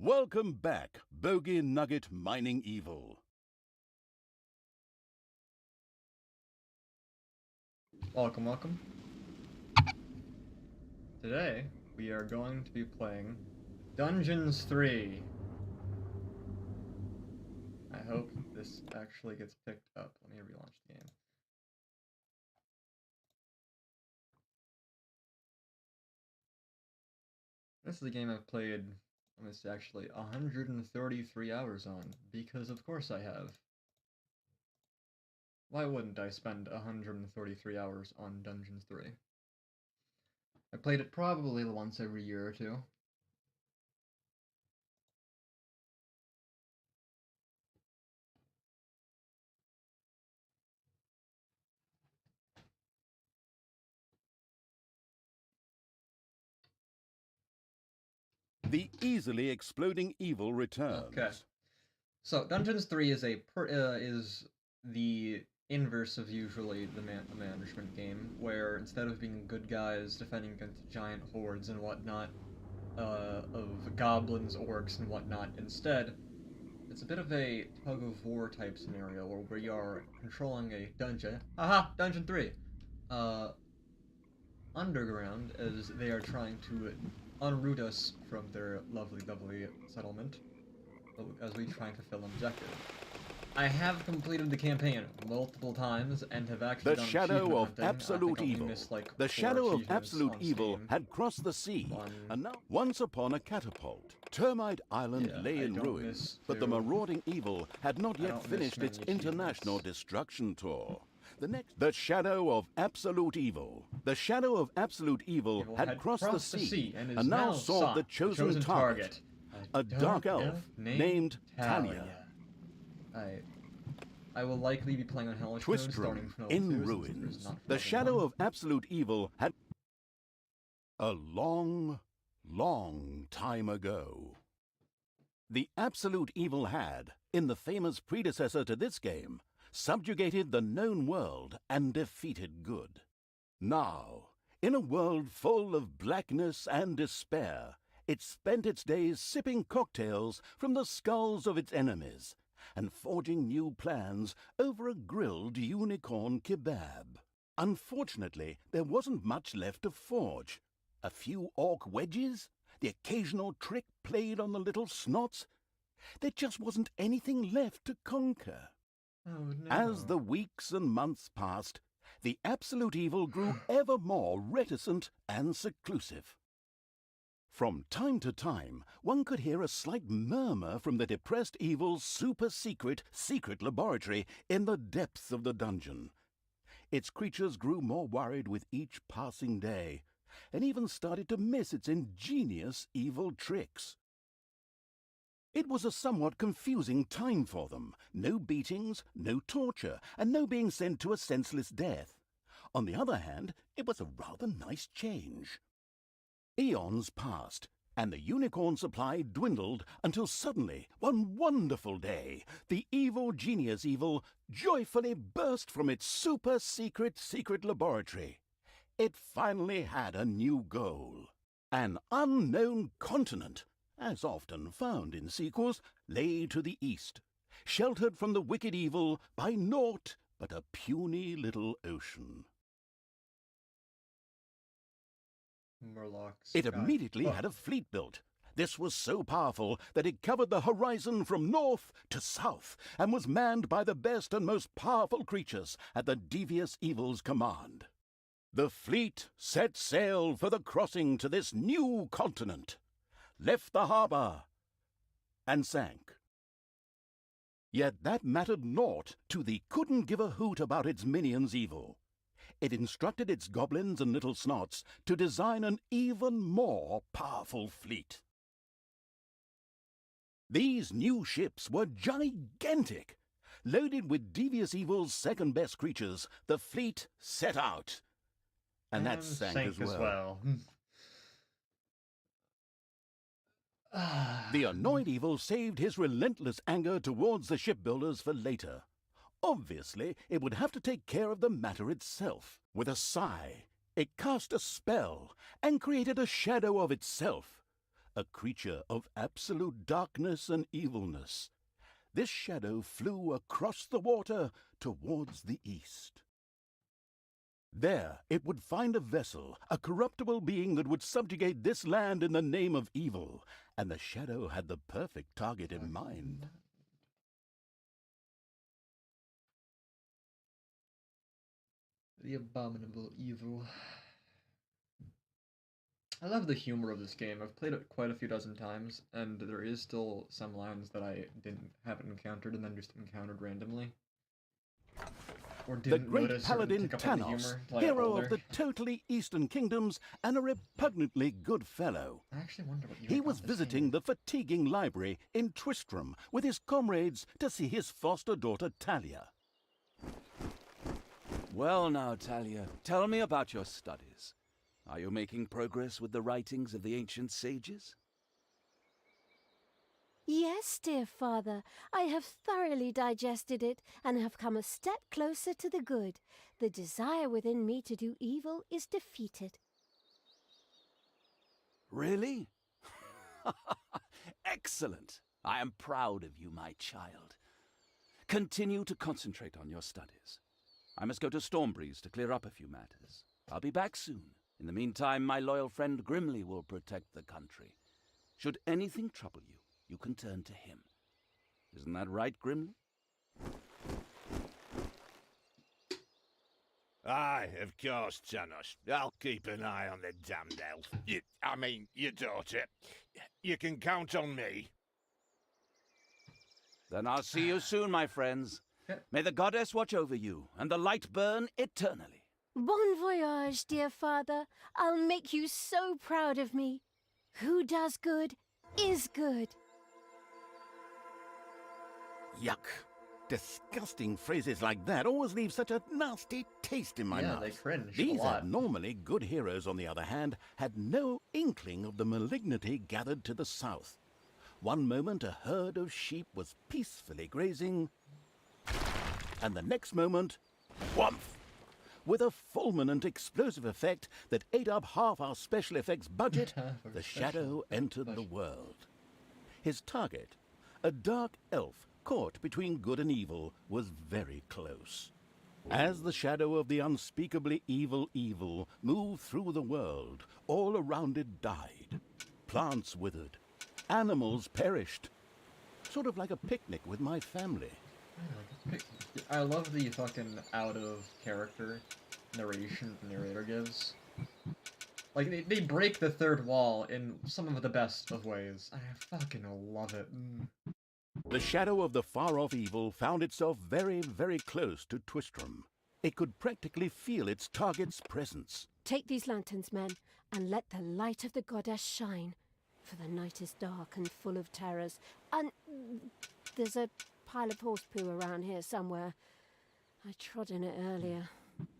Welcome back, Bogey Nugget Mining Evil. Welcome. Today, we are going to be playing Dungeons 3. I hope this actually gets picked up. Let me relaunch the game. This is a game I've played almost actually 133 hours on, because of course I have. Why wouldn't I spend 133 hours on Dungeons 3? I played it probably once every year or two. The easily exploding evil returns. Okay. So Dungeons 3 is is the inverse of usually the management game, where instead of being good guys defending against giant hordes and whatnot, of goblins, orcs, and whatnot, instead, it's a bit of a tug of war type scenario where we are controlling a dungeon. Haha, Dungeon 3! Underground, as they are trying to unroot us from their lovely settlement as we try and fulfill an objective. I have completed the campaign multiple times and have actually The shadow of absolute evil. Like the shadow of absolute evil had crossed the sea, and now, once upon a catapult, Termite Island lay in ruins, but the marauding evil had not yet finished its international destruction tour. The shadow of absolute evil. The shadow of absolute evil had crossed the sea and now sought the chosen target, a dark elf named Talia. I will likely be playing on Hellish Twistrum in ruins. The shadow of absolute evil had a long, long time ago. The absolute evil had, in the famous predecessor to this game, subjugated the known world and defeated good. Now, in a world full of blackness and despair, it spent its days sipping cocktails from the skulls of its enemies and forging new plans over a grilled unicorn kebab. Unfortunately, there wasn't much left to forge. A few orc wedges, the occasional trick played on the little snots. There just wasn't anything left to conquer. Oh, no. As the weeks and months passed, the absolute evil grew ever more reticent and seclusive. From time to time, one could hear a slight murmur from the depressed evil's super-secret laboratory in the depths of the dungeon. Its creatures grew more worried with each passing day, and even started to miss its ingenious evil tricks. It was a somewhat confusing time for them. No beatings, no torture, and no being sent to a senseless death. On the other hand, it was a rather nice change. Eons passed, and the unicorn supply dwindled until suddenly, one wonderful day, the evil genius evil joyfully burst from its super-secret laboratory. It finally had a new goal. An unknown continent, as often found in sequels, lay to the east, sheltered from the wicked evil by naught but a puny little ocean. It immediately had a fleet built. This was so powerful that it covered the horizon from north to south and was manned by the best and most powerful creatures at the devious evil's command. The fleet set sail for the crossing to this new continent, left the harbor, and sank. Yet that mattered naught to the couldn't give a hoot about its minions evil. It instructed its goblins and little snots to design an even more powerful fleet. These new ships were gigantic. Loaded with devious evil's second-best creatures, the fleet set out. And that sank as well. The annoyed evil saved his relentless anger towards the shipbuilders for later. Obviously, it would have to take care of the matter itself. With a sigh, it cast a spell and created a shadow of itself. a creature of absolute darkness and evilness. This shadow flew across the water towards the east. There it would find a vessel, a corruptible being that would subjugate this land in the name of evil, and the shadow had the perfect target in mind. The abominable evil. I love the humor of this game. I've played it quite a few dozen times, and there is still some lines that I haven't encountered and then just encountered randomly. Or The didn't great notice or paladin pick up on the Tanos, humor till I got hero of older. the totally eastern kingdoms and a repugnantly good fellow. I actually wonder what year He I got was this visiting game. the fatiguing library in Tristram with his comrades to see his foster daughter Talia. Well now, Talia, tell me about your studies. Are you making progress with the writings of the ancient sages? Yes, dear father, I have thoroughly digested it and have come a step closer to the good. The desire within me to do evil is defeated. Really? Excellent. I am proud of you, my child. Continue to concentrate on your studies. I must go to Stormbreeze to clear up a few matters. I'll be back soon. In the meantime, my loyal friend Grimly will protect the country. Should anything trouble you, you can turn to him. Isn't that right, Grimly? Aye, of course, Tanos. I'll keep an eye on the damned elf. Your daughter. You can count on me. Then I'll see you soon, my friends. Okay. May the goddess watch over you, and the light burn eternally. Bon voyage, dear father. I'll make you so proud of me. Who does good is good. Yuck. Disgusting phrases like that always leave such a nasty taste in my Yeah, mouth. they cringe a These lot. abnormally good heroes, on the other hand, had no inkling of the malignity gathered to the south. One moment a herd of sheep was peacefully grazing, and the next moment, whumph! With a fulminant explosive effect that ate up half our special effects budget, Half our the special shadow effects entered the budget. world. His target, a dark elf caught between good and evil, was very close. As the shadow of the unspeakably evil moved through the world, all around it died. Plants withered. Animals perished. Sort of like a picnic with my family. I love the fucking out-of-character narration the narrator gives. Like, they break the third wall in some of the best of ways. I fucking love it. The shadow of the far-off evil found itself very, very close to Twistram. It could practically feel its target's presence. Take these lanterns, men, and let the light of the goddess shine. For the night is dark and full of terrors. And there's a pile of horse poo around here somewhere. I trod in it earlier.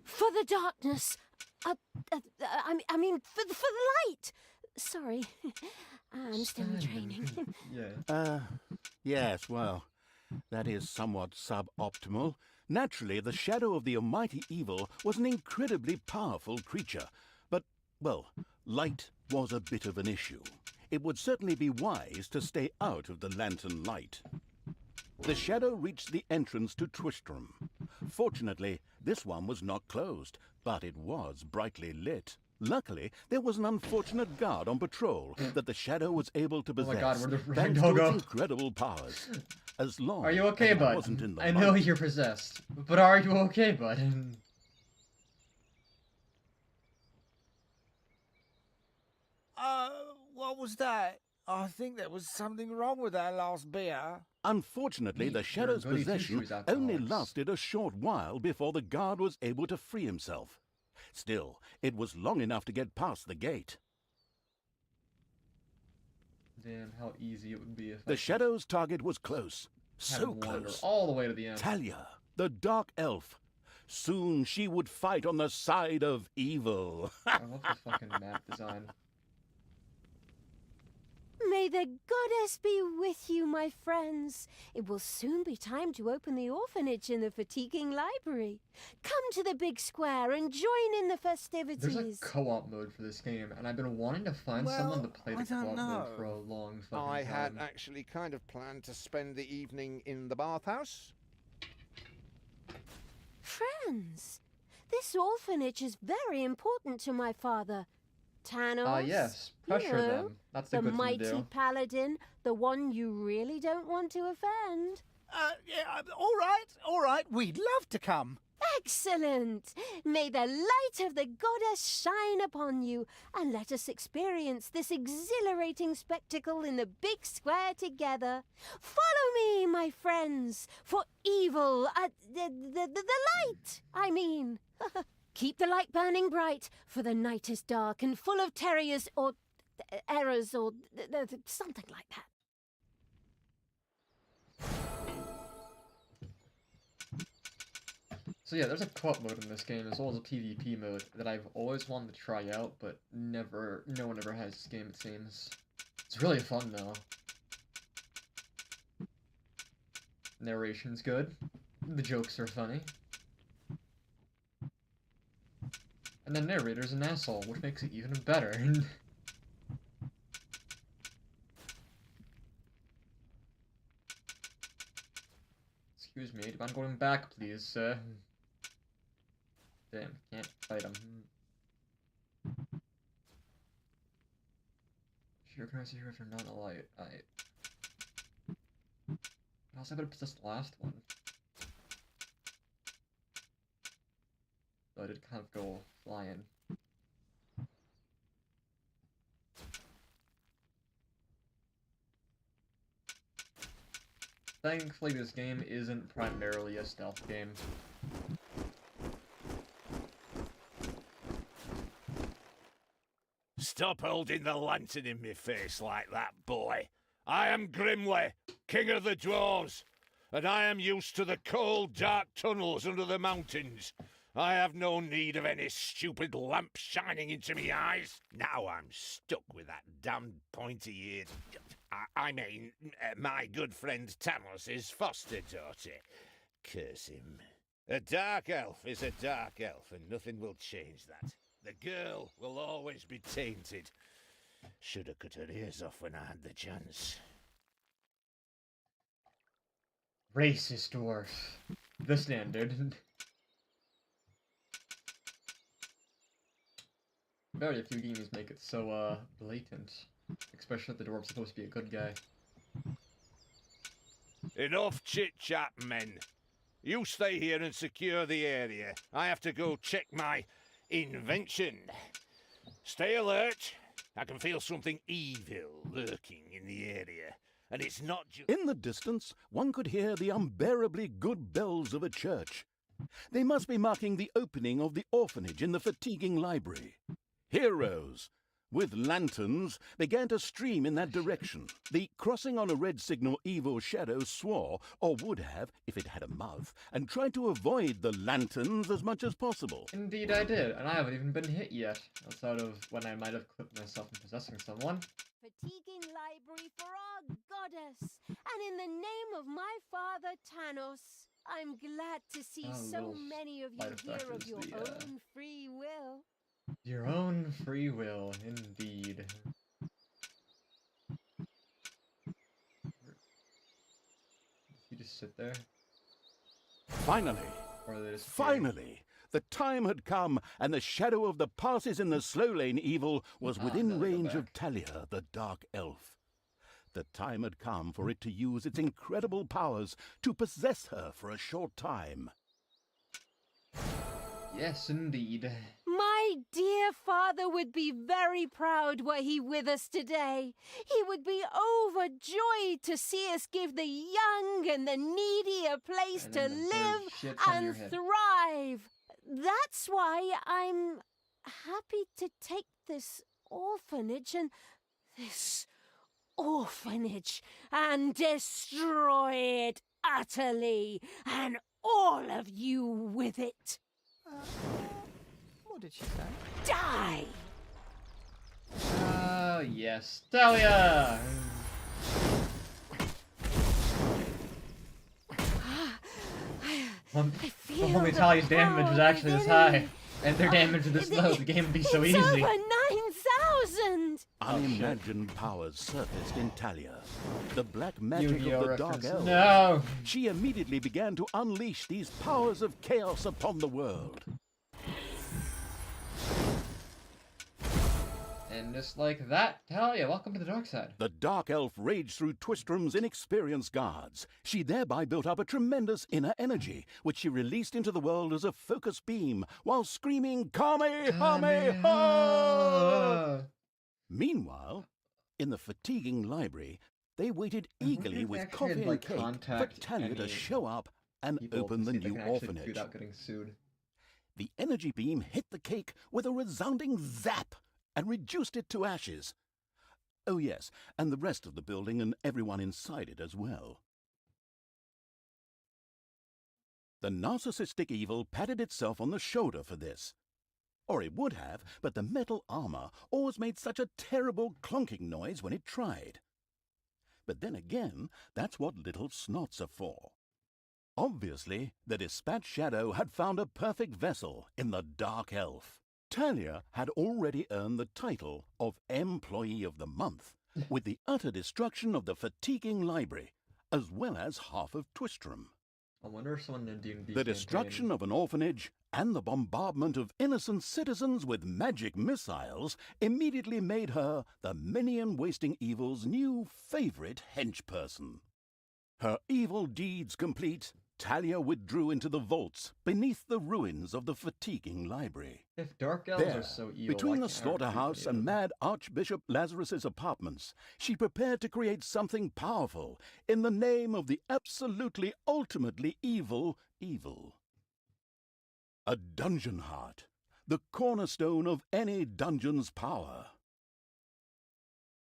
For the darkness! I mean, for the light! Sorry, I'm still in training. Yeah. Yes, well, that is somewhat suboptimal. Naturally, the shadow of the almighty evil was an incredibly powerful creature. But, well, light was a bit of an issue. It would certainly be wise to stay out of the lantern light. The shadow reached the entrance to Twistram. Fortunately, this one was not closed, but it was brightly lit. Luckily, there was an unfortunate guard on patrol that the shadow was able to Oh my possess, God, where'd the thanks to its go? incredible powers. As long Are you as okay, it bud? wasn't in the I know light. you're possessed, but are you okay, bud? What was that? I think there was something wrong with that last beer. Unfortunately, Neat, the you're shadow's goody possession two-shoes only alcoholics. lasted a short while before the guard was able to free himself. Still, it was long enough to get past the gate. Damn, how easy it would be if I The could shadow's target was close. have So him wander close. all the way to the end. Talia, the dark elf. Soon she would fight on the side of evil. I love the fucking map design. May the goddess be with you, my friends. It will soon be time to open the orphanage in the fatiguing library. Come to the big square and join in the festivities. There's a co-op mode for this game, and I've been wanting to find someone to play the co-op mode for a long fucking time. I had actually kind of planned to spend the evening in the bathhouse. Friends, this orphanage is very important to my father. Tanos. Yes, you pressure know, them. That's a the good thing to mighty do. paladin, the one you really don't want to offend. Yeah, all right, we'd love to come. Excellent! May the light of the goddess shine upon you, and let us experience this exhilarating spectacle in the big square together. Follow me, my friends, for evil, the light, I mean. Keep the light burning bright, for the night is dark and full of terrors or errors or something like that. So yeah, there's a co-op mode in this game as well as a PvP mode that I've always wanted to try out, but no one ever has this game, it seems. It's really fun though. Narration's good. The jokes are funny. And the narrator's an asshole, which makes it even better. Excuse me, do you mind going back, please, sir? Damn, can't fight him. She recognizes you if you're not a light. I also gotta possess the last one. So I did kind of go flying. Thankfully, this game isn't primarily a stealth game. Stop holding the lantern in me face like that, boy. I am Grimly, king of the dwarves, and I am used to the cold, dark tunnels under the mountains. I have no need of any stupid lamp shining into me eyes. Now I'm stuck with that damned pointy-eared... I mean, my good friend Tanos' foster daughter. Curse him. A dark elf is a dark elf, and nothing will change that. The girl will always be tainted. Should have cut her ears off when I had the chance. Racist dwarf. The standard. Very few games make it so, blatant. Especially if the dwarf's supposed to be a good guy. Enough chit-chat, men. You stay here and secure the area. I have to go check my invention. Stay alert. I can feel something evil lurking in the area. And it's not just... In the distance, one could hear the unbearably good bells of a church. They must be marking the opening of the orphanage in the fatiguing library. Heroes, with lanterns, began to stream in that direction. The crossing on a red signal evil shadow swore, or would have, if it had a mouth, and tried to avoid the lanterns as much as possible. Indeed I did, and I haven't even been hit yet, outside of when I might have clipped myself in possessing someone. Fatiguing library for our goddess, and in the name of my father Tanos, I'm glad to see so little many of you side effect here of is your the, own free will. Your own free will, indeed. You just sit there? Finally, Or are they just finally, the time had come, and the shadow of the passes in the slow lane evil was within now they go range of back. Talia, the dark elf. The time had come for it to use its incredible powers to possess her for a short time. Yes, indeed. My dear father would be very proud were he with us today. He would be overjoyed to see us give the young and the needy a place And to then the bird live shits on your and head. thrive. That's why I'm happy to take this orphanage and destroy it utterly, and all of you with it. What did she say? Die! Oh, yes. Talia! I feel Only the Talia's damage was power actually this within high. me. And their damage is this low. The game would be so It's easy. over 9,000! Unimagined powers surfaced in Talia. The black magic Yu-Gi-Oh! of the Dark reference. Elves. No! She immediately began to unleash these powers of chaos upon the world. And just like that, Talia, welcome to the dark side. The Dark Elf raged through Twistrom's inexperienced guards. She thereby built up a tremendous inner energy, which she released into the world as a focus beam, while screaming, Kamehameha! Meanwhile, in the fatiguing library, they waited eagerly if they with actually coffee had, and cake for contact Talia to any show up and people open to the see if they new can actually do orphanage. without getting sued. The energy beam hit the cake with a resounding zap and reduced it to ashes. Oh yes, and the rest of the building and everyone inside it as well. The narcissistic evil patted itself on the shoulder for this. Or it would have, but the metal armor always made such a terrible clonking noise when it tried. But then again, that's what little snots are for. Obviously, the Dispatch Shadow had found a perfect vessel in the Dark Elf. Talia had already earned the title of Employee of the Month, with the utter destruction of the fatiguing library, as well as half of Twistrom. I wonder if someone in D&D The destruction of an orphanage and the bombardment of innocent citizens with magic missiles immediately made her the minion-wasting evil's new favorite henchperson. Her evil deeds complete, Talia withdrew into the vaults beneath the ruins of the fatiguing library. If dark elves There, are so evil, between why the can't our slaughterhouse people and be mad Archbishop Lazarus's apartments, she prepared to create something powerful in the name of the absolutely ultimately evil. A dungeon heart, the cornerstone of any dungeon's power.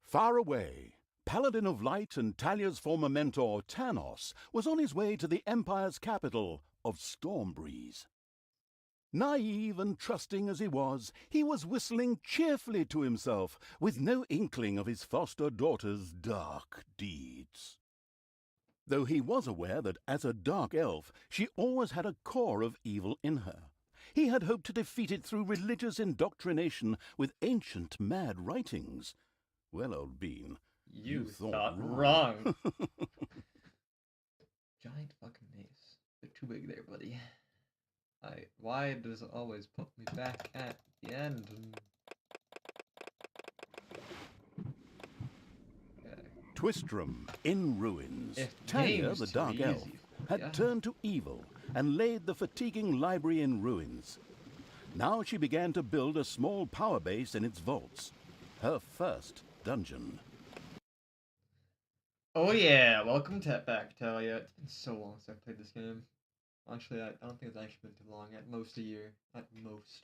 Far away, Paladin of Light and Talia's former mentor, Tanos, was on his way to the Empire's capital of Stormbreeze. Naive and trusting as he was whistling cheerfully to himself, with no inkling of his foster daughter's dark deeds. Though he was aware that as a dark elf, she always had a core of evil in her. He had hoped to defeat it through religious indoctrination with ancient mad writings. Well, old bean, You thought wrong. Giant fucking mace. Bit too big there, buddy. Why does it always put me back at the end? Okay. Twistrom in ruins. If Talia, game's the too Dark Elf, easy, had yeah. turned to evil and laid the fatiguing library in ruins. Now she began to build a small power base in its vaults. Her first dungeon. Oh yeah, welcome back, Talia. It's been so long since I played this game. Actually, I don't think it's actually been too long. At most a year. At most.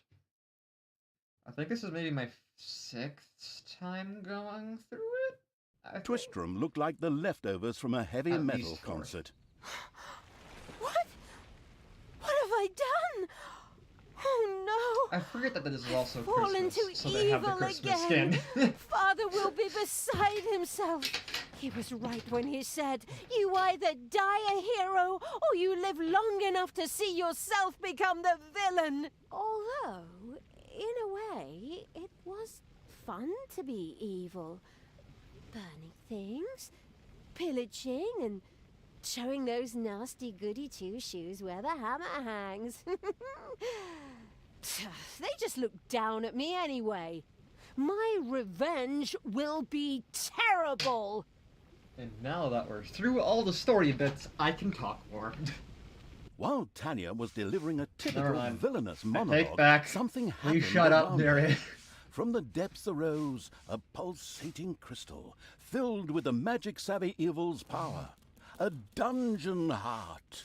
I think this is maybe my 6th time going through it? I think. Twistrom looked like the leftovers from a heavy At metal least 4. concert. What? What have I done? Oh no! I forget that this is also Fall Christmas, into so they have the evil Christmas again. skin. Father will be beside himself. He was right when he said, you either die a hero or you live long enough to see yourself become the villain. Although, in a way, it was fun to be evil. Burning things, pillaging, and showing those nasty goody two-shoes where the hammer hangs. They just look down at me anyway. My revenge will be terrible. And now that we're through all the story bits, I can talk more. While Talia was delivering a Never typical mind. villainous I monologue, take back. something You happened shut up, around her. Darius. From the depths arose a pulsating crystal, filled with the magic-savvy evil's power. A dungeon heart.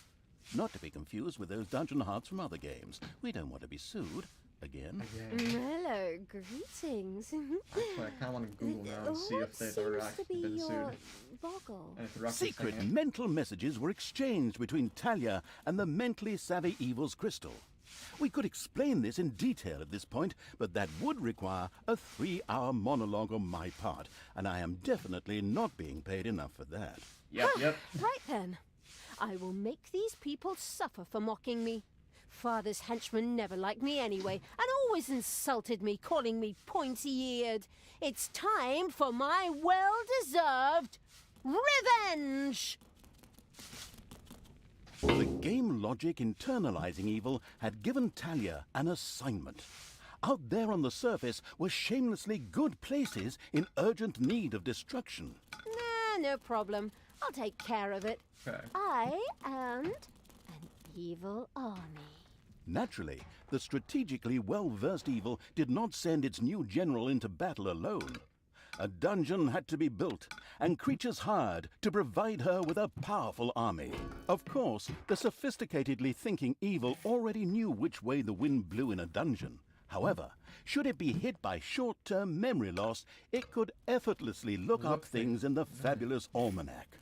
Not to be confused with those dungeon hearts from other games. We don't want to be sued. Again. Hello, greetings. Actually, I kind of want to Google now and see if they've What ever seems to actually be been your sued. boggle? And if the reference Secret thing- mental messages were exchanged between Talia and the mentally savvy evil's crystal. We could explain this in detail at this point, but that would require a 3-hour monologue on my part, and I am definitely not being paid enough for that. Yep. Right then. I will make these people suffer for mocking me. Father's henchmen never liked me anyway, and always insulted me, calling me pointy-eared. It's time for my well-deserved revenge! The game logic internalizing evil had given Talia an assignment. Out there on the surface were shamelessly good places in urgent need of destruction. Nah, no problem. I'll take care of it. Okay. I and an evil army. Naturally, the strategically well-versed evil did not send its new general into battle alone. A dungeon had to be built, and creatures hired to provide her with a powerful army. Of course, the sophisticatedly thinking evil already knew which way the wind blew in a dungeon. However, should it be hit by short-term memory loss, it could effortlessly look up things in the fabulous almanac.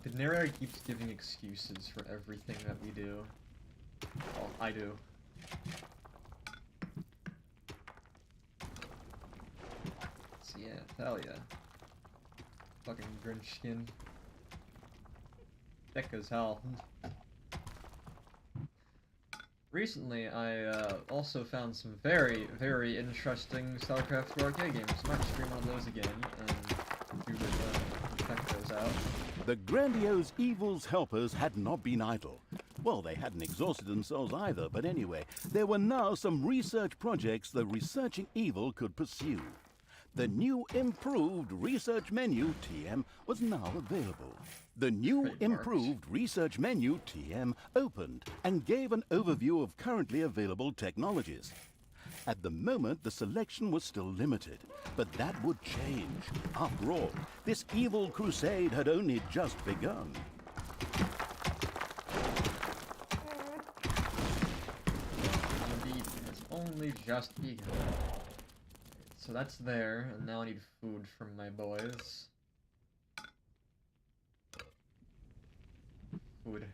The narrator keeps giving excuses for everything that we do. Well, I do. So yeah, Thalia. Fucking Grinch skin. Thick as hell. Recently, I also found some very, very interesting StarCraft 2 arcade games. I might stream one of those again and do check those out. The grandiose evil's helpers had not been idle. Well, they hadn't exhausted themselves either, but anyway, there were now some research projects the researching evil could pursue. The new improved research menu, TM, was now available. The new improved research menu, TM, opened and gave an overview of currently available technologies. At the moment, the selection was still limited, but that would change. After all, this evil crusade had only just begun. Indeed, it's only just begun. So that's there, and now I need food from my boys. Food.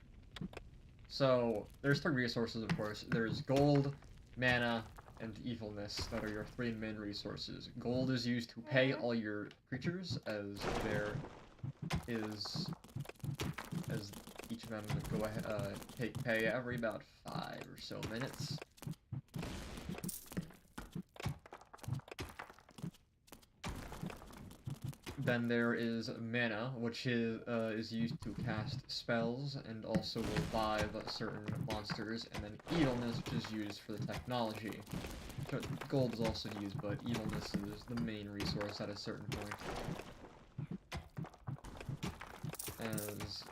So, there's 3 resources, of course. There's gold, mana, and evilness that are your 3 main resources. Gold is used to pay all your creatures, as each of them go ahead, pay every about 5 or so minutes. Then there is mana, which is used to cast spells and also revive certain monsters, and then evilness, which is used for the technology. So gold is also used, but evilness is the main resource at a certain point. As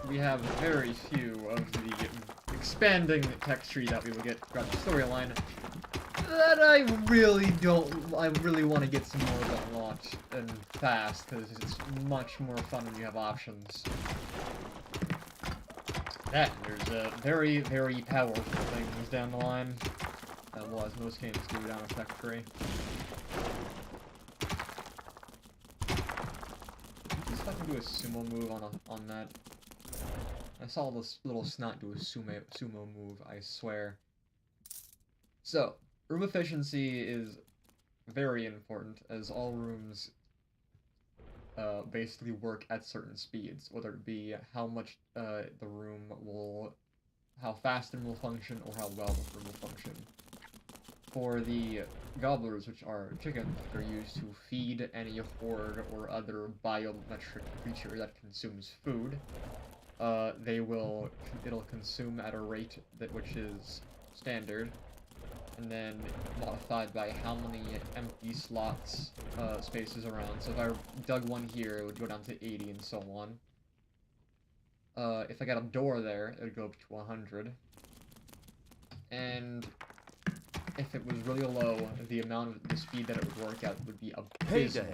we have very few of the expanding text tree that we will get throughout the storyline. That I really want to get some more of that launched and fast, because it's much more fun when you have options. That, there's very, very powerful things down the line. Well, as most games do down a tech tree. Let's fucking do a sumo move on that. I saw this little snot do a sumo move, I swear. So, room efficiency is very important, as all rooms basically work at certain speeds, whether it be how much how fast it will function, or how well the room will function. For the gobblers, which are chickens, they're used to feed any horde or other biometric creature that consumes food. It'll consume at a rate which is standard, and then modified by how many empty slots spaces around. So if I dug one here, it would go down to 80 and so on. If I got a door there, it would go up to 100. And if it was really low, the speed that it would work at would be abysmal. Payday.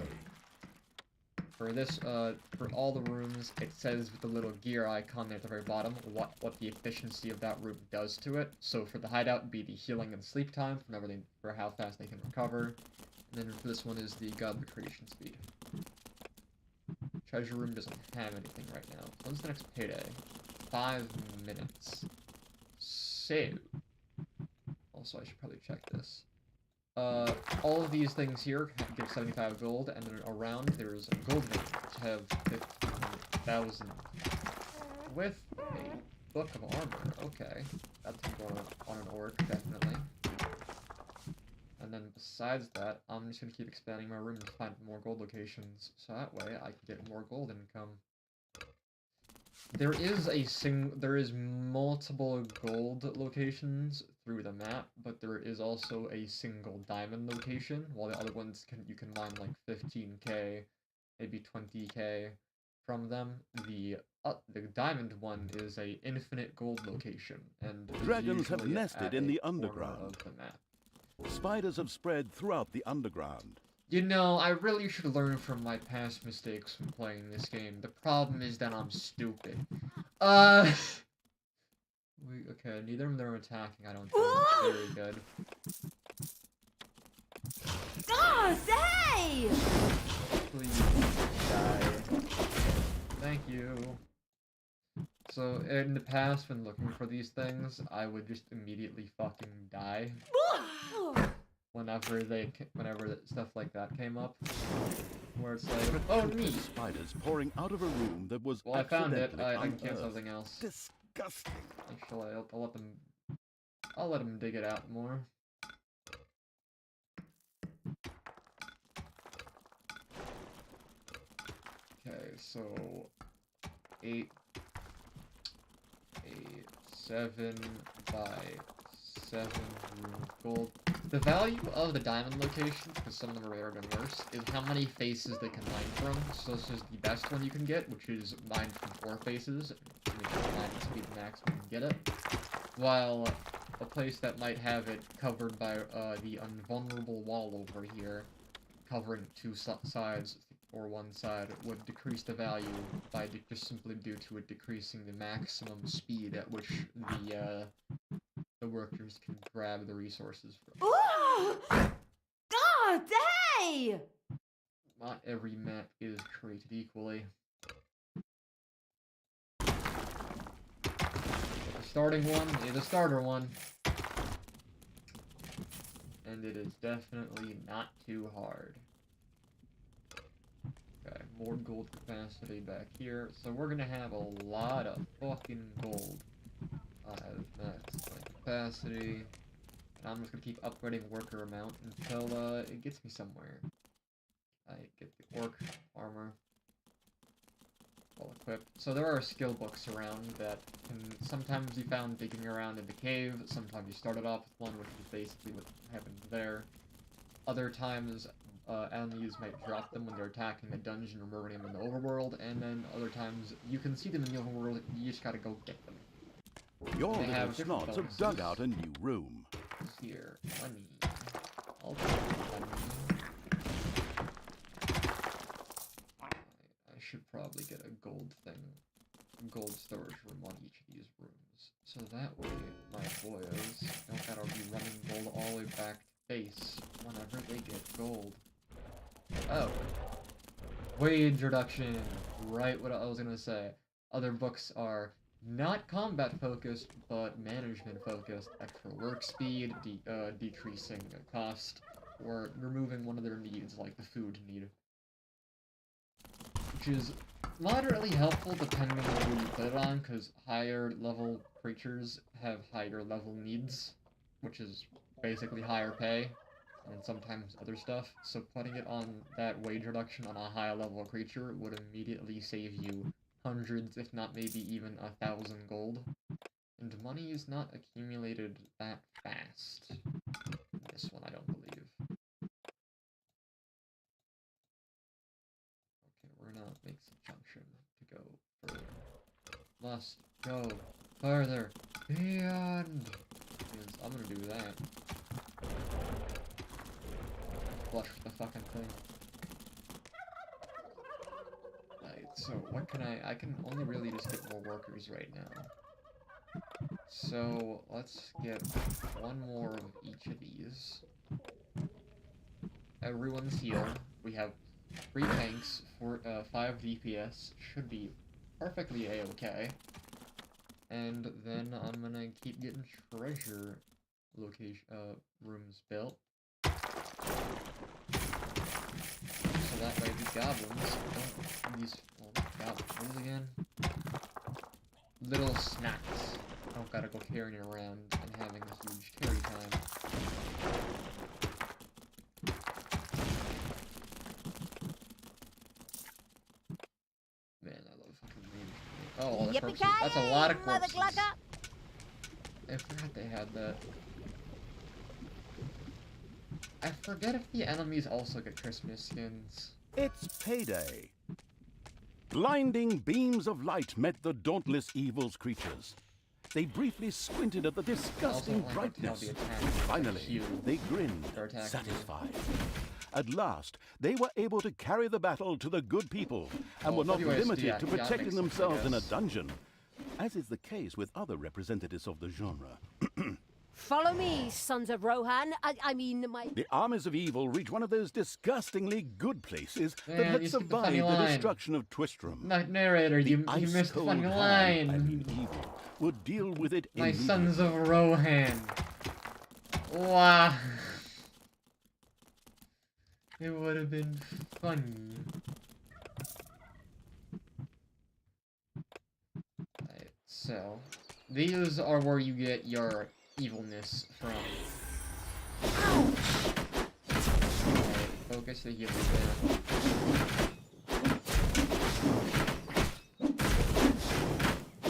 For this, for all the rooms, it says with the little gear icon at the very bottom what the efficiency of that room does to it. So for the hideout, it'd be the healing and sleep time for how fast they can recover. And then for this one is the godly creation speed. Treasure room doesn't have anything right now. When's the next payday? 5 minutes. So, also I should probably check this. All of these things here give 75 gold, and then around there's a gold vein, which have 15,000. With a book of armor, okay. That's going on an orc, definitely. And then besides that, I'm just gonna keep expanding my room to find more gold locations, so that way I can get more gold income. There is multiple gold locations through the map, but there is also a single diamond location, while the other ones you can mine like 15k, maybe 20k from them. The diamond one is a infinite gold location, and is Dragons have usually nested at in a the corner underground. of the map. Spiders have spread throughout the underground. You know, I really should learn from my past mistakes when playing this game. The problem is that I'm stupid. Okay, neither of them are attacking, I don't think. Very good. God, hey! Please die. Thank you. So, in the past, when looking for these things, I would just immediately fucking die. Whenever stuff like that came up. Where it's like, oh, neat! Spiders pouring out of a room that was Well, I found it. accidentally I can cancel unearthed. something else. Disgusting. Actually, I'll let them dig it out more. Okay, so 7 by 7 room of gold. The value of the diamond locations, because some of them are rarer and worse, is how many faces they can mine from. So this is the best one you can get, which is mined from 4 faces. You can mine the speed maximum and get it. While a place that might have it covered by the invulnerable wall over here, covering 2 sides or 1 side, would decrease the value by just simply due to it decreasing the maximum speed at which the workers can grab the resources from. Ooh! God, hey! Not every map is created equally. The starting one is a starter one. And it is definitely not too hard. Okay, more gold capacity back here. So we're gonna have a lot of fucking gold. Max capacity. And I'm just gonna keep upgrading worker amount until it gets me somewhere. I get the orc armor. Well equipped. So there are skill books around that can sometimes be found digging around in the cave, sometimes you started off with one, which is basically what happened there. Other times, enemies might drop them when they're attacking the dungeon or murdering them in the overworld, and then other times you can see them in the overworld, you just gotta go get them. Your They little have different snots have dug bonuses. out a new room. Here, money. I'll take money. I should probably get a gold gold storage room on each of these rooms. So that way, my boyos don't gotta be running gold all the way back to base whenever they get gold. Oh. Wage reduction! Right what I was gonna say. Other books are not combat focused, but management focused. Extra work speed, decreasing cost, or removing one of their needs, like the food need. Which is moderately helpful depending on who you put it on, because higher level creatures have higher level needs, which is basically higher pay, and sometimes other stuff. So putting it on that wage reduction on a high level creature would immediately save you hundreds, if not maybe even 1,000 gold. And money is not accumulated that fast. In this one, I don't believe. Okay, we're gonna make some junction to go further. Must go further beyond. Because I'm gonna do that. Flush with the fucking thing. Right, so what can I can only really just get more workers right now. So let's get one more of each of these. Everyone's healed. We have 3 tanks, 5 DPS. Should be perfectly a-okay. And then I'm gonna keep getting treasure rooms built. So that way the goblins don't, these, well, not goblins, what is it again? Little snacks. I don't gotta go carrying it around and having a huge carry time. Man, I love fucking reading. Oh, all the corpses. That's a lot of corpses. I forgot they had that. I forget if the enemies also get Christmas skins. It's payday. Blinding beams of light met the dauntless evil's creatures. They briefly squinted at the disgusting brightness. Finally, they grinned, satisfied. At last, they were able to carry the battle to the good people, and were not limited to protecting themselves in a dungeon, as is the case with other representatives of the genre. Follow me, sons of Rohan. I mean, my... The armies of evil reach one of those disgustingly good places that had survived the destruction of Twistram. Narrator, you missed the funny line. I mean, evil would deal with it My sons of Rohan. Wow. It would have been funny. Right, so, these are where you get your evilness from. Right, focus the healing there.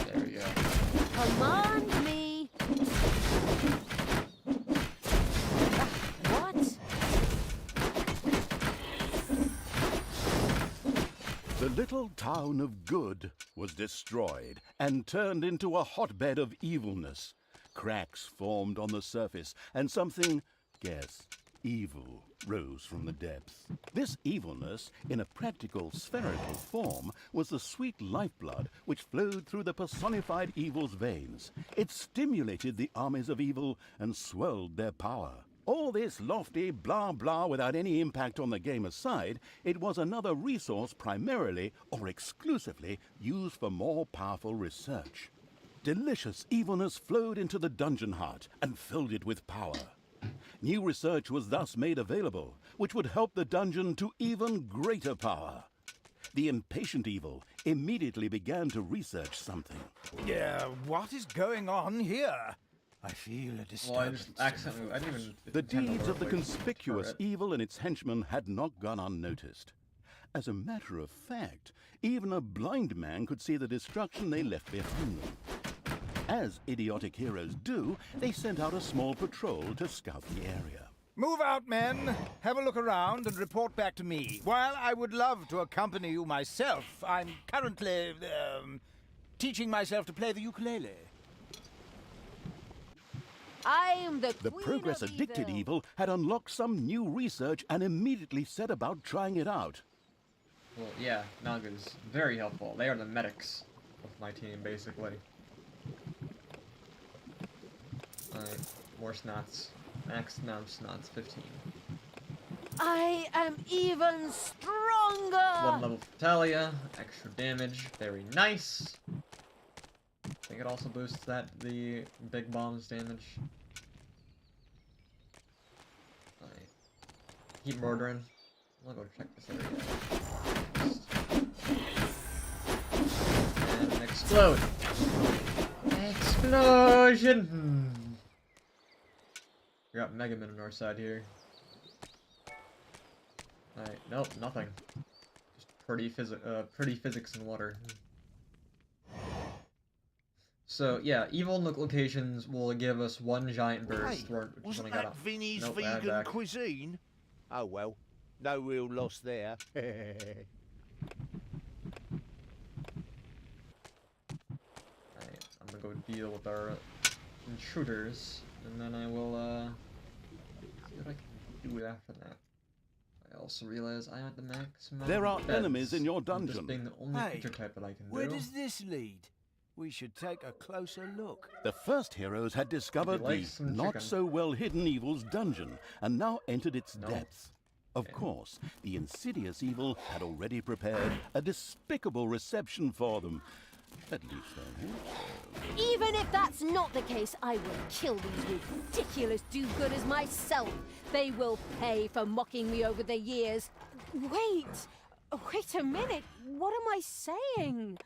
There we go. Command me! What? The little town of Good was destroyed and turned into a hotbed of evilness. Cracks formed on the surface, and something, guess, evil rose from the depths. This evilness, in a practical spherical form, was the sweet lifeblood which flowed through the personified evil's veins. It stimulated the armies of evil and swelled their power. All this lofty blah blah without any impact on the game aside, it was another resource primarily or exclusively used for more powerful research. Delicious evilness flowed into the dungeon heart and filled it with power. New research was thus made available, which would help the dungeon to even greater power. The impatient evil immediately began to research something. Yeah, what is going on here? I feel a disturbance. Well, I just accidentally, I didn't even... The deeds of the conspicuous evil and its henchmen had not gone unnoticed. As a matter of fact, even a blind man could see the destruction they left behind them. As idiotic heroes do, they sent out a small patrol to scout the area. Move out, men. Have a look around and report back to me. While I would love to accompany you myself, I'm currently, teaching myself to play the ukulele. I am the The queen progress of addicted evil. evil had unlocked some new research and immediately set about trying it out. Well, yeah, Naga's very helpful. They are the medics of my team, basically. Alright, more snots. Max snots 15. I am even stronger! 1 level for Talia, extra damage, very nice. I think it also boosts the big bomb's damage. Alright. Keep murdering. I'll go check this area. And explode! Explosion! We got Mega Man on our side here. Alright, nope, nothing. Just pretty physics in water. So yeah, evil locations will give us 1 giant burst. Hey, wasn't that Vinny's nope, vegan cuisine? Oh well, no real loss there. Alright, I'm gonna go deal with our intruders, and then I will see what I can do after that. I also realize I have the max amount There of are beds, enemies in your Just dungeon. being the only Hey, creature type that I can Where do. does this lead? We should take a closer look. The first heroes had discovered like the some chicken. not-so-well-hidden evil's dungeon and now entered its No. depths. Of Okay. course, the insidious evil had already prepared a despicable reception for them. At least I hope so. Even if that's not the case, I will kill these ridiculous do-gooders myself. They will pay for mocking me over the years. Wait a minute. What am I saying?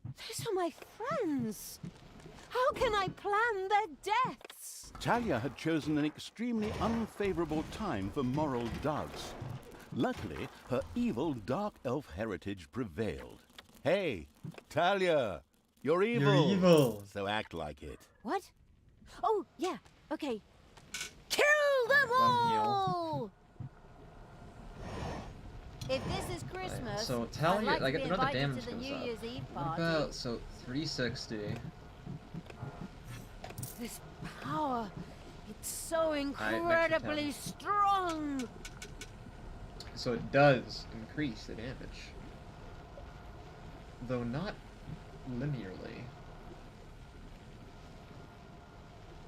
Those are my friends. How can I plan their deaths? Talia had chosen an extremely unfavorable time for moral doubts. Luckily, her evil dark elf heritage prevailed. Hey, Talia, you're evil. You're evil. So act like it. What? Oh, yeah, okay. Kill them all! If this is Christmas, So I'd Talia, like to like be another invited damage to the goes New up. Year's Eve What party. about 360? This power, it's so next incredibly attack. strong. So it does increase the damage, though not linearly.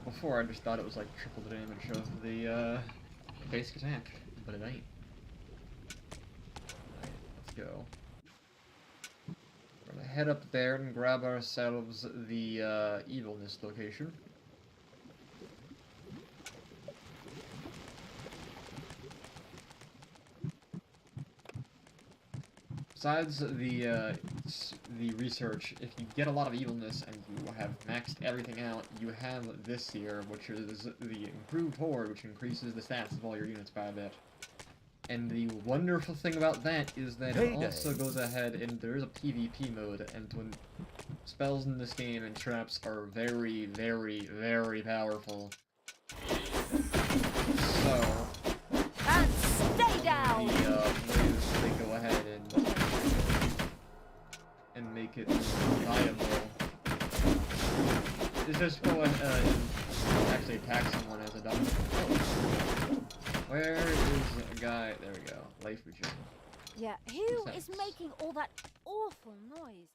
Before I just thought it was like triple the damage of the basic attack, but it ain't. Alright, let's go. We're gonna head up there and grab ourselves the evilness location. Besides the research, if you get a lot of evilness and you have maxed everything out, you have this here, which is the improved horde, which increases the stats of all your units by a bit. And the wonderful thing about that is that it Payday. also goes ahead and there is a PvP mode, and when spells in this game and traps are very, very, very powerful. So, And stay down. the ways they go ahead and make it viable is just go ahead and actually attack someone as a dungeon. Oh. Where is a guy? There we go. Life regen. Yeah, who Makes is sense. making all that awful noise?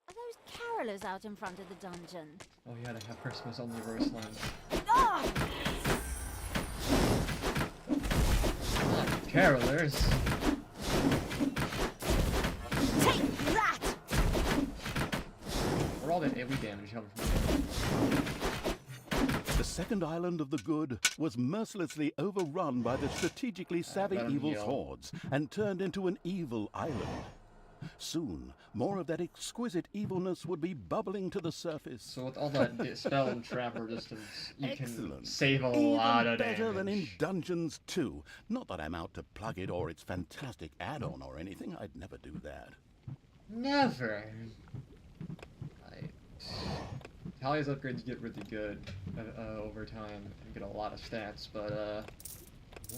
Are those carolers out in front of the dungeon? Oh yeah, they have Christmas on the reverse lens. Ah! Carolers. Take that! Where all that AoE damage come from? The second island of the good was mercilessly overrun by the strategically savvy let 'em evil's heal. hordes and turned into an evil island. Soon, more of that exquisite evilness would be bubbling to the surface. So with all that spell and trap resistance, you can Excellent. save a Even lot of better than in damage. Dungeons 2. Not that I'm out to plug it or its fantastic add-on or anything. I'd never do that. Never. Talia's upgrades get really good over time and get a lot of stats, but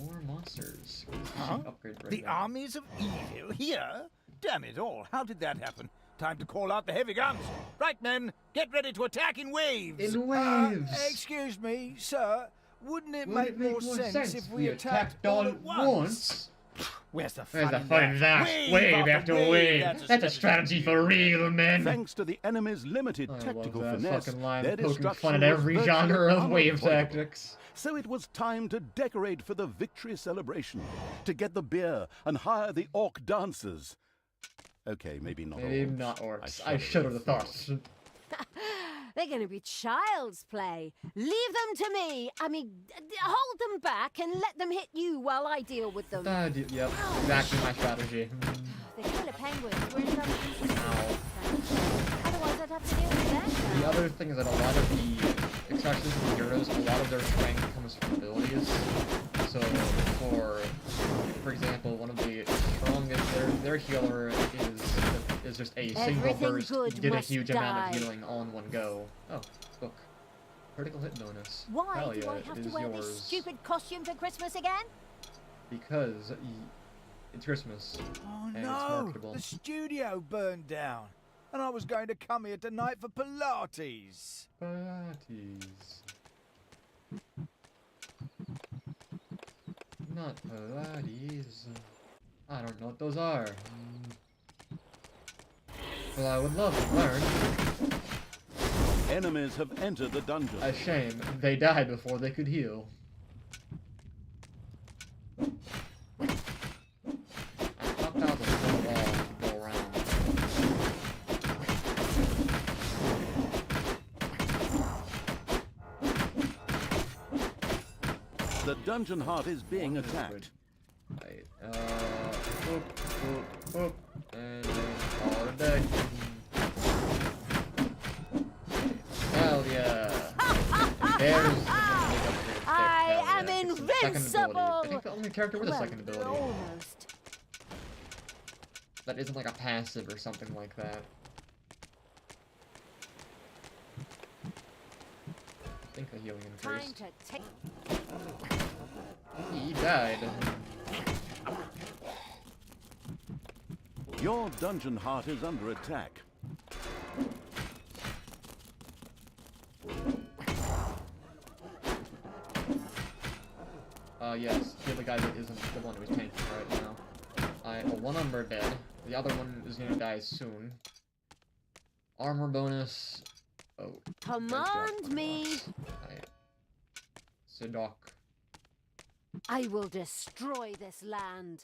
more monsters. Huh? Upgrade right The now. armies of evil here? Damn it all, how did that happen? Time to call out the heavy guns. Right, men, get ready to attack in waves. In waves. Excuse me, sir. Wouldn't it Would make it more sense if we attacked all all at at once? Where's the fun Where's the in fun in that? Wave after wave. That's a strategy for real men. Thanks to the enemy's limited I love tactical that finesse, fucking line, their poking destruction fun at was every virtually genre of wave unavoidable. tactics. So it was time to decorate for the victory celebration, to get the beer and hire the orc dancers. Okay, maybe not Maybe orcs. not orcs. I I shudder shudder at the the thought. They're going to be child's play. Leave them to me. I mean, hold them back and let them hit you while I deal with them. Yep, exactly my strategy. They're killer penguins. We're in some... Ow. Otherwise, I'd have to deal with them. The other thing is that a lot of the, especially the heroes, a lot of their strength comes from abilities. So, for example, one of the strongest, their healer is just a single Everything burst, good get a must huge amount die. of healing all in one go. Oh, book. Critical hit bonus. Why Hell do yeah, I it have to is wear yours. this stupid costume for Christmas again? Because it's Christmas. Oh And it's no, marketable. the studio burned down. And I was going to come here tonight for Pilates. Pilates. Not Pilates. I don't know what those are. Well, I would love to learn. Enemies have entered the dungeon. A shame. They died before they could heal. I thought that was a full wall to go around. The dungeon heart is being One is attacked. Right. Boop, boop, boop. And then call it a day. Hell yeah. There's I am second ability. invincible! I think the only character with a Well, second ability. almost. That isn't like a passive or something like that. I think the healing Time increased. to take. He died. Your dungeon heart is under attack. Yes, the other guy that isn't the one who's tanking right now. One of them are dead. The other one is gonna die soon. Armor bonus. Oh. Command me! Alright. Sidok. I will destroy this land.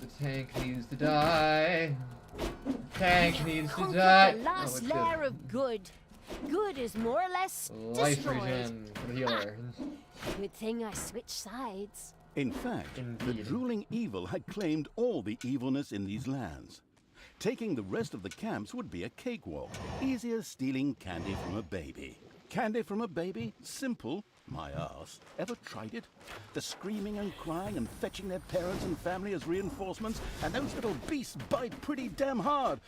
The tank needs to die. Tank needs to Conquer die. the Oh, last it's layer good. of good. Good is more or less Life destroyed. regen for the healer. Good thing I switched sides. In fact, the Indeed. drooling evil had claimed all the evilness in these lands. Taking the rest of the camps would be a cakewalk, easy as stealing candy from a baby. Candy from a baby? Simple. My ass. Ever tried it? The screaming and crying and fetching their parents and family as reinforcements, and those little beasts bite pretty damn hard.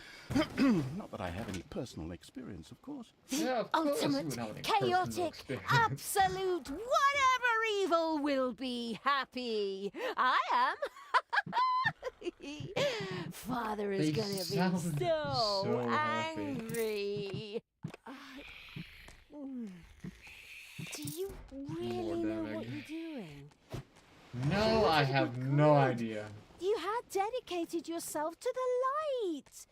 Not that I have any personal experience, of course. Yeah, of course you Ultimate, would have any personal chaotic, experience. absolute, whatever evil will be happy. I am. Father is They gonna be sound so so happy. angry. Do you really know what damage. you're doing? No, I have no idea. You had dedicated yourself to the light.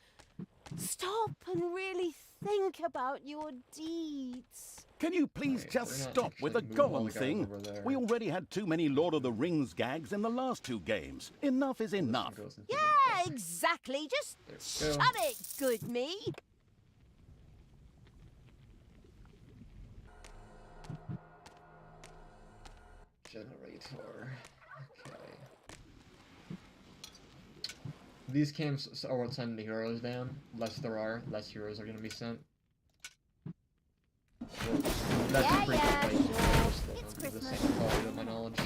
Stop and really think about your deeds. Can you please Wait, just we're not stop with the actually moving all golem the guys thing? over there. We already had too many Lord of the Rings gags in the last two games. Enough is enough. Goes into Yeah, exactly. Just There we go. shut it, good me. Generator. Okay. These camps are what send the heroes down. Less there are, less heroes are gonna be sent. Well, that's Yeah, a pretty yeah, good way to sure. most of them, It's to the Christmas. same quality to my knowledge.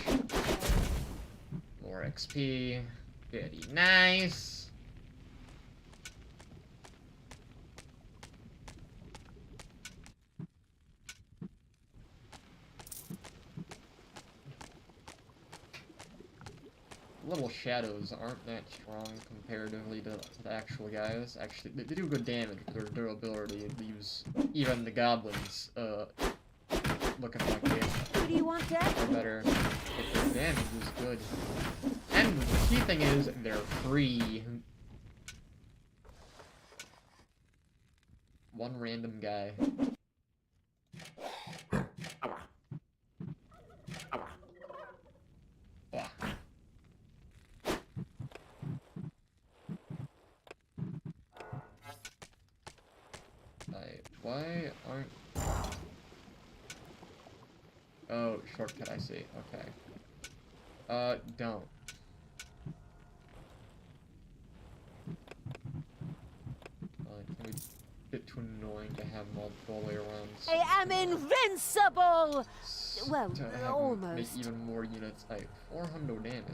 More XP. Very nice. Little shadows aren't that strong comparatively to the actual guys. Actually, they do good damage with their durability. It leaves even the goblins looking like they Who do you want dead? are better. If their damage is good. And the key thing is, they're free. One random guy. Ah. Why aren't... Oh, shortcut, I see. Okay. Don't. It can be a bit too annoying to have multiple layer rounds. I am invincible! Well, To have them almost. Make even more units. 400 damage.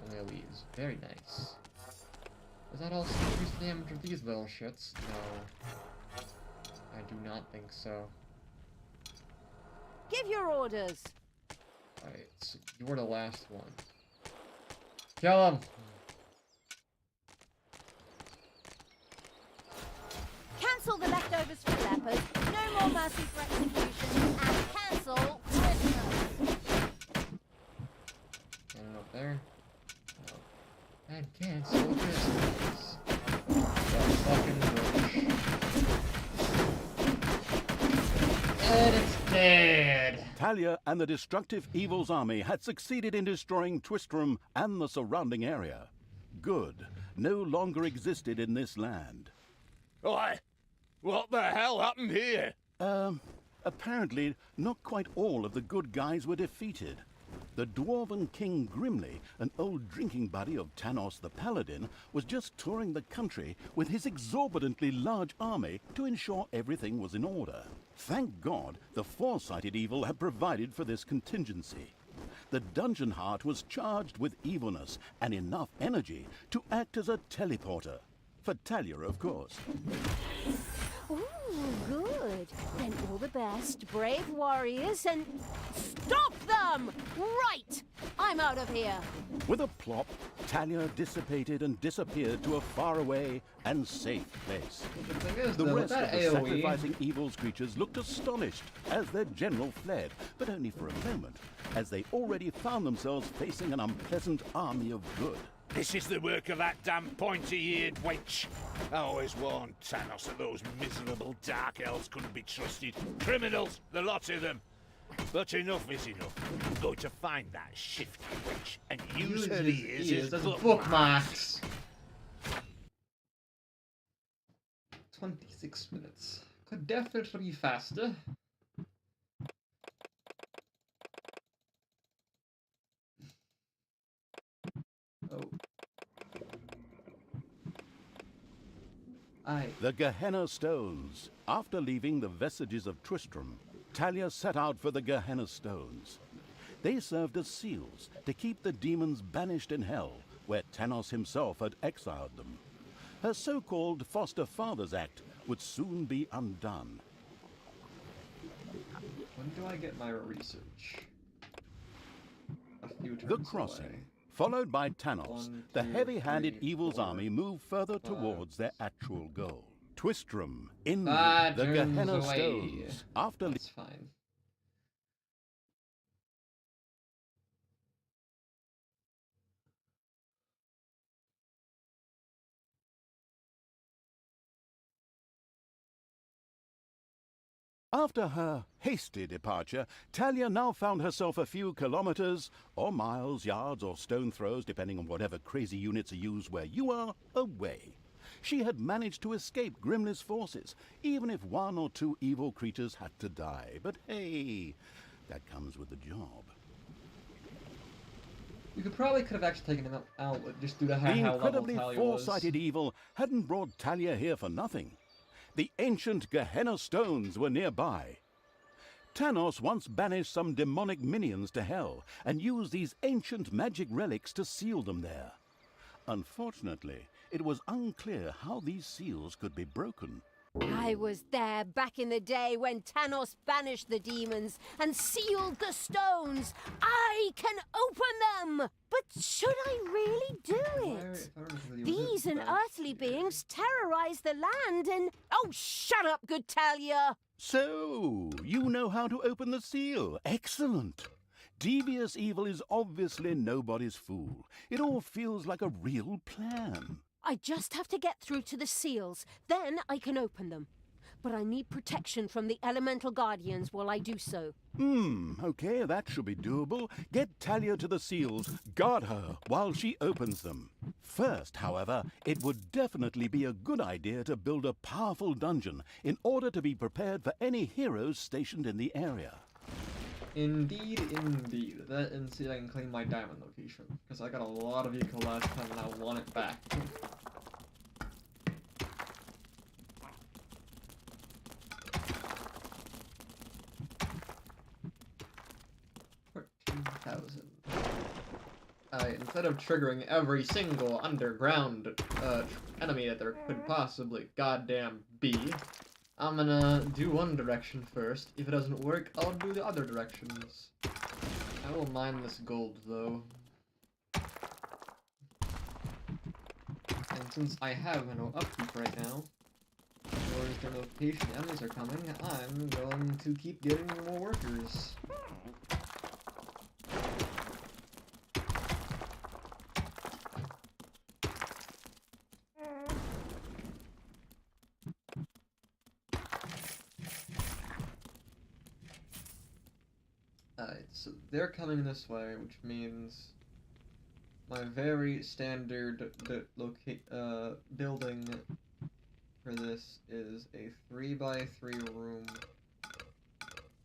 Only leaves. Very nice. Does that also increase the damage of these little shits? No. I do not think so. Give your orders. Alright, so you were the last one. Kill him! Cancel the leftovers for lepers. No more mercy for execution. And cancel Christmas. Anyone up there? No. And cancel Christmas. That fucking bush. And it's dead! Talia and the destructive Evil's army had succeeded in destroying Twistram and the surrounding area. Good no longer existed in this land. Oi! What the hell happened here? Apparently, not quite all of the good guys were defeated. The dwarven King Grimly, an old drinking buddy of Tanos the Paladin, was just touring the country with his exorbitantly large army to ensure everything was in order. Thank God the foresighted Evil had provided for this contingency. The dungeon heart was charged with evilness and enough energy to act as a teleporter. For Talia, of course. Ooh, good. Then all the best, brave warriors, and stop them! Right! I'm out of here. With a plop, Talia dissipated and disappeared to a faraway and safe place. The thing is, The though, with rest of that the AoE, sacrificing Evil's creatures looked astonished as their general fled, but only for a moment, as they already found themselves facing an unpleasant army of good. This is the work of that damn pointy-eared wench. I always warned Tanos that those miserable dark elves couldn't be trusted. Criminals, the lot of them. But enough is enough. I'm going to find that shifty wench and use her ears as bookmarks. 26 minutes. Could definitely be faster. Oh. Aye. The Gehenna Stones. After leaving the vestiges of Tristram, Talia set out for the Gehenna Stones. They served as seals to keep the demons banished in hell, where Tanos himself had exiled them. Her so-called Foster Fathers Act would soon be undone. When do I get my research? A few The turns crossing. away. Followed by Tanos, 1, the 2, heavy-handed 3, Evil's 4, army moved further 5, towards their actual goal. Twistram, in Ah, the turns Gehenna away. Stones. After That's fine. After her hasty departure, Talia now found herself a few kilometers, or miles, yards, or stone throws, depending on whatever crazy units are used where you are, away. She had managed to escape Grimly's forces, even if one or two evil creatures had to die. But hey, that comes with the job. You could have actually taken him out just due to how The level incredibly Talia foresighted Evil hadn't brought Talia here for nothing. The ancient Gehenna Stones were nearby. Tanos once banished some demonic minions to hell and used these ancient magic relics to seal them there. Unfortunately, it was unclear how these seals could be broken. I was there back in the day when Tanos banished the demons and sealed the stones. I can open them! But should I really do it? These unearthly beings terrorize the land and... Oh, shut up, good Talia! So, you know how to open the seal. Excellent. Devious Evil is obviously nobody's fool. It all feels like a real plan. I just have to get through to the seals, then I can open them. But I need protection from the elemental guardians while I do so. Okay, that should be doable. Get Talia to the seals, guard her while she opens them. First, however, it would definitely be a good idea to build a powerful dungeon in order to be prepared for any heroes stationed in the area. Indeed, indeed. That and see if I can claim my diamond location. Because I got a lot of vehicle last time and I want it back. Instead of triggering every single underground enemy that there could possibly goddamn be, I'm gonna do one direction first. If it doesn't work, I'll do the other directions. I will mine this gold, though. And since I have no upkeep right now, or is the notification enemies are coming, I'm going to keep getting more workers. Alright, so they're coming this way, which means my very standard building for this is a 3x3 room.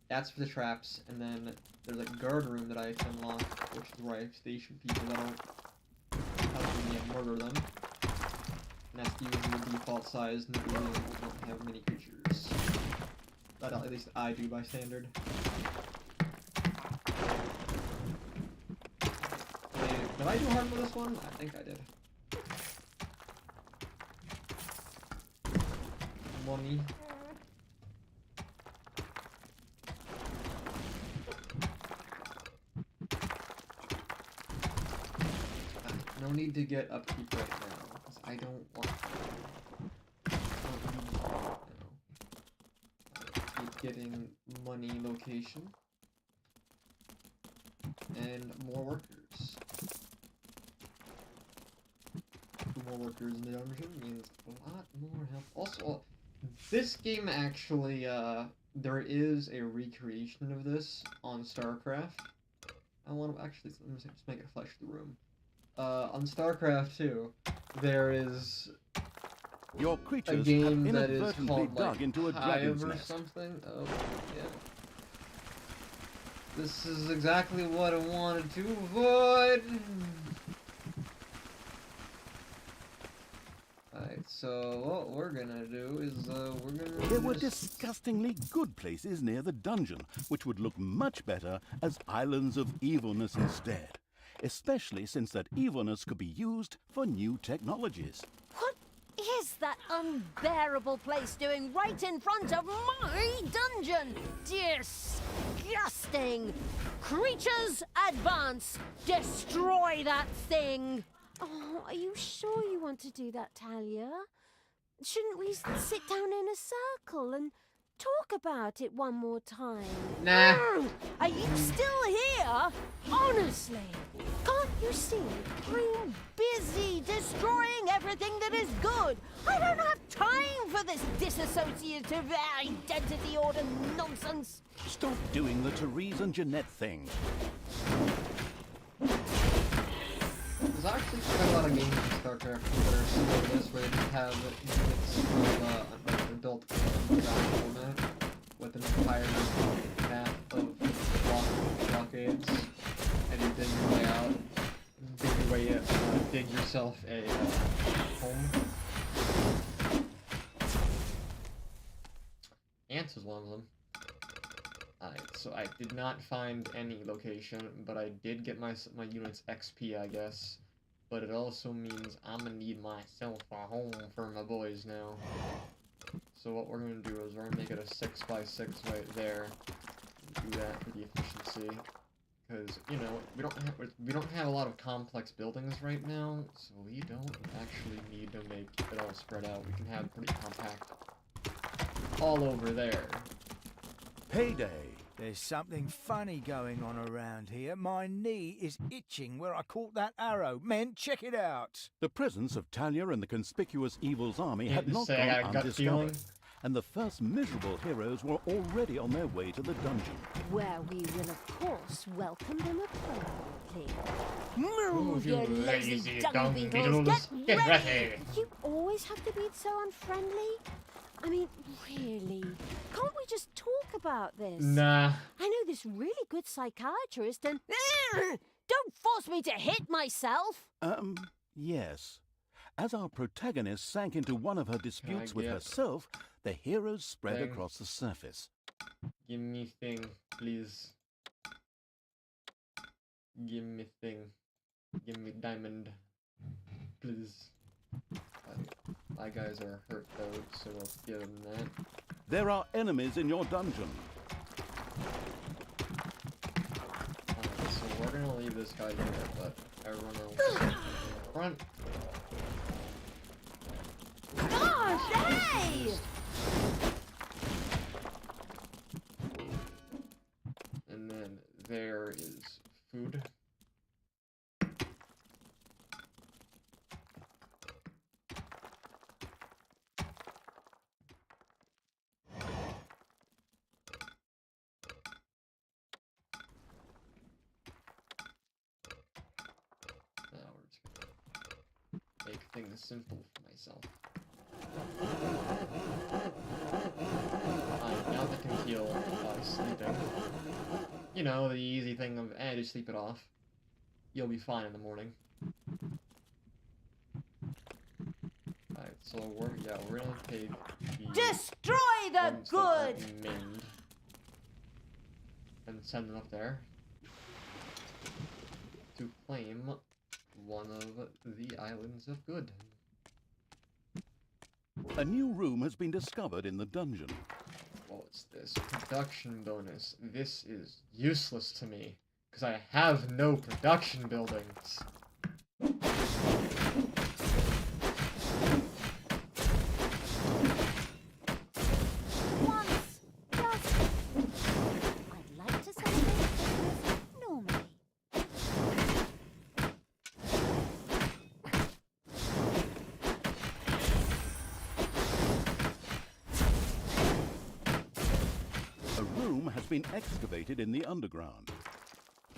That's for the traps, and then there's a guard room that I can unlock, which is where I station people that don't help me and murder them. And that's usually the default size, and we really don't have many creatures. But at least I do by standard. Did I do hard for this one? I think I did. Money. No need to get upkeep right now, because I don't want to. Keep getting money location. And more workers. 2 more workers in the dungeon means a lot more help. Also, this game actually, there is a recreation of this on StarCraft. I want to actually, let me just make it flash the room. On StarCraft 2, there is Your a creatures have game that is inadvertently called, dug like, into a Hive dragon's or nest. something. Oh, yeah. This is exactly what I wanted to avoid! Alright, so what we're gonna do is, we're gonna... There were disgustingly good places near the dungeon, which would look much better as islands of evilness instead, especially since that evilness could be used for new technologies. What is that unbearable place doing right in front of my dungeon? Disgusting! Creatures, advance! Destroy that thing! Oh, are you sure you want to do that, Talia? Shouldn't we sit down in a circle and talk about it one more time? Nah. Are you still here? Honestly, can't you see? I'm busy destroying everything that is good. I don't have time for this disassociative identity order nonsense. Stop doing the Therese and Jeanette thing. There's actually quite a lot of games in StarCraft that are similar to this, where they just have units of like an adult format with an entire map of blockades, and you dig your way out, dig yourself a home. Ants is one of them. Alright, so I did not find any location, but I did get my unit's XP, I guess. But it also means I'm gonna need myself a home for my boys now. So what we're gonna do is we're gonna make it a 6x6 right there. Do that for the efficiency, because you know we don't have a lot of complex buildings right now, so we don't actually need to make it all spread out. We can have pretty compact all over there. Payday. There's something funny going on around here. My knee is itching where I caught that arrow. Men, check it out. The presence of Talia and the conspicuous evil's army Yeah, had just not say I got a gone gut feeling. undiscovered, and the first miserable heroes were already on their way to the dungeon. Where we will, of course, welcome them appropriately. Ooh, Move, you you lazy lazy dung dung beetles! beetles. Get Get ready! ready! You always have to be so unfriendly? I mean, really? Can't we just talk about this? Nah. I know this really good psychiatrist and... Don't force me to hit myself! Yes. As our protagonist sank into one of her disputes with get- herself, the heroes spread Thing. across the surface. Give me thing, please. Give me thing. Give me diamond, please. My guys are hurt though, so let's give them that. There are enemies in your dungeon. Alright, so we're gonna leave this guy here, but everyone else in front. Gosh, hey! And then there is food. simple for myself. Now they can heal by sleeping. You know, the easy thing of, just sleep it off. You'll be fine in the morning. Alright, so we're gonna take the Destroy the ones that aren't good! maimed and send them up there to claim one of the Islands of Good. A new room has been discovered in the dungeon. What's this? Production bonus. This is useless to me, because I have no production buildings. Once, just... I'd like to celebrate Christmas normally. A room has been excavated in the underground.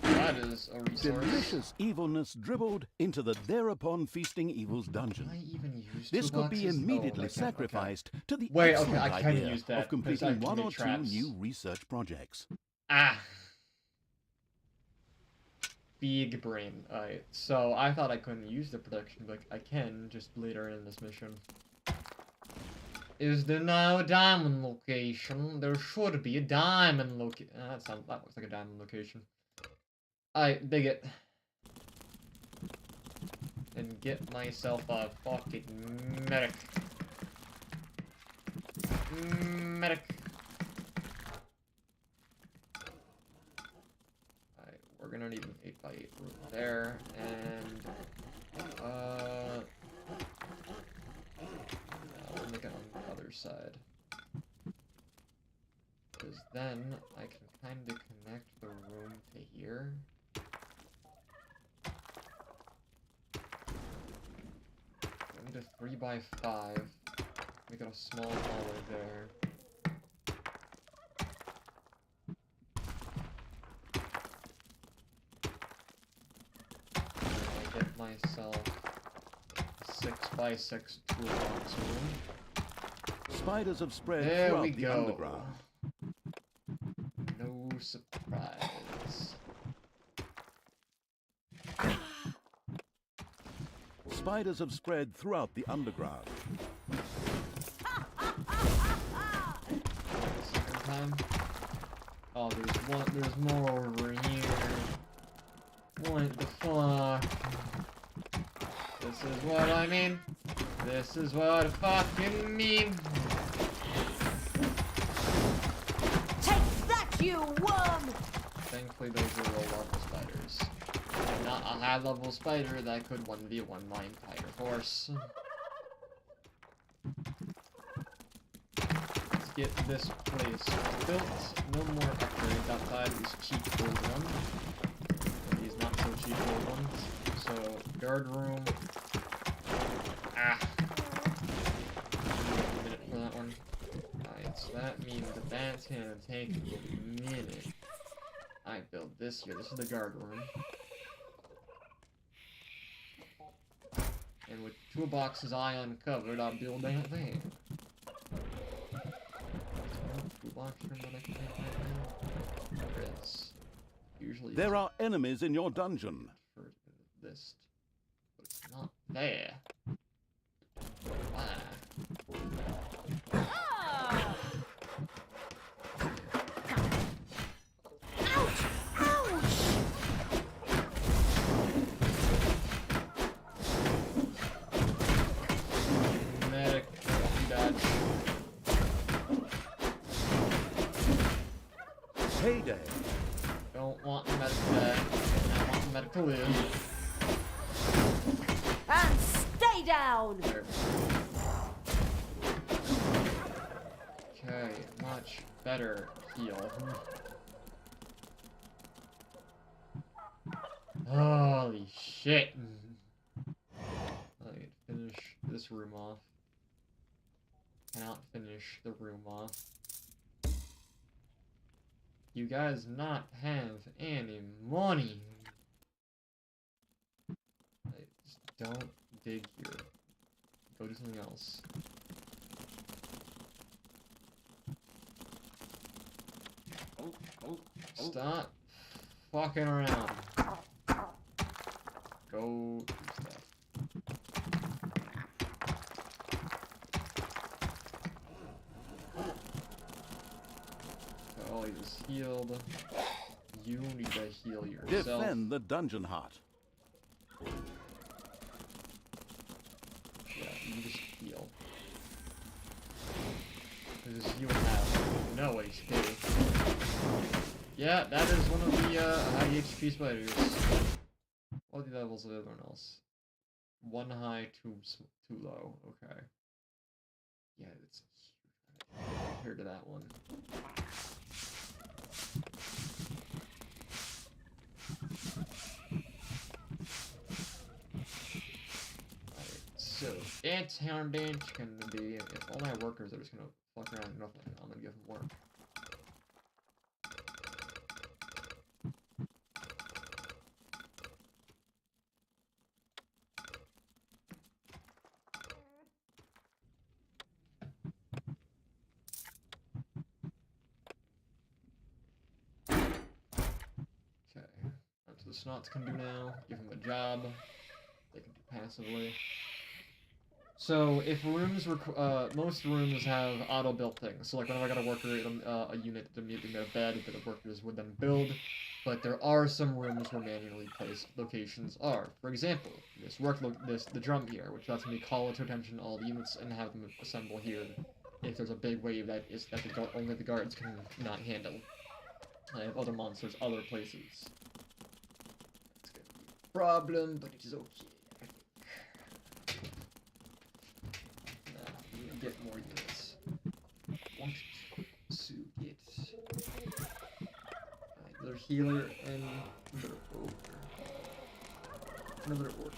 That is a resource. Delicious evilness dribbled into the thereupon feasting evils dungeon. Can I even use This could be toolboxes? immediately Oh, I can, okay. sacrificed to the Wait, okay, excellent I can idea use that, of because I completing can one make or traps. two new research projects. Ah! Big brain. Alright, so I thought I couldn't use the production, but I can just later in this mission. Is there no diamond location? There should be a diamond location. That looks like a diamond location. I dig it. And get myself a fucking medic. Medic. Alright, we're gonna need an 8x8 room there, and I'll make it on the other side. Because then I can kinda connect the room to here. I need a 3x5. Make it a small hallway there. And I get myself a 6x6 toolbox room. Spiders have spread There throughout we the go. underground. No surprise. Spiders have spread throughout the underground. Second time. Oh, there's more over here. What the fuck? This is what I mean. This is what I fucking mean. Take that, you worm! Thankfully, those are low-level spiders. And not a high-level spider that could 1v1 my entire force. Let's get this place built. No more upgrades outside of these cheap old ones. And these not so cheap old ones. So, guard room. Ah! A minute for that one. Alright, so that means that that's gonna take a minute. I built this here. This is the guard room. And with toolboxes I uncovered, I'll build that there. Toolbox room that I can make right now? There is. Usually There are enemies in your dungeon. for this, but it's not there. Why? Medic, dodge. Heyday. Don't want the medic dead. I want the medic to live. And stay down! There. Okay, much better heal. Holy shit! I can finish this room off. Cannot finish the room off. You guys not have any money. I just don't dig here. Go do something else. Stop fucking around. Go do stuff. Oh, he was healed. You need to heal yourself. Defend the dungeon heart. Yeah, you just heal. Because you have no HP. Yeah, that is one of the high HP spiders. What are the levels of everyone else? 1 high, 2 low. Okay. Yeah, it's huge compared to that one. Alright, so dance hound dance can be if all my workers are just gonna fuck around and nothing, I'm gonna give them work. Okay, that's what the snots can do now. Give them a job. They can do passively. So if rooms most rooms have auto-built things. So like whenever I got a worker, a unit to immediately made a bed that the workers would then build. But there are some rooms where manually placed locations are. For example, the drum here, which lets me call to attention all the units and have them assemble here if there's a big wave that only the guards can not handle. I have other monsters other places. It's gonna be a problem, but it is okay. Now, we need to get more units. Want to get another healer and another ogre. Another orc.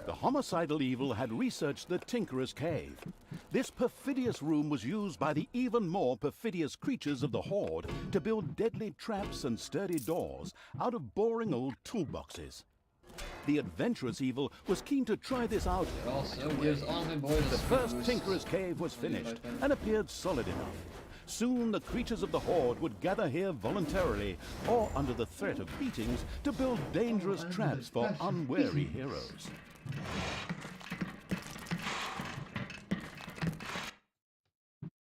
The homicidal evil had researched the Tinkerer's Cave. This perfidious room was used by the even more perfidious creatures of the Horde to build deadly traps and sturdy doors out of boring old toolboxes. The adventurous evil was keen to try this out. It also gives Army Boy The first Tinkerer's Cave was finished and appeared solid enough. Soon the creatures of the Horde would gather here voluntarily or under the threat of beatings to build dangerous traps for unwary heroes.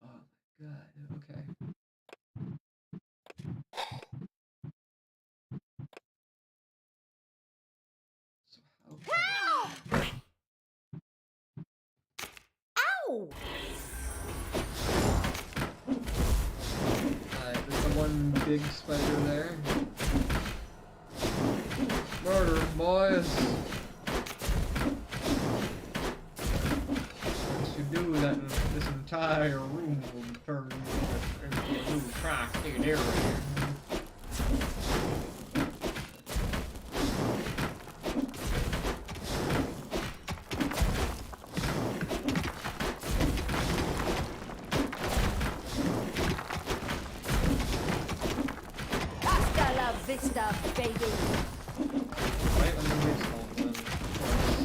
Oh my god, okay. So how Ow! Alright, there's the one big spider there. Murder, boys! Once you do that, this entire room will turn into a little tri-state area. Hasta la vista, baby! Right when the waves fall, then, of course.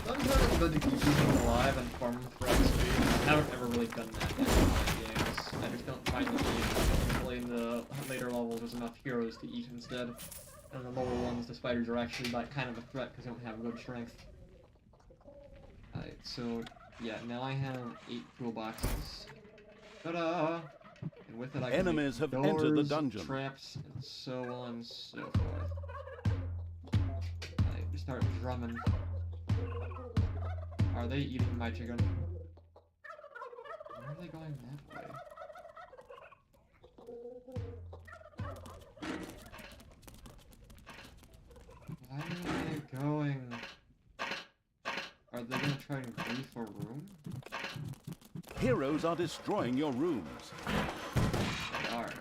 Sometimes it's good to keep people alive and farm for XP. I haven't ever really done that in my games. I just don't find the need. Usually in the later levels, there's enough heroes to eat instead. And the lower ones, the spiders are actually like kind of a threat because they don't have good strength. Alright, so yeah, now I have 8 toolboxes. Ta-da! And with it I can Enemies make have entered the doors, dungeon. traps, and so on and so forth. Alright, we start drumming. Are they eating my chicken? Where are they going that way? Why are they going? Are they gonna try and grief a room? Heroes are destroying your rooms. They are.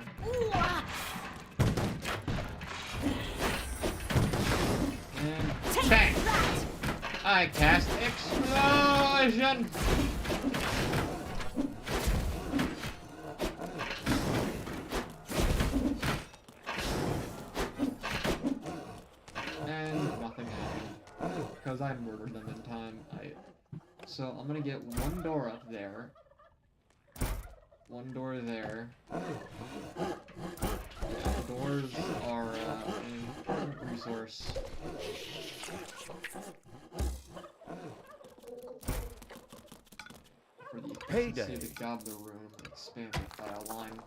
And bang! I cast explosion! I murdered them in time. So I'm gonna get one door up there. One door there. Yeah, doors are an important resource. For the Payday. efficiency of the Gobbler Room expanded by a line.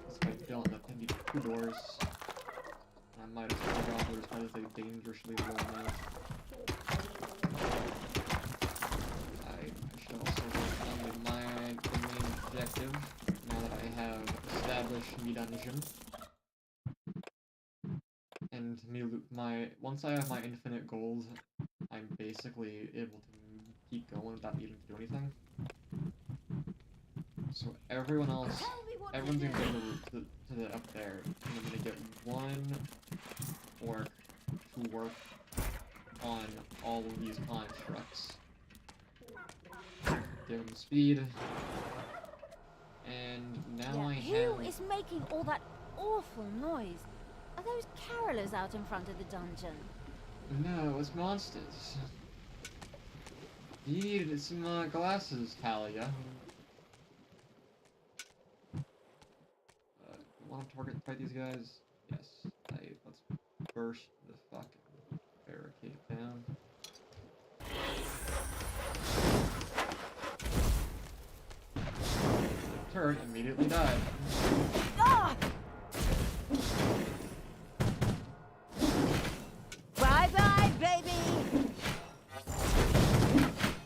Despite Dylan, that can be 2 doors. I might as well Gobblers as a dangerously low amount. I should also work on the main objective now that I have established me dungeon. And once I have my infinite gold, I'm basically able to keep going without needing to do anything. So everyone's gonna go to the up there, and I'm gonna get one orc to work on all of these constructs. Give them speed, and now I have. Who is making all that awful noise? Are those carolers out in front of the dungeon? No, it's monsters. You needed some glasses, Talia. Want to fight these guys? Yes. Let's burst the fucking barricade down. The turret immediately died. Ah! Bye bye, baby!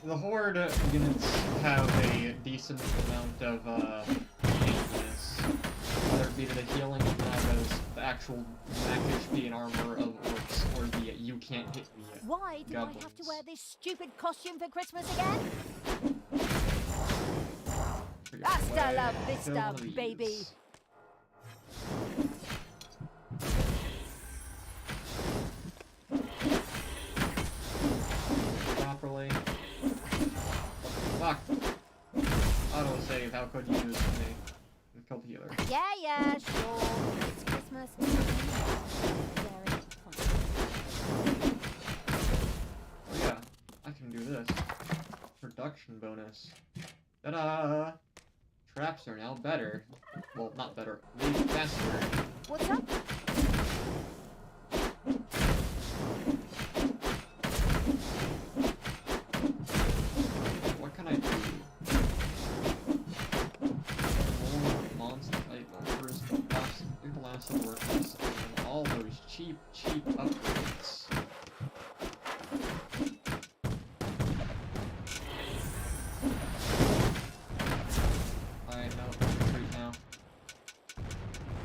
The Horde units have a decent amount of maintenance, whether it be to the healing of Nagas, the actual max HP and armor of orcs, or the you can't hit me. Why do I have to goblins. wear this stupid costume for Christmas again? Figure Hasta out a la way to vista, kill one of baby. these. Properly. What the fuck? Autosave, how could you use me? And kill the healer. Yeah, sure. It's Christmas. Very fun. Oh yeah, I can do this. Production bonus. Ta-da! Traps are now better. Well, not better. Way faster. What's up? What can I do? More monster type numbers, blasted workers, and all those cheap upgrades. Alright, no, retreat now.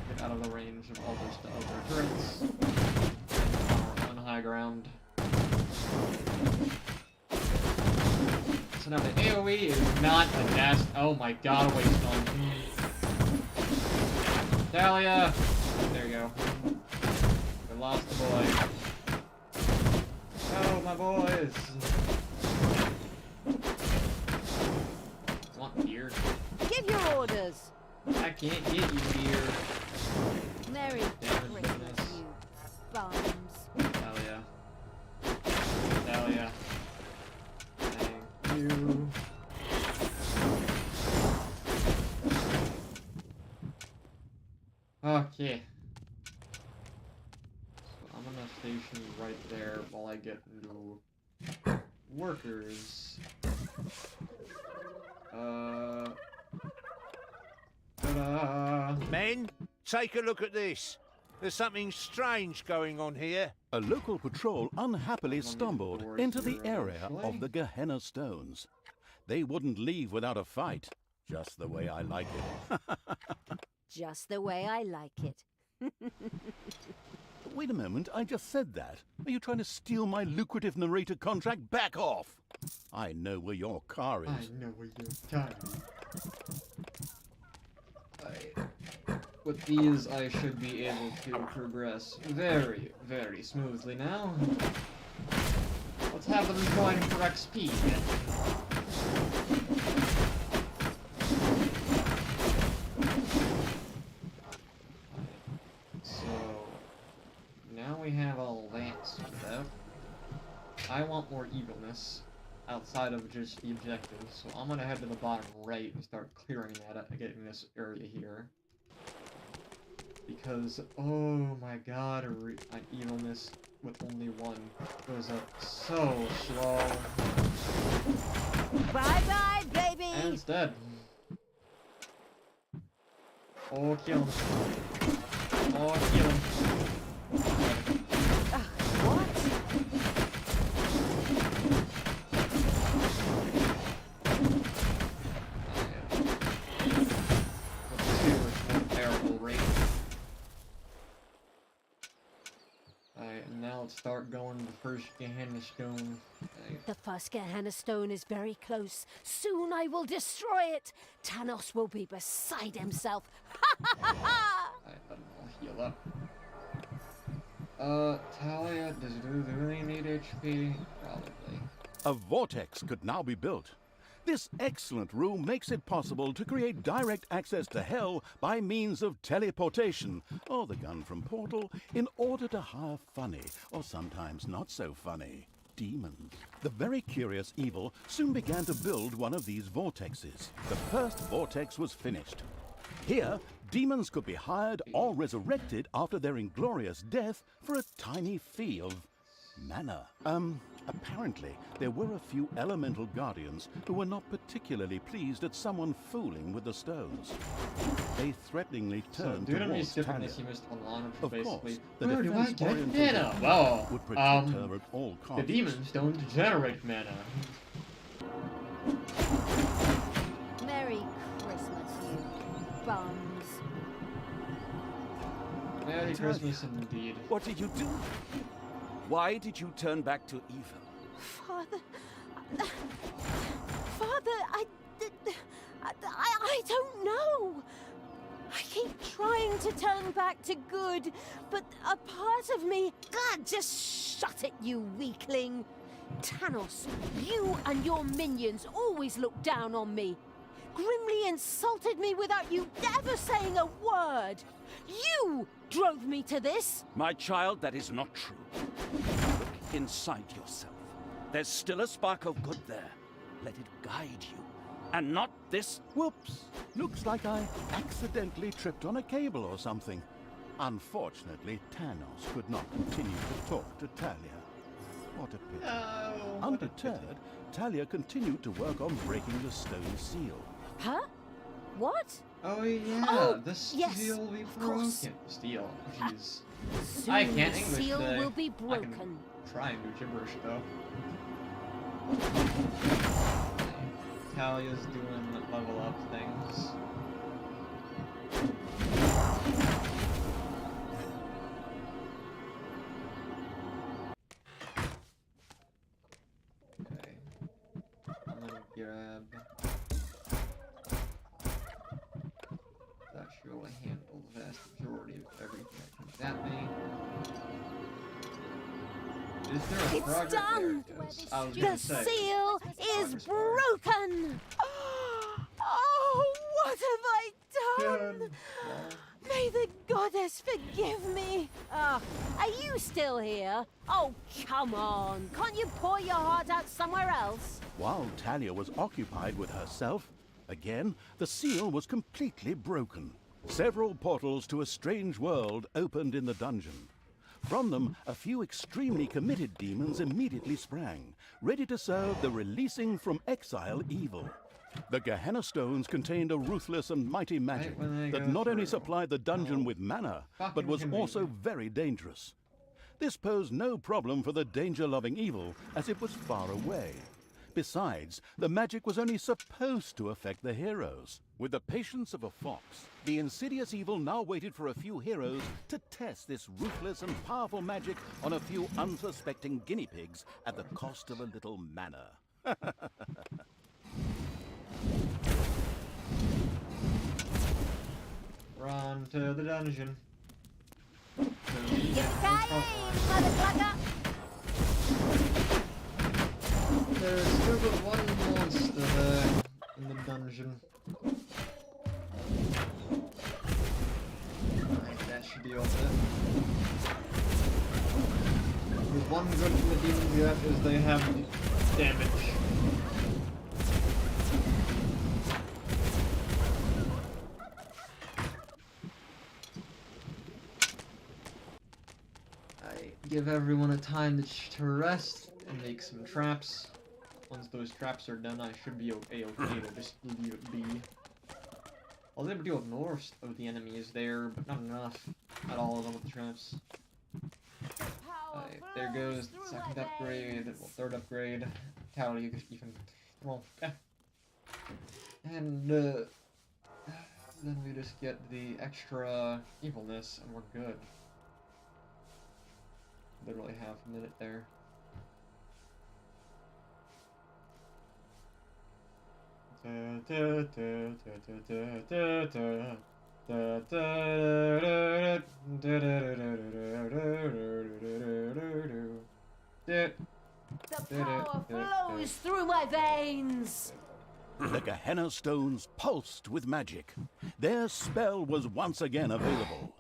Get out of the range of all those other turrets. Are on high ground. So now the AoE is not a dash. Oh my god, a waste on. Dahlia! There you go. We lost the boy. Oh, my boys! Want beer? Give your orders. I can't get you beer. Merry Damage Christmas, bonus. you bums. Dahlia. Dahlia. Thank you. Okay. So I'm gonna station you right there while I get into workers. Ta-da! Men, take a look at this. There's something strange going on here. A local patrol unhappily stumbled doors into the here area eventually. of the Gehenna Stones. They wouldn't leave without a fight, just the way I like it. Just the way I like it. Wait a moment, I just said that. Are you trying to steal my lucrative narrator contract? Back off! I know where your car is. I know where you're going. With these, I should be able to progress very, very smoothly now. Let's have them join for XP. So, now we have all that want more evilness outside of just the objectives. So I'm gonna head to the bottom right and start clearing that, getting this area here. Because, oh my god, an evilness with only one goes up so slow. Bye-bye, baby! And it's dead. Oh, kill him. Oh, kill him. What? Let's see which more terrible rate. Alright, and now let's start going to the first Gehenna Stone. The first Gehenna Stone is very close. Soon I will destroy it. Tanos will be beside himself. Alright, I'll heal up. Talia, does it really need HP? Probably. A vortex could now be built. This excellent room makes it possible to create direct access to Hell by means of teleportation, or the gun from Portal, in order to hire funny, or sometimes not so funny, demons. The very curious Evil soon began to build one of these vortexes. The first vortex was finished. Here, demons could be hired or resurrected after their inglorious death for a tiny fee of mana. Apparently, there were a few elemental guardians who were not particularly pleased at someone fooling with the stones. They threateningly turned due to me towards skipping Talia. this, you missed one line, which Of is course, basically, the where do I get defense-oriented mana? design Well, would protect her at all costs. the demons don't generate mana. Merry Christmas, you bums. Merry Christmas indeed. What did you do? Why did you turn back to evil? Father, I don't know. I keep trying to turn back to good, but a part of me, God, just shut it, you weakling. Tanos, you and your minions always look down on me. Grimly insulted me without you ever saying a word. You drove me to this. My child, that is not true. Look inside yourself. There's still a spark of good there. Let it guide you. And not this. Whoops! Looks like I accidentally tripped on a cable or something. Unfortunately, Tanos could not continue to talk to Talia. What a pity. Oh, what a Undeterred, Talia continued to work on breaking the stone seal. Huh? What? Oh yeah, Oh, the yes, steel will be of broken. course. Steel, jeez. Soon I can't the English seal today. will be I broken. can try and do gibberish though. Talia's doing level up things. Okay. I'm gonna grab. That sure will handle the vast majority of everything that comes at me. Is there a It's progress? done! There it is. I was The gonna say. seal is Progress bar. broken! Oh, what have I done? Good. Well, May the goddess forgive me. Are you still here? Oh, come on. Can't you pour your heart out somewhere else? While Talia was occupied with herself, again, the seal was completely broken. Several portals to a strange world opened in the dungeon. From them, a few extremely committed demons immediately sprang, ready to serve the releasing from exile evil. The Gehenna Stones contained a ruthless and mighty magic Right when I that go not only through. supplied the dungeon with mana, but Fucking was also convenient. very dangerous. This posed no problem for the danger-loving evil, as it was far away. Besides, the magic was only supposed to affect the heroes. With the patience of a fox, the insidious evil now waited for a few heroes to test this ruthless and powerful magic on a few unsuspecting guinea pigs at the cost of a little mana. Run to the dungeon. Yippee-ki-yay, motherfucker! There's still but one monster there in the dungeon. Alright, that should be all it. The one good thing the demons have is they have damage. I give everyone a time to rest and make some traps. Once those traps are done, I should be okay to just leave it be. I was able to deal with most of the enemies there, but not enough at all of them with the traps. There goes the second upgrade, well, third upgrade. Tower you even, well, yeah. And then we just get the extra evilness, and we're good. Literally half a minute there. The power flows through my veins. The Gehenna stones pulsed with magic. Their spell was once again available.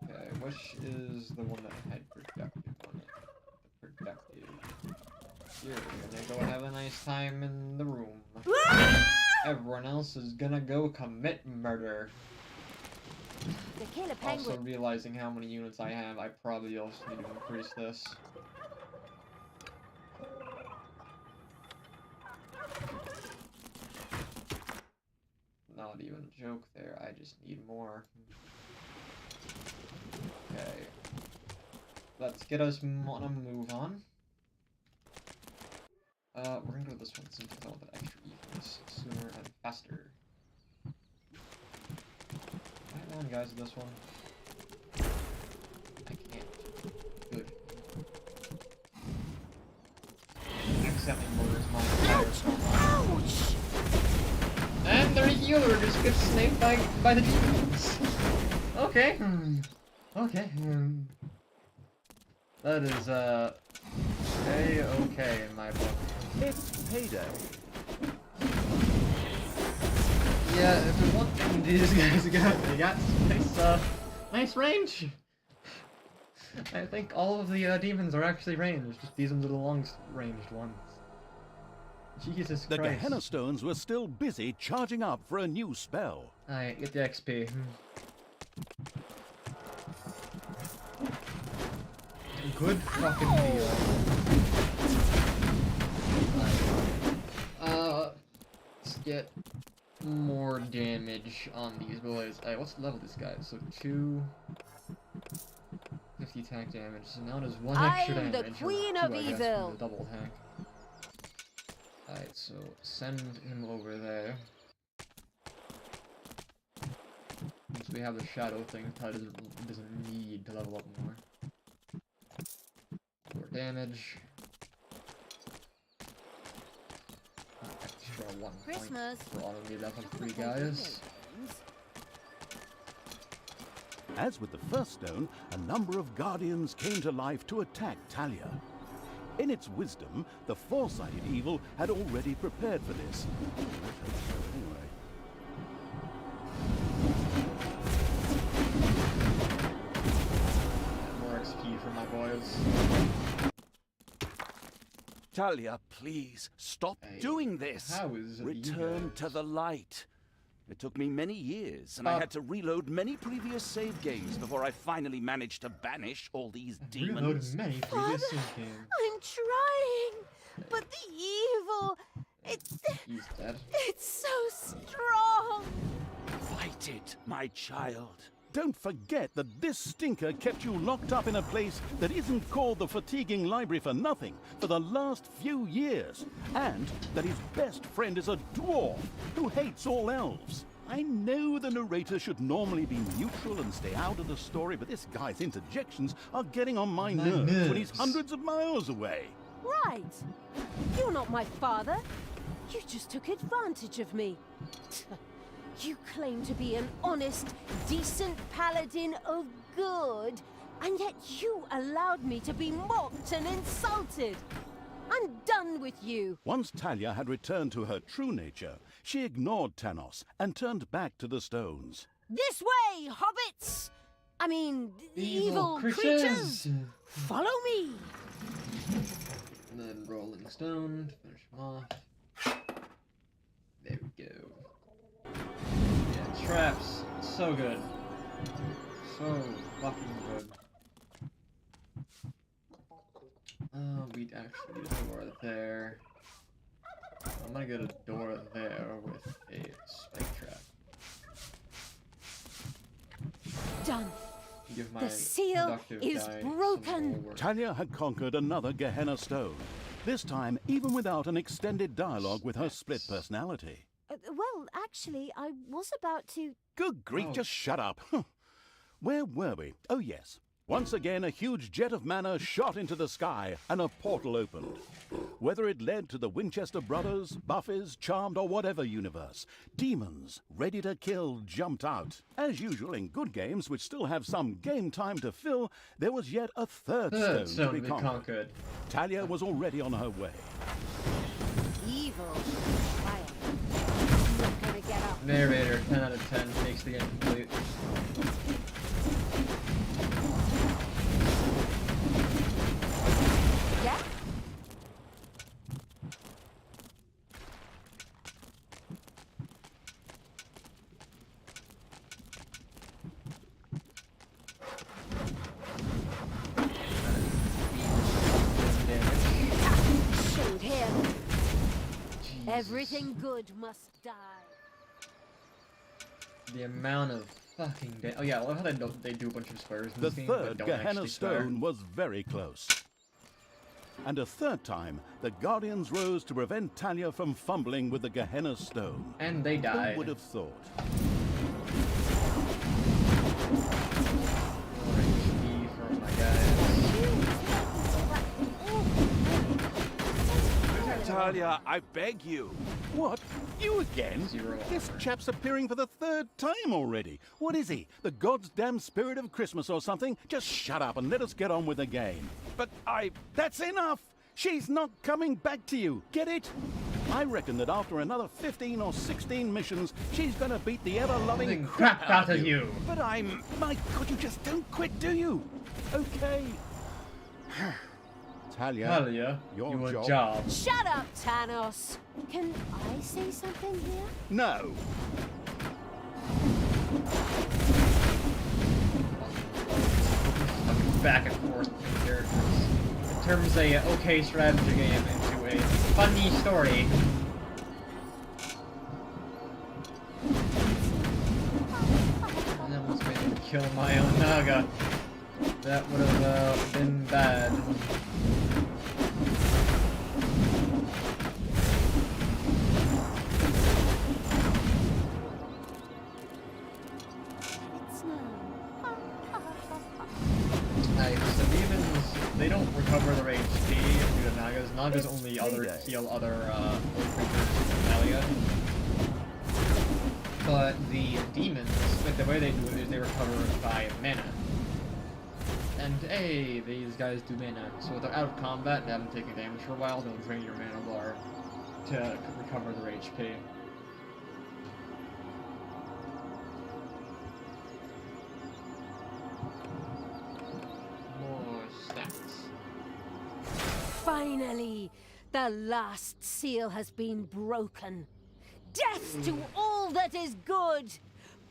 Okay, which is the one that had productive on it? The productive. You're gonna go have a nice time in the room. Everyone else is gonna go commit murder. To kill a Also penguin. realizing how many units I have, I probably also need to increase this. Not even a joke there, I just need more. Okay. Let's get us on a move on. We're gonna go with this one since it's all about extra evens sooner and faster. Right on, guys, with this one. I can't. Good. Accidentally murders my entire Ouch! And their healer just gets snaked by the demons. Okay. Okay. That is, okay in my book. It's payday. Yeah, if there's one thing these guys they got nice range. I think all of the demons are actually ranged, just these ones are the long-ranged ones. Jesus The Christ. Gehenna stones were still busy charging up for a new spell. Alright, get the XP. Good fucking deal. Let's get more damage on these boys. What's the level of this guy? So 50 attack damage. So now there's one extra I'm the damage. or Queen two, of I guess, from Evil. the double attack. Alright, so send him over there. Once we have the shadow thing, probably doesn't need to level up more. More damage. Extra 1 Christmas. point for all of the level 3 guys. As with the first stone, a number of guardians came to life to attack Talia. In its wisdom, the four-sided evil had already prepared for this. Anyway. More XP for my boys. Talia, please, stop Hey, doing this. how is it you Return guys- to the light. It took me many years, and I had to reload many previous save games before I finally managed to banish all these demons. Reloaded many previous Father, games. I'm trying, but the evil, He's dead. it's so strong. Fight it, my child. Don't forget that this stinker kept you locked up in a place that isn't called the Fatiguing Library for nothing for the last few years, and that his best friend is a dwarf who hates all elves. I know the narrator should normally be neutral and stay out of the story, but this guy's interjections are getting on my nerves when he's hundreds of miles away. Right. You're not my father. You just took advantage of me. You claim to be an honest, decent paladin of good, and yet you allowed me to be mocked and insulted. I'm done with you. Once Talia had returned to her true nature, she ignored Tanos and turned back to the stones. This way, hobbits! I mean, evil creatures! Follow me! And then Rolling Stone to finish him off. There we go. Yeah, traps. So good. So fucking good. We actually need a door there. I'm gonna get a door there with a spike trap. Done. Give my The seal productive is guy some broken. more work. Talia had conquered another Gehenna stone, this time even without an extended dialogue with her split personality. Well, actually, I was about to... Good grief, Oh. just shut up. Where were we? Oh, yes. Once again, a huge jet of mana shot into the sky, and a portal opened. Whether it led to the Winchester Brothers, Buffys, Charmed, or whatever universe, demons, ready to kill, jumped out. As usual in good games, which still have some game time to fill, there was yet a third stone to be conquered. Talia was already on her way. Evil. I'm not gonna get up. Narrator, 10 out of 10, makes the game complete. Yeah? Shoot him. Everything good must die. The amount of fucking oh yeah, I love how they do a bunch of squares in The this game, but third don't Gehenna actually square. stone was very close. And a third time, the Guardians rose to prevent Talia from fumbling with the Gehenna stone. And they died. Who would have thought? More HP for my guys. Talia, I beg you. What? You again? Zero This armor. chap's appearing for the third time already. What is he? The God's damn spirit of Christmas or something? Just shut up and let us get on with the game. But I... That's enough! She's not coming back to you. Get it? I reckon that after another 15 or 16 missions, she's gonna beat the ever-loving Beating crap out of you. But I'm... My God, you just don't quit, do you? Okay. Talia, Talia, your job. Shut up, Thanos. Can I say something here? no. Back and forth between characters. It turns a okay strategy game into a funny story. I almost made him kill my own Naga. That would have been bad. It's no. Nice. The demons, they don't recover their HP due to Nagas. Nagas only heal other creatures in Talia. But the demons, like the way they do it is they recover by mana. And hey, these guys do mana. So if they're out of combat and haven't taken damage for a while, they'll drain your mana bar to recover their HP. More stats. Finally, the last seal has been broken. Death to all that is good!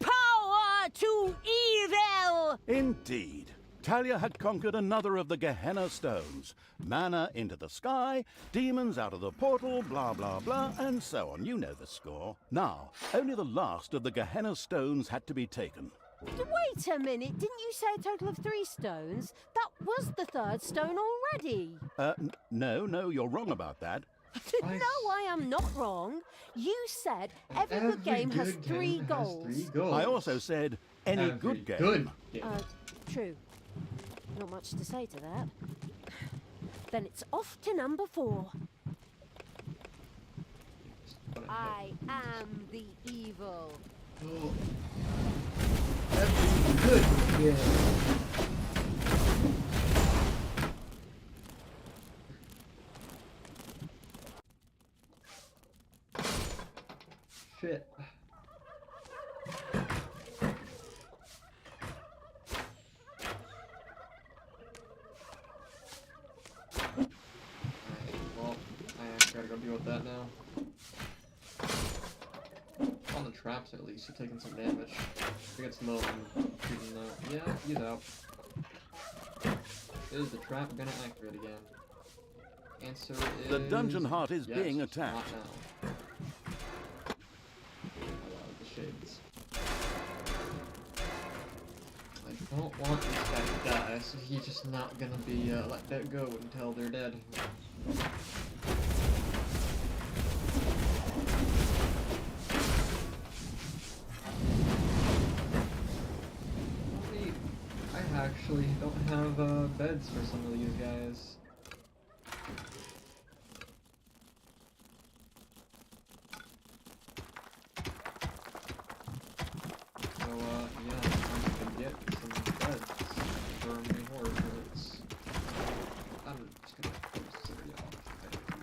Power to evil! Indeed. Talia had conquered another of the Gehenna stones. Mana into the sky, demons out of the portal, blah, blah, blah, and so on. You know the score. Now, only the last of the Gehenna stones had to be taken. Wait a minute, didn't you say a total of 3 stones? That was the third stone already. No, you're wrong about that. No, I am not wrong. You said every good game has 3 goals. I also said any good game. Good game. True. Not much to say to that. Then it's off to number 4. I am the evil. Oh. Every good game. Shit. On the traps, at least, you're taking some damage. If it gets low, I'm shooting though. Yeah, he's out. Is the trap gonna activate again? Answer is... The dungeon heart is yes, being not attacked. now. The shades. I don't want this guy to die, so he's just not gonna be let that go until they're dead. I actually don't have beds for some of these guys. So, yeah, I'm gonna get some beds for my hordes. I'm just gonna consider y'all if I can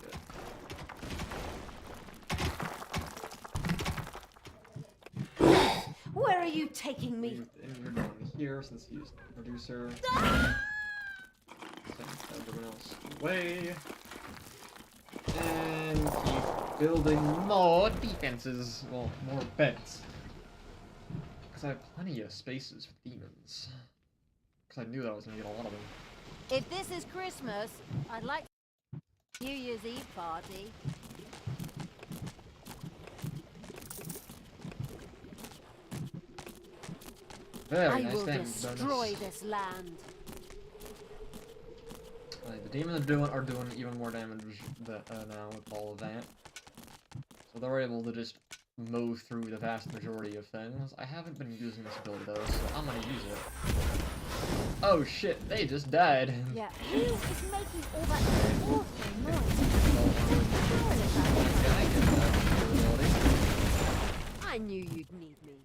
get. Where are you taking me? And you're down here since he's the producer. Send everyone else away. And keep building more defenses. Well, more beds. Because I have plenty of spaces for demons. Because I knew that I was going to get a lot of them. If this is Christmas, I'd like New Year's Eve party. Very I nice will damage destroy bonus. this land. The demons are doing even more damage now with all of that. So they're able to just mow through the vast majority of things. I haven't been using this ability though, so I'm gonna use it. Oh shit, they just died. Yeah, who is making all that awful noise? Yeah, I get that ability. I knew you'd need me.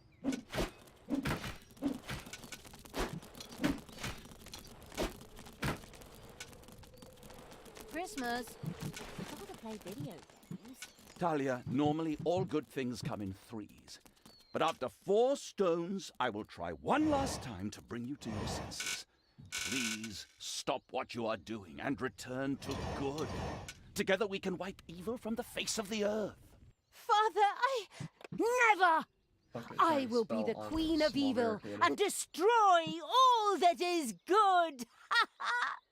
Christmas. I want to play video games. Talia, normally all good things come in threes. But after 4 stones, I will try one last time to bring you to your senses. Please stop what you are doing and return to good. Together we can wipe evil from the face of the earth. Father, I never! Fucking I giant will be spell the on queen of small evil barricade. and destroy all that is good!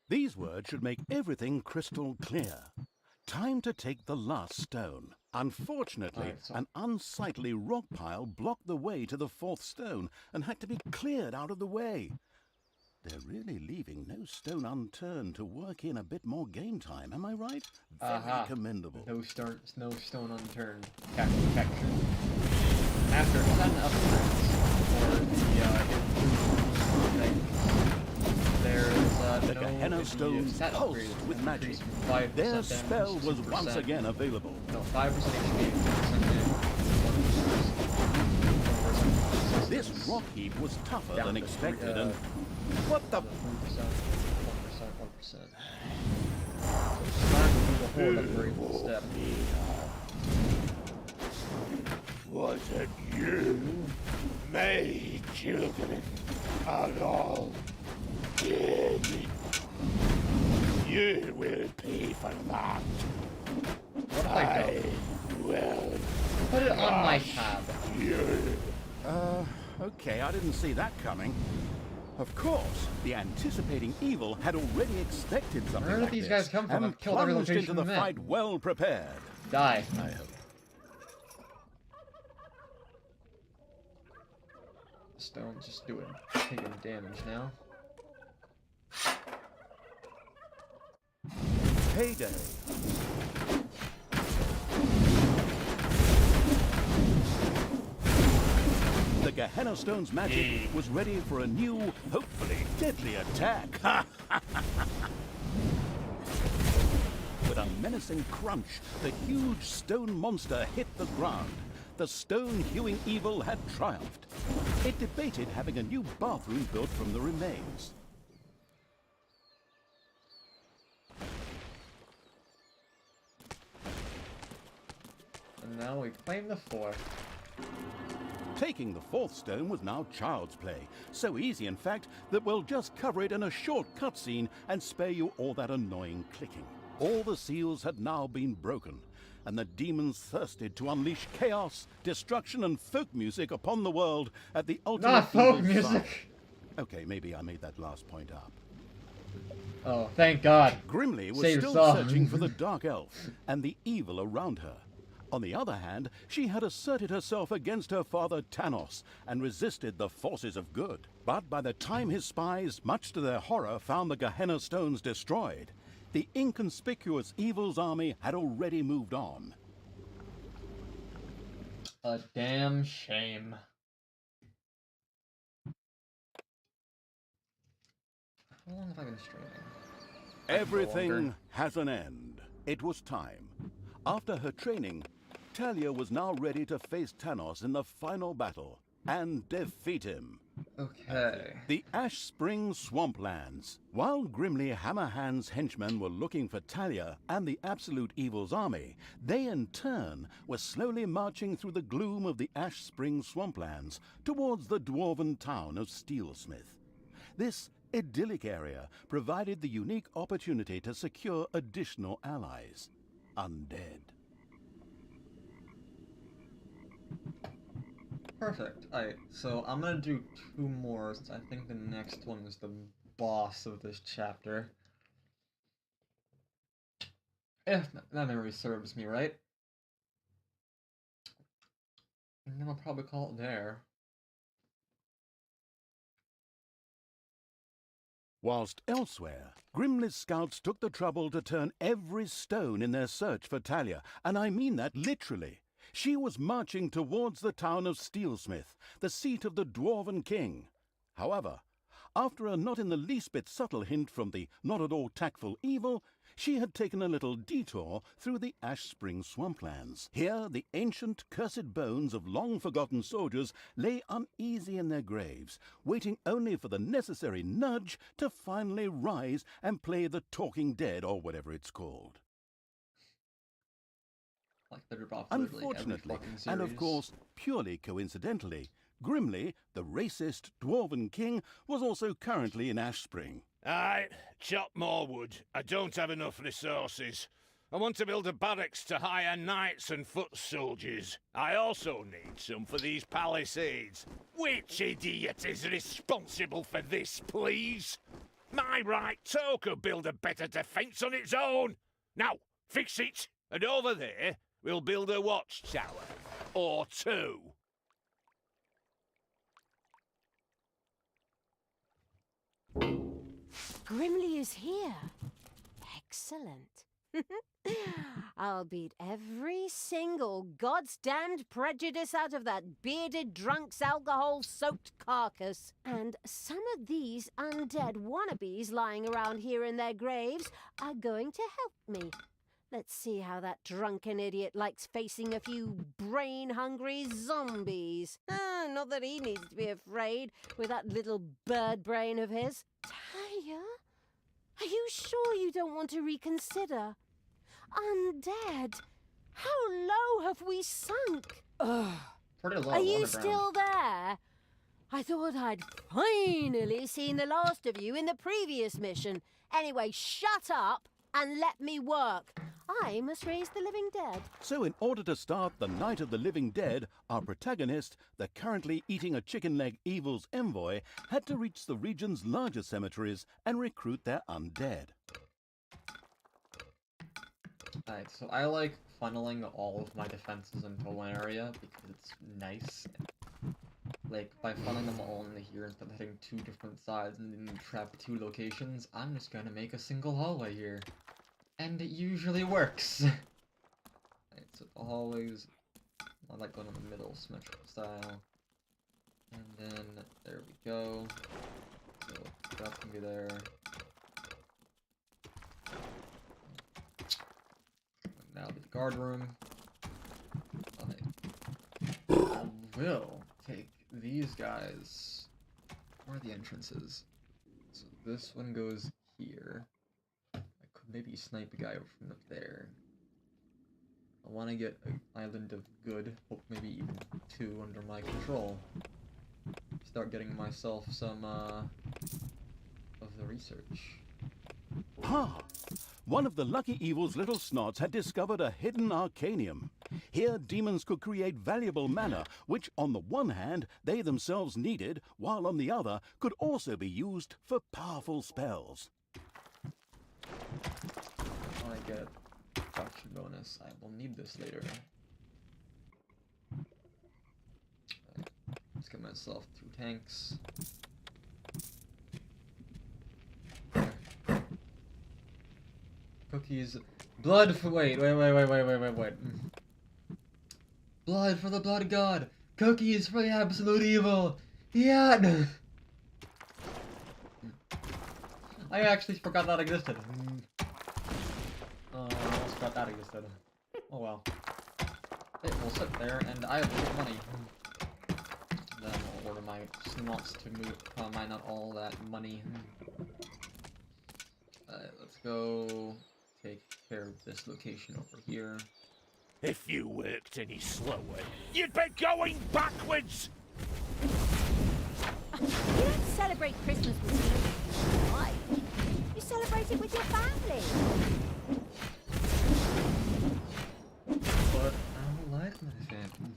These words should make everything crystal clear. Time to take the last stone. Unfortunately, Right, so- an unsightly rock pile blocked the way to the 4th stone and had to be cleared out of the way. They're really leaving no stone unturned to work in a bit more game time, am I right? Very Aha. commendable. No stone unturned. Capture. After 10 upgrades for the improved things, there's The no Gehenna immediate stones stat pulsed upgrades with that magic. increase from 5% Their damage spell to was once 2%. again available. No, 5% HP, 2% damage, 1%. This rock heap was tougher Down than to expected, three, and what the 1%. So it's time to do the horde upgrade instead. Was it you, my children, are all dead? You will pay for that. What have I done? Will Put it on my tab. you? Okay, I didn't see that coming. Of course, the anticipating evil had already expected something Where did like these this, guys come from? and I've killed every plunged location into the we've been. fight well prepared. Die. I hope. Stone's just taking damage now. Payday. The Gehenna Stone's magic was ready for a new, hopefully deadly attack. With a menacing crunch, the huge stone monster hit the ground. The stone-hewing evil had triumphed. It debated having a new bathroom built from the remains. And now we claim the 4th. Taking the 4th stone was now child's play. So easy, in fact, that we'll just cover it in a short cutscene and spare you all that annoying clicking. All the seals had now been broken. and the demons thirsted to unleash chaos, destruction, and folk music upon the world at the ultimate Not folk evil music! site. Okay, maybe I made that last point up. Oh, thank God. Grimly was Save still some. searching for the Dark Elf and the evil around her. On the other hand, she had asserted herself against her father Tanos and resisted the forces of good. But by the time his spies, much to their horror, found the Gehenna stones destroyed, the inconspicuous evil's army had already moved on. A damn shame. How long have I been streaming? Everything Longer. has an end. It was time. After her training, Talia was now ready to face Tanos in the final battle and defeat him. Okay. The Ash Spring Swamplands. While Grimly Hammerhand's henchmen were looking for Talia and the Absolute Evil's army, they in turn were slowly marching through the gloom of the Ash Spring Swamplands towards the dwarven town of Steelsmith. This idyllic area provided the unique opportunity to secure additional allies. Undead. Perfect. Alright, so I'm gonna do 2 more since I think the next one is the boss of this chapter. If that memory serves me right. And then I'll probably call it there. Whilst elsewhere, Grimly's scouts took the trouble to turn every stone in their search for Talia, and I mean that literally. She was marching towards the town of Steelsmith, the seat of the Dwarven King. However, after a not in the least bit subtle hint from the not at all tactful evil, she had taken a little detour through the Ash Spring Swamplands. Here, the ancient, cursed bones of long-forgotten soldiers lay uneasy in their graves, waiting only for the necessary nudge to finally rise and play the Talking Dead, or whatever it's called. Like the drop literally every Unfortunately, fucking and of series. course, purely coincidentally, Grimly, the racist Dwarven King, was also currently in Ash Spring. Aye, chop more wood. I don't have enough resources. I want to build a barracks to hire knights and foot soldiers. I also need some for these palisades. Which idiot is responsible for this, please? My right toe could build a better defence on its own. Now, fix it, and over there, we'll build a watchtower. Or 2. Grimly is here. Excellent. I'll beat every single God's damned prejudice out of that bearded drunk's alcohol-soaked carcass. And some of these undead wannabes lying around here in their graves are going to help me. Let's see how that drunken idiot likes facing a few brain-hungry zombies. Not that he needs to be afraid with that little bird brain of his. Talia? Are you sure you don't want to reconsider? Undead? How low have we sunk? Ugh. Pretty low Are you underground. still there? I thought I'd finally seen the last of you in the previous mission. Anyway, shut up and let me work. I must raise the living dead. So in order to start the Night of the Living Dead, our protagonist, the currently eating a chicken leg evil's envoy, had to reach the region's larger cemeteries and recruit their undead. Alright, so I like funneling all of my defenses into one area because it's nice. Like, by funneling them all into here instead of hitting 2 different sides and then trap 2 locations, I'm just gonna make a single hallway here. And it usually works! Alright, so the hallways, I like going in the middle, symmetrical style. And then, there we go. So, that can be there. Now the guard room. I will take these guys. Where are the entrances? So this one goes here. I could maybe snipe a guy from up there. I want to get an island of good, hope maybe even 2 under my control. Start getting myself some of the research. Ah! one of the lucky evil's little snots had discovered a hidden arcanium. Here, demons could create valuable mana, which on the one hand they themselves needed, while on the other could also be used for powerful spells. I get production bonus. I will need this later. Right, let's get myself 2 tanks. Cookies. Blood for wait. Blood for the blood god. Cookies for the absolute evil. Yeah. I actually forgot that existed. I almost forgot that existed. Oh well. It will sit there, and I have a little money. Then I'll order my snots to mine out all that money. Alright, let's go take care of this location over here. If you worked any slower, you'd be going backwards! You don't celebrate Christmas with your wife. You celebrate it with your family. But I don't like my family.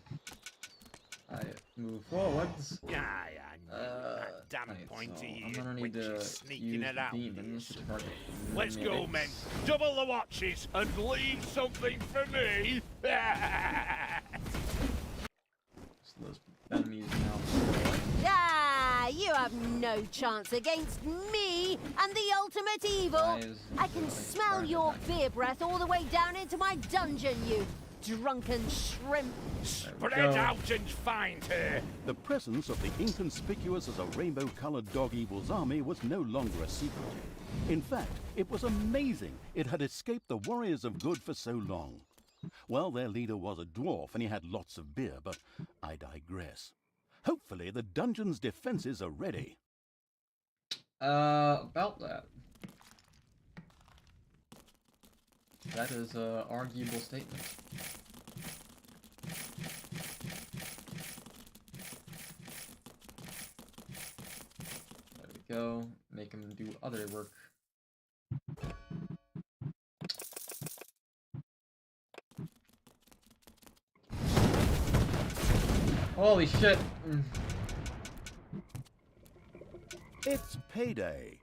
I move forwards. I knew that damn Right, pointy so I'm eared gonna need witch to is sneaking use around demons here. to target Let's go, medics. men. Double the watches and leave something for me. So those enemies now. Ah, you have no chance against me and the ultimate evil. Guys, I can like smell burning your back. beer breath all the way down into my dungeon, you drunken shrimp. Spread go. out and find her. The presence of the inconspicuous as a rainbow-colored dog evil's army was no longer a secret. In fact, it was amazing it had escaped the warriors of good for so long. Well, their leader was a dwarf and he had lots of beer, but I digress. Hopefully the dungeon's defenses are ready. About that. That is an arguable statement. There we go. Make him do other work. Holy shit! It's payday.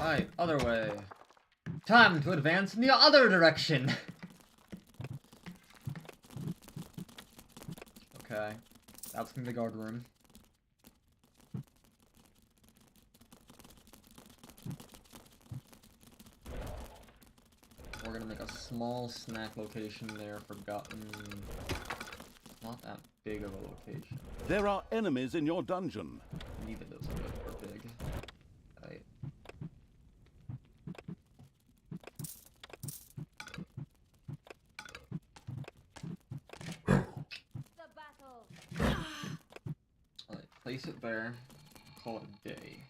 Alright, other way. Time to advance in the other direction! Okay. That's in the guard room. We're gonna make a small snack location there, forgotten. Not that big of a location. There are enemies in your dungeon. Neither those are big. Alright. The battle. Alright, place it there. Call it a day.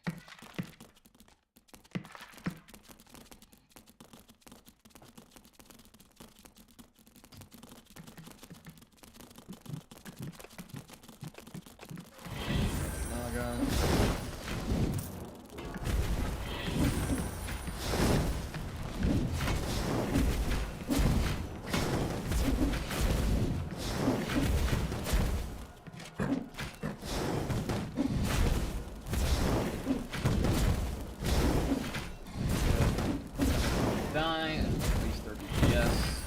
Naga. Die and increase their DPS.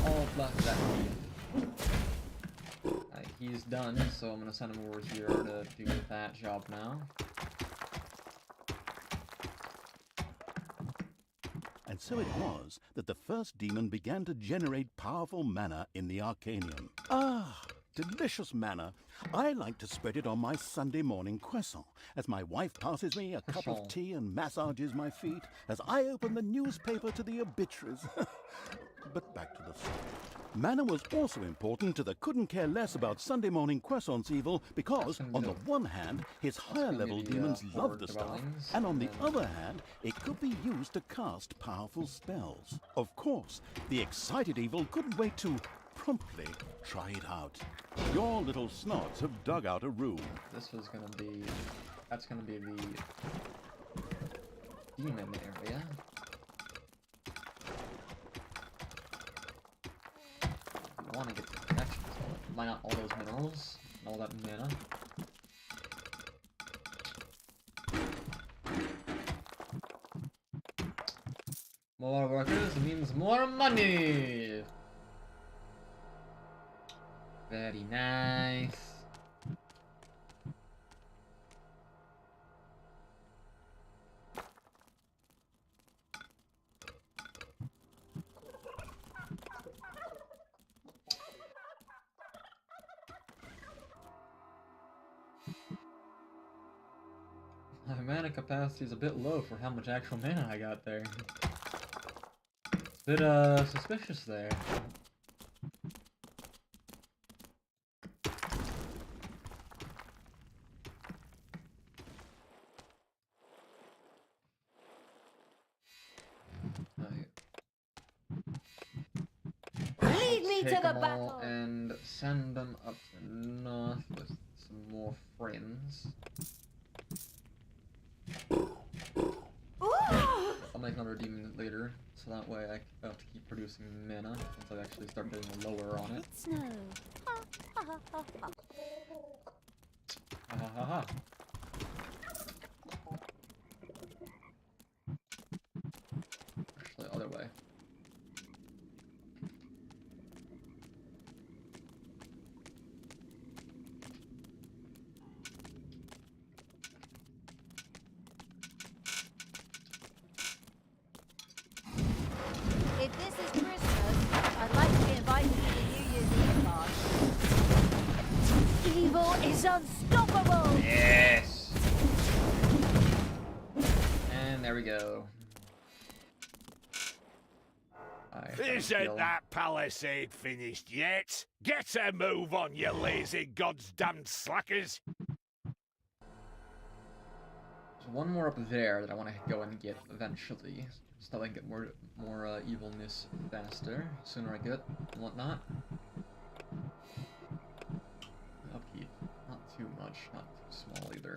All block that thief. He's done, so I'm gonna send him over here to do that job now. And so it was that the first demon began to generate powerful mana in the Arcanium. Ah, delicious mana. I like to spread it on my Sunday morning croissant as my wife passes me a cup of Croissant. tea and massages my feet as I open the newspaper to the obituaries. But back to the story. Mana was also important to the couldn't care less about Sunday morning croissant's evil because, gonna be on the the- one hand, his higher gonna be level the, demons horde loved the stuff, dwellings, and on the and then- other hand, it could be used to cast powerful spells. Of course, the excited evil couldn't wait to promptly try it out. Your little snots have dug out a room. This was gonna be... That's gonna be the... demon area. You wanna get the connections, mine out all those minerals, and all that mana. More workers means more money! Very nice. My mana capacity is a bit low for how much actual mana I got there. It's a bit, suspicious there. Lead me to Take the 'em all battle! and send them up to the north with some more friends. I'll make another demon later, so that way I have to keep producing mana once I actually start getting lower on it. It's snow. Ha, ha, ha, ha, ha. Ha ha ha ha. Actually, other way. If this is Christmas, I'd like to be invited to the New Year's Eve party. Evil is unstoppable! Yes! And there we go. Isn't that palisade finished yet? Get a move on, you lazy goddamn slackers! There's one more up there that I want to go and get eventually, so that I can get more evilness faster, sooner I get and whatnot. Upkeep, not too much, not too small either.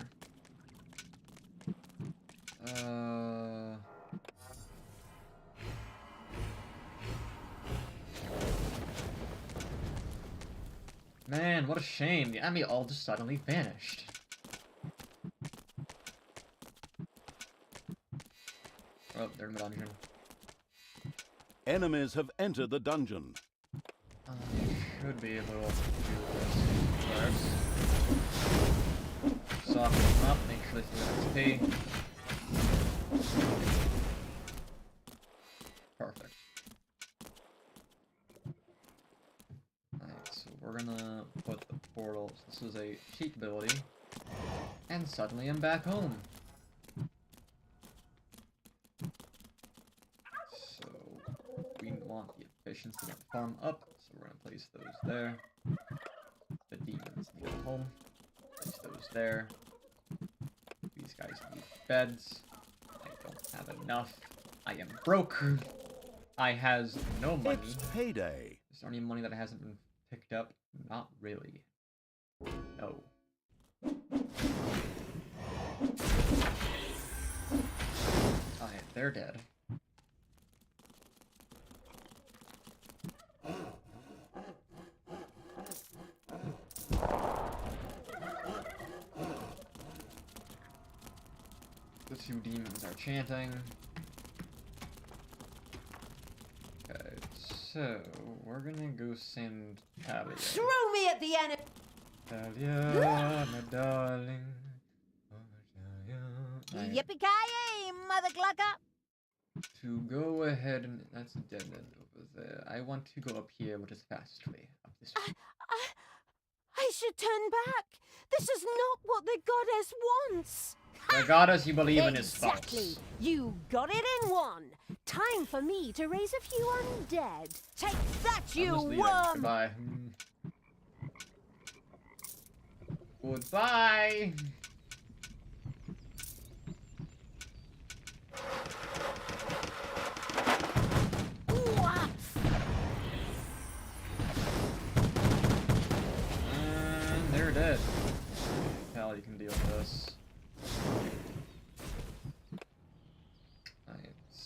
Man, what a shame. The enemy all just suddenly vanished. Oh, they're in the dungeon. Enemies have entered the dungeon. Should be able to do this first. Soften them up, make sure they see XP. Perfect. Alright, so we're gonna put the portal. So this is a cheat ability. And suddenly I'm back home. So we want the efficiency of the farm up, so we're gonna place those there. The demons need a home. Place those there. These guys need beds. I don't have enough. I am broke. I has no money. It's payday. Is there any money that hasn't been picked up? Not really. No. Alright, they're dead. The two demons are chanting. Okay, so we're gonna go send Talia. Throw me at the enemy! Talia, my darling. Oh, Talia. Yippee-ki-yay, mother clucker! To go ahead and that's a dead end over there. I want to go up here, which is the fastest way. Up this way. I should turn back. This is not what the goddess wants. The goddess you believe in is Exactly. false. You got it in one. Time for me to raise a few undead. Take that, you I'm just leaving. worm! Goodbye. Goodbye. Ooh, ah.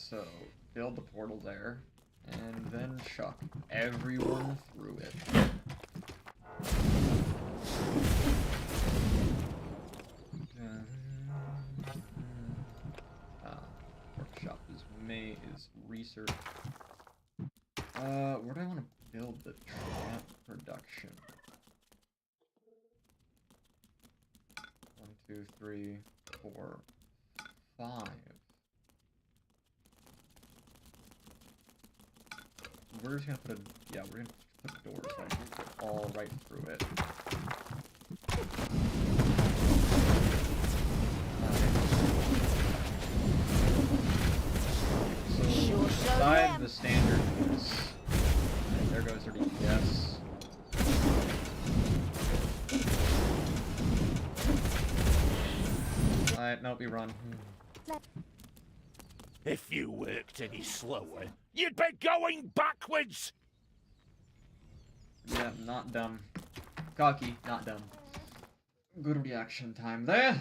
So, build the portal there, and then chuck everyone through it. Workshop is research. Where do I want to build the trap production? 1, 2, 3, 4, 5. We're just gonna put we're gonna put doors right here, all right through it. So, beside the standard is, there goes our DPS. Alright, nope, you run. If you worked any slower, you'd be going backwards! Yeah, not dumb. Cocky, not dumb. Good reaction time there.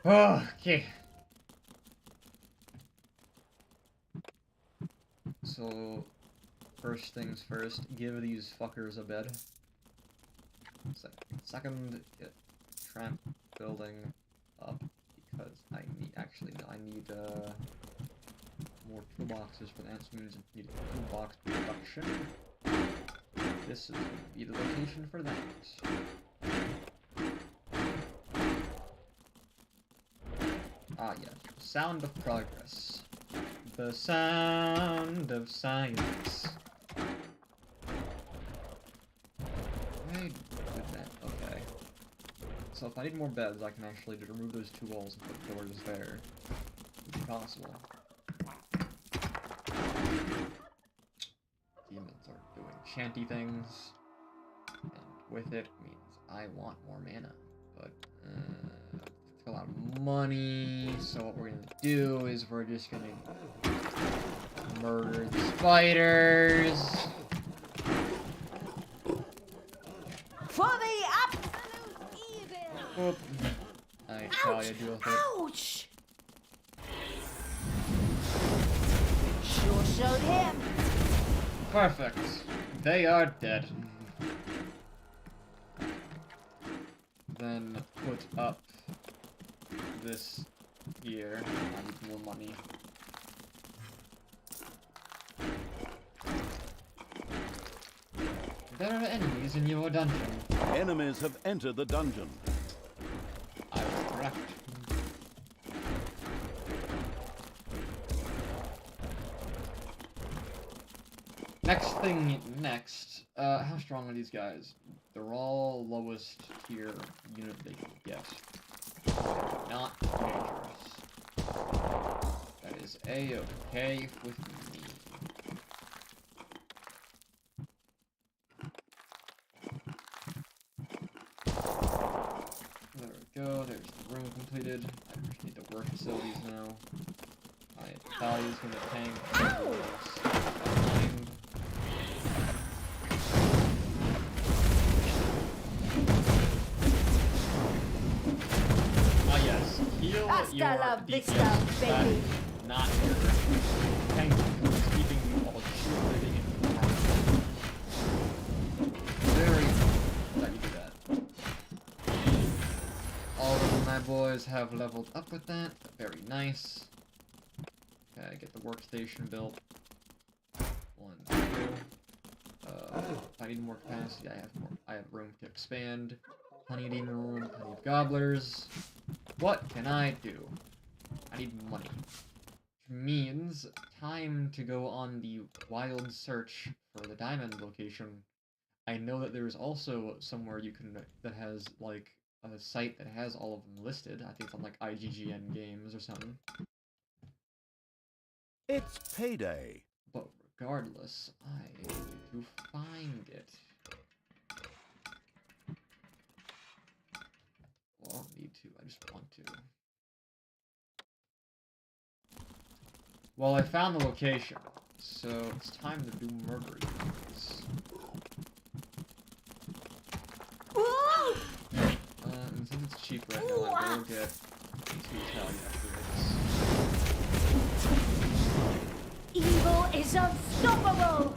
Okay. So, first things first, give these fuckers a bed. Second, get tramp building up, because I need more toolboxes for the ants. I need a toolbox production. This is going to be the location for that. Ah, yeah. Sound of progress. The sound of science. Why did that? Okay. So if I need more beds, I can actually remove those 2 walls and put doors there. Would be possible. Demons are doing shanty things, and with it means I want more mana, but it's a lot of money, so what we're gonna do is we're just gonna murder the spiders. For the absolute evil! Oop. I tell you, deal with it. Ouch! Sure showed him. Perfect. They are dead. Then put up this here. I need more money. There are enemies in your dungeon. Enemies have entered the dungeon. I was correct. Next, how strong are these guys? They're all lowest tier unit they can get. Not dangerous. That is A-okay with me. There we go, there's the room completed. I just need the work facilities now. My Italia's gonna tank. Heal Hasta your la DPS vista, baby. not your tank, keeping you all shielded in harm. Very that you do that. All of my boys have leveled up with that. Very nice. Okay, get the workstation built. 1, 2. If I need more capacity, I have room to expand. Plenty of demon room, plenty of gobblers. What can I do? I need money. Which means time to go on the wild search for the diamond location. I know that there is also somewhere you can that has like a site that has all of them listed. I think it's on like IGGN Games or something. It's payday. But regardless, I need to find it. Well, I don't need to, I just want to. Well, I found the location, so it's time to do murder. And since it's cheap right now, I will get 2 Italian upgrades. Evil is unstoppable!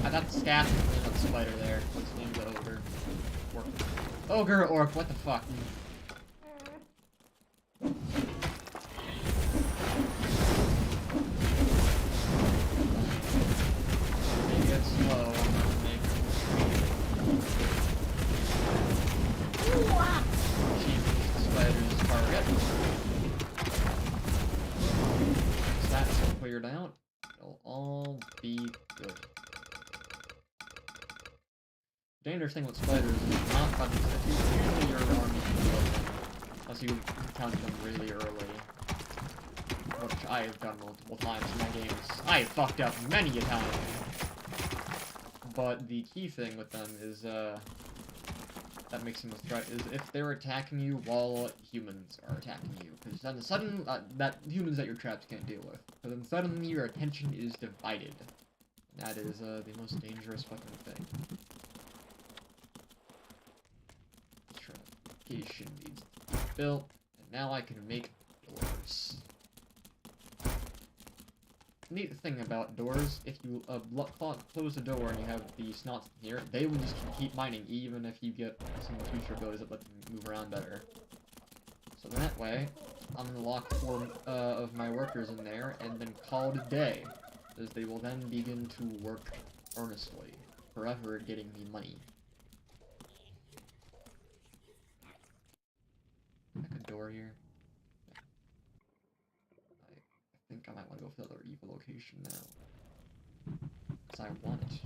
I got the staff and that spider there. Let's name the ogre. Orc. Ogre, orc, what the fuck? Maybe it's slow, I'm not making Chief spider's target. Once that's cleared out, it'll all be good. The dangerous thing with spiders is not fun. Usually your army can kill them, unless you encounter them really early. Which I have done multiple times in my games. I have fucked up many a time. But the key thing with them is, that makes them a threat, is if they're attacking you while humans are attacking you. Because then that humans that your traps can't deal with. So then suddenly your attention is divided. That is, the most dangerous fucking thing. Fortification needs to be built, and now I can make doors. Neat thing about doors, if you close the door and you have the snots here, they will just keep mining even if you get some future abilities that let them move around better. So that way, I'm gonna lock 4 of my workers in there and then call it a day, as they will then begin to work earnestly, forever getting me money. Like a door here. I think I might want to go for the other evil location now. Because I want it.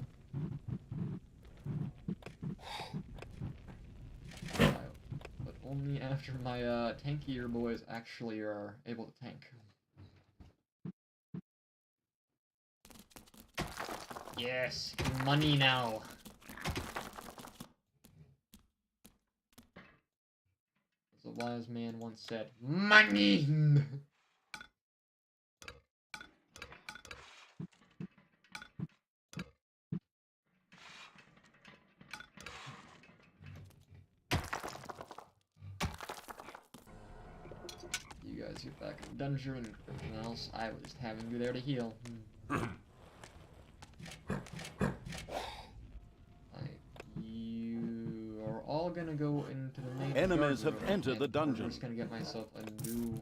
But only after my tankier boys actually are able to tank. Yes, money now. As a wise man once said, money! You guys get back in the dungeon and everything else. I was just having you there to heal. You are all gonna go into the main Enemies guard have room, entered the and dungeon. I'm just gonna get myself a new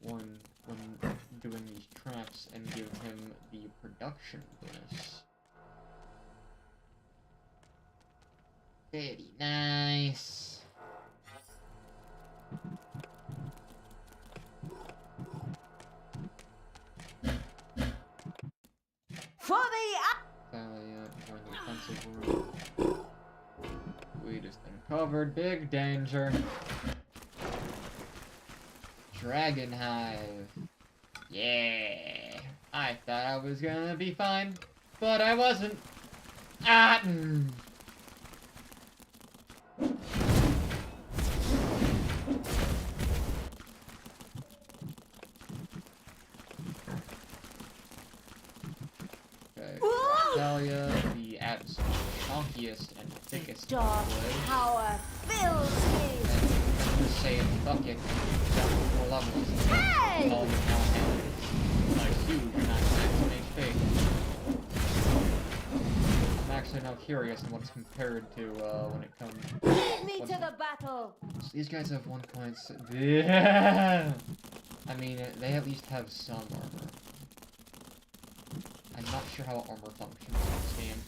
one when doing these traps and give him the production bonus. Very nice. For the Join the defensive room. We just uncovered big danger. Dragon Hive. Yeah. I thought I was gonna be fine, but I wasn't. Ah! Okay. Talia, the absolute chonkiest and thickest dark wood. power fills me. And just say fuck it. Jump 4 levels. Hey! Talia now has a huge amount of maximum HP. I'm actually now curious on what's compared to when it comes. Lead me what's to it- the battle. So these guys have 1 points. Yeah. I mean, they at least have some armor. I'm not sure how armor functions in this game.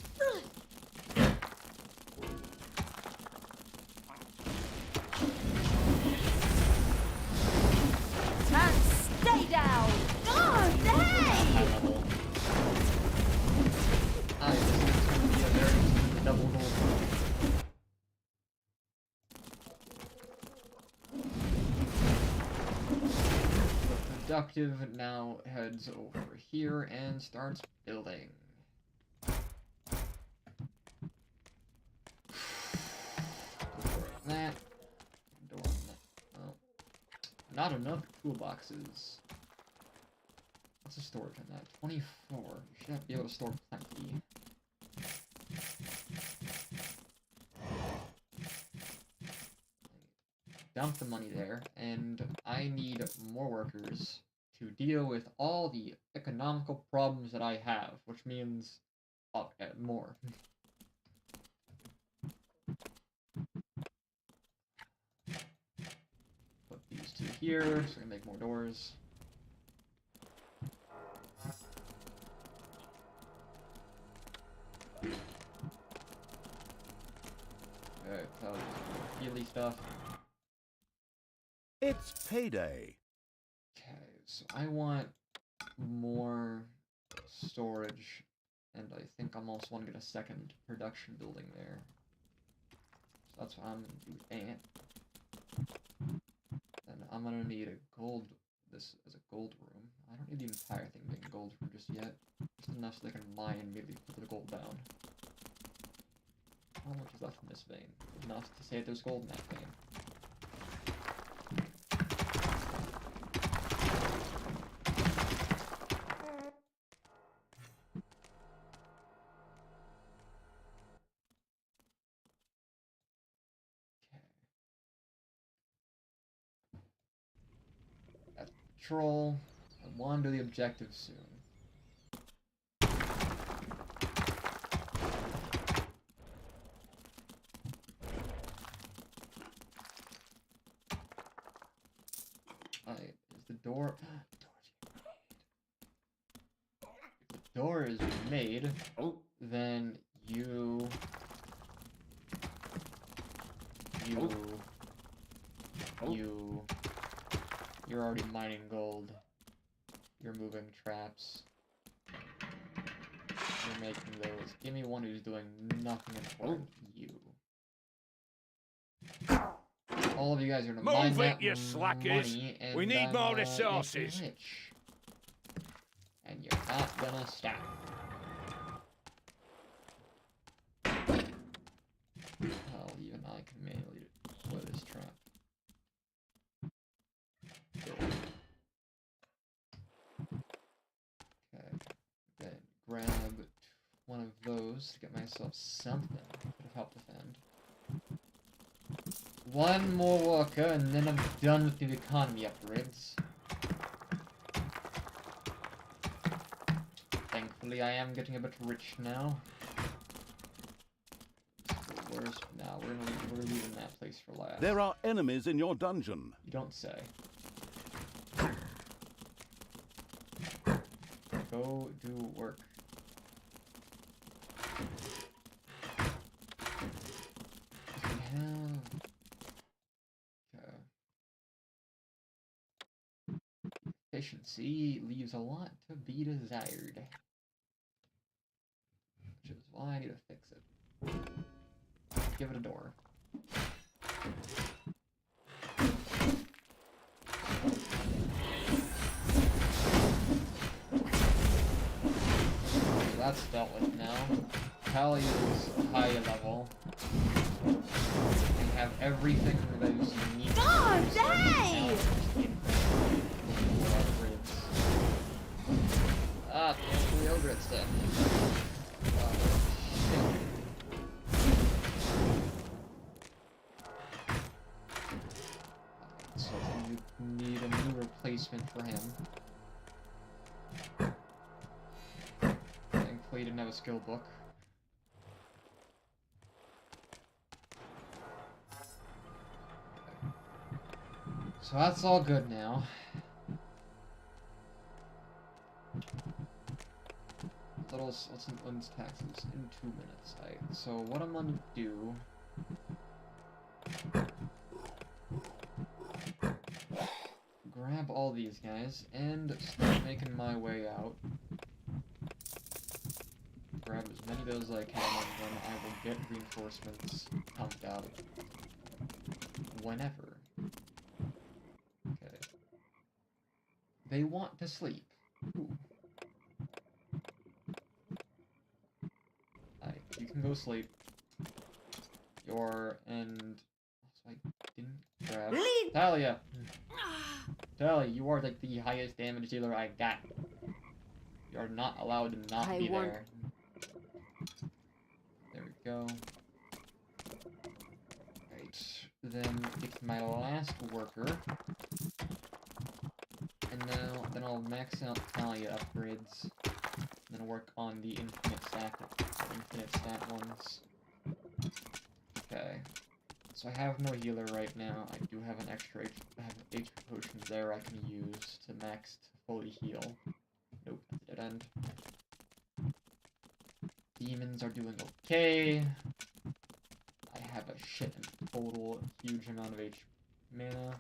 And stay down. Oh, High hey! level. This is going to be a very double goal. The productive now heads over here and starts building. Door on that. Door on that. Oh. Not enough toolboxes. What's the storage on that? 24. You should be able to store plenty. dump the money there, and I need more workers to deal with all the economical problems that I have, which means more. Put these two here, so we can make more doors. Alright, so Healy stuff. It's payday. Okay, so I want more storage, and I think I'm also want to get a second production building there. So that's what I'm gonna do with that. And I'm gonna need a gold, this as a gold room. I don't need the entire thing being a gold room just yet. Just enough so they can mine and immediately put the gold down. How much is left in this vein? Enough to say that there's gold in that vein. Troll. I want to do the objective soon. Is the door... If the door is made, then you're already mining gold. You're moving traps. You're making those. Give me one who's doing nothing important. You. All of you guys are gonna mine Move it, that you slackers. money, and We need then, more get resources. rich. And you're not gonna stop. Hell, even I can manually deploy this trap. Okay, then grab one of those to get myself something that could help defend. One more worker, and then I'm done with the economy upgrades. Thankfully, I am getting a bit rich now. Where's now? We're leaving that place for last. There are enemies in your dungeon. You don't say. Go do work. We have... Okay. Efficiency leaves a lot to be desired. Which is why I need to fix it. Give it a door. That's dealt with now. Tally is high level. And have everything that is unique. God, to start hey! Ah, the yogurt stuff. So you need a new replacement for him. Thankfully, he didn't have a skill book. So that's all good now. Let's taxes in 2 minutes. So what I'm gonna do... grab all these guys and start making my way out. Grab as many of those as I can, and then I will get reinforcements pumped out whenever. Okay. They want to sleep. Ooh. Alright, you can go sleep. And so I didn't grab Talia. Talia, you are like the highest damage dealer I got. You are not allowed to not be there. There we go. Right. then get my last worker. And then I'll max out Talia upgrades. And then work on the infinite stat ones. Okay. So I have no healer right now. I do have an extra HP potion there I can use to max to fully heal. Nope, dead end. Demons are doing okay. I have a shit total huge amount of mana.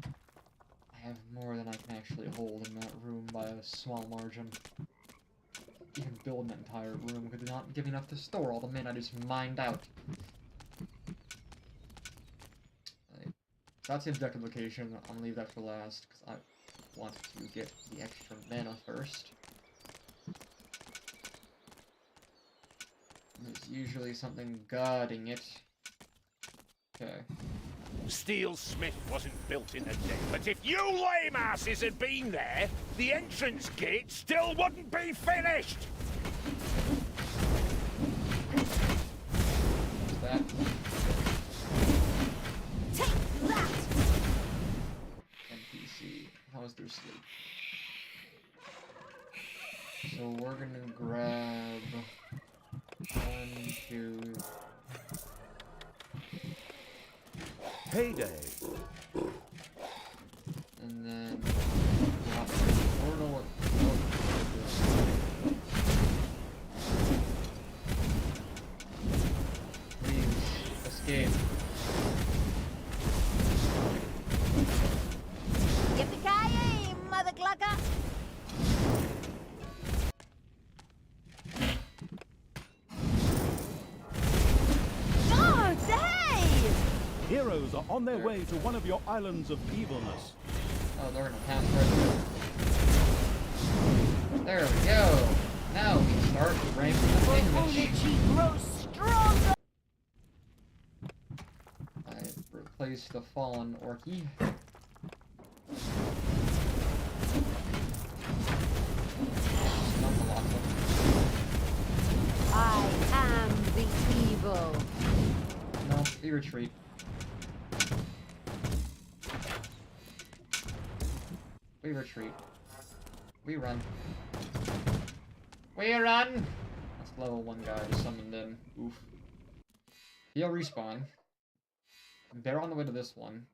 I have more than I can actually hold in that room by a small margin. Even build an entire room could not give enough to store all the mana I just mined out. That's the objective location. I'm gonna leave that for last because I want to get the extra mana first. There's usually something guarding it. Okay. Steel Smith wasn't built in a day, but if you lame asses had been there, the entrance gate still wouldn't be finished! What's that? Take that! NPC. How is their sleep? So we're gonna grab 1, 2. Heyday! And then drop the portal. Please escape. Yippee-ki-yay, mother clucker! Guards, hey! Heroes are on their way to one of your islands of evilness. Oh, they're gonna pass right through. There we go. Now we can start ranking the Energy grows stronger! I replaced the fallen Orky. I am the evil. No, we retreat. We retreat. We run. We run! That's level 1 guy just summoned in. Oof. He'll respawn. They're on the way to this one.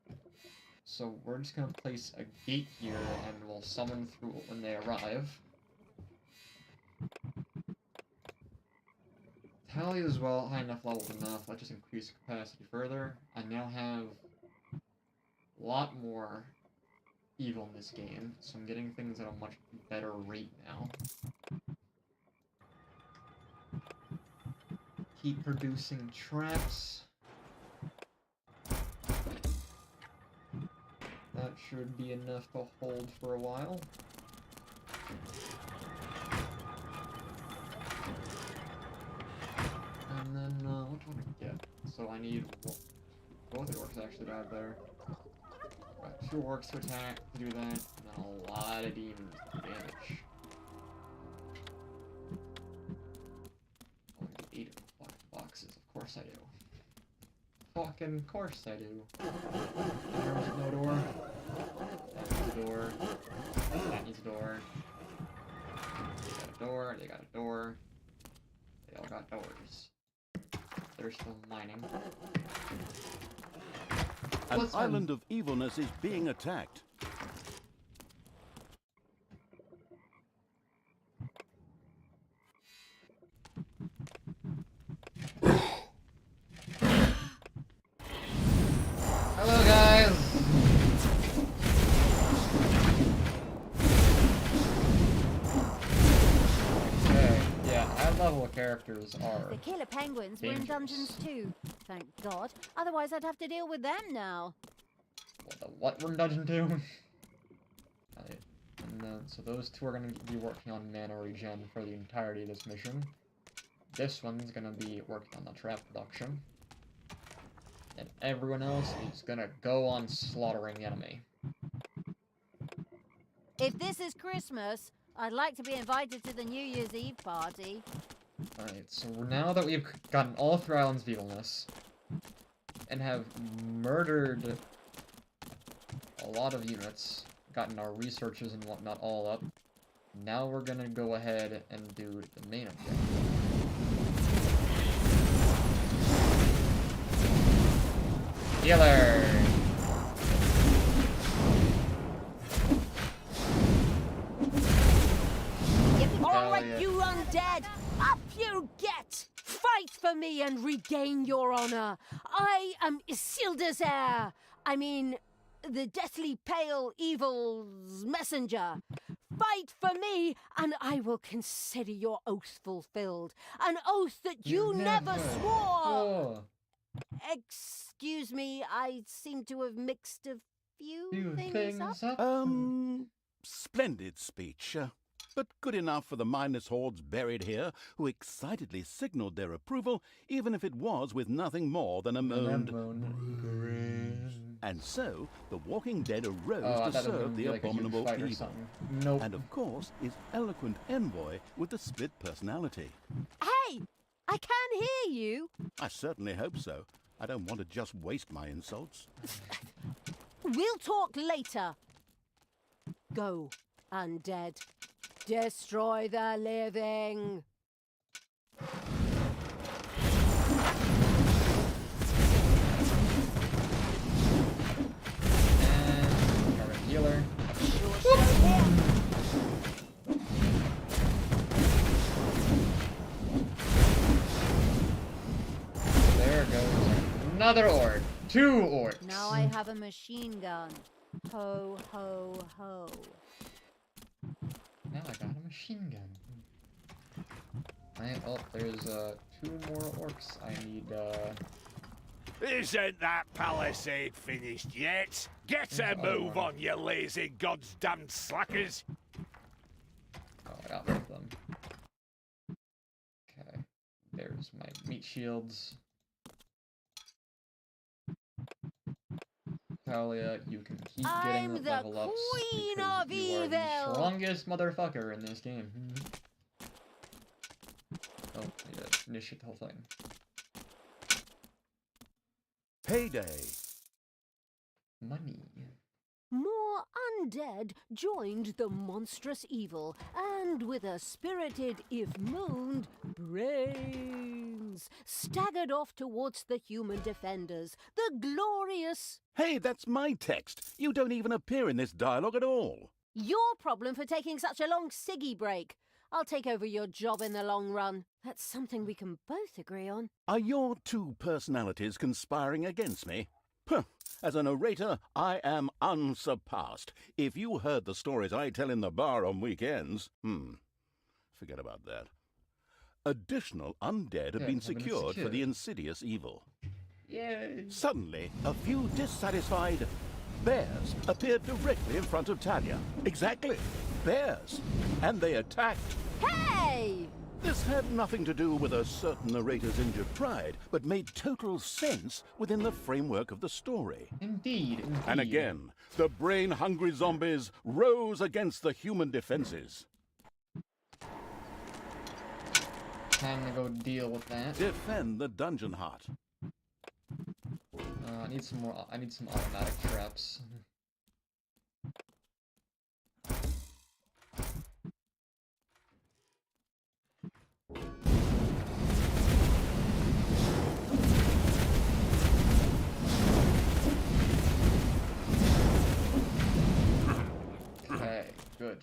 So we're just gonna place a gate here and we'll summon through when they arrive. Tally is well high enough level enough. Let's just increase capacity further. I now have a lot more evil in this game, so I'm getting things at a much better rate now. Keep producing traps. That should be enough to hold for a while. And then, what do I get? So I need... both the orcs actually died there. Got 2 orcs to attack to do that, and then a lot of demons to damage. Oh, I need 8 of the fucking boxes. Of course I do. Fucking course I do. There's no door. That needs a door. That needs a door. They got a door. They got a door. They all got doors. They're still mining. An island of evilness is being attacked. Hello, guys! Okay, yeah, high-level characters are... The killer penguins were in dungeons too, thank God. Otherwise I'd have to deal with them now. What we're in dungeon 2? Right. And then, so those 2 are going to be working on mana regen for the entirety of this mission. This one's going to be working on the trap production. And everyone else is going to go on slaughtering the enemy. If this is Christmas, I'd like to be invited to the New Year's Eve party. Alright, so now that we've gotten all 3 islands of evilness, and have murdered a lot of units, gotten our researches and whatnot all up. Now we're gonna go ahead and do the main objective. Healer! All right, yeah. you undead, up you get! Fight for me and regain your honor. I am Isildur's heir. I mean, the deathly pale evil's messenger. Fight for me, and I will consider your oath fulfilled. An oath that you never swore! Oh, Excuse me, I seem to have mixed a few few things up. Splendid speech, but good enough for the mindless hordes buried here, who excitedly signaled their approval, even if it was with nothing more than a moaned. And so, the Walking Dead arose to serve the abominable evil. Nope. And of course, his eloquent envoy with the split personality. Hey, I can hear you. I certainly hope so. I don't want to just waste my insults. We'll talk later. Go, undead. Destroy the living. And our healer. There goes another orc. 2 orcs. Now I have a machine gun. Ho, ho, ho. Now I got a machine gun. Oh, there's 2 more orcs I need. Isn't that palisade finished yet? Get a move on, you lazy goddamn slackers! Oh, I got rid of them. Okay, there's my meat shields. Talia, you can keep getting I'm the level ups queen because of you are the evil. strongest motherfucker in this game. Oh, yeah, initiate the whole thing. Payday! Money. More undead joined the monstrous evil, and with a spirited, if moaned, brains, staggered off towards the human defenders, the glorious... Hey, that's my text. You don't even appear in this dialogue at all. Your problem for taking such a long ciggy break. I'll take over your job in the long run. That's something we can both agree on. Are your 2 personalities conspiring against me? Huh. As a narrator, I am unsurpassed. If you heard the stories I tell in the bar on weekends... forget about that. Additional undead have been secured for the insidious evil. Yay! Suddenly, a few dissatisfied bears appeared directly in front of Talia. Exactly, bears. And they attacked. Hey! This had nothing to do with a certain narrator's injured pride, but made total sense within the framework of the story. Indeed, indeed. And again, the brain-hungry zombies rose against the human defenses. Time to go deal with that. Defend the dungeon heart. I need some more. I need some automatic traps. Okay, good.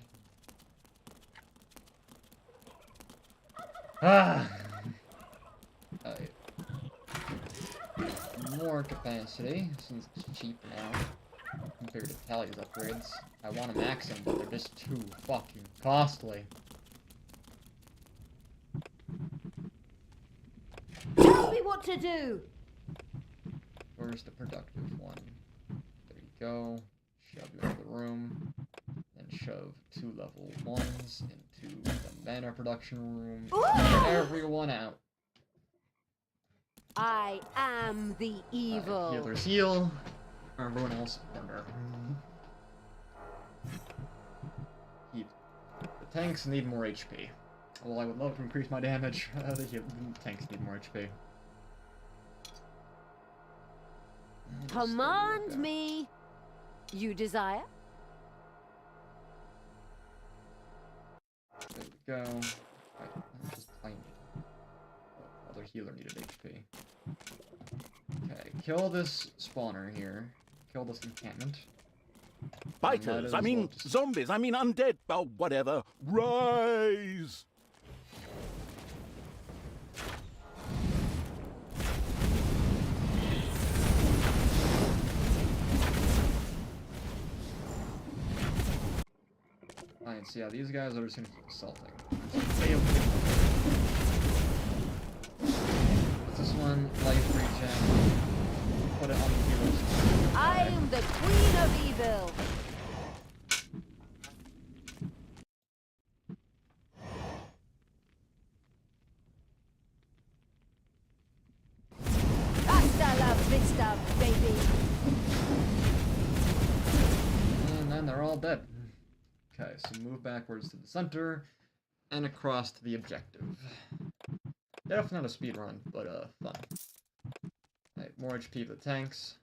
Ah. More capacity, since it's cheap now, compared to Talia's upgrades. I want to max them, but they're just too fucking costly. Tell me what to do! Where's the productive one? There you go. Shove you into the room. Then shove 2 level 1s into the mana production room. Get everyone out. I am the evil. Healer's heal. Everyone else, burner. The tanks need more HP. Well, I would love to increase my damage. The tanks need more HP. Command me. You desire? There we go. Right, just tiny. Oh, other healer needed HP. Okay, kill this spawner here. Kill this encampment. Biters, I as mean well just- zombies, I mean undead, oh, whatever. Rise! Alright, so yeah, these guys are just gonna keep assaulting. What's this one? Life regen. Put it on the heroes. I am the Queen of Evil. Hasta la vista, baby. And then they're all dead. Okay, so move backwards to the center and across to the objective. Definitely not a speed run, but fun. Alright, more HP for the tanks.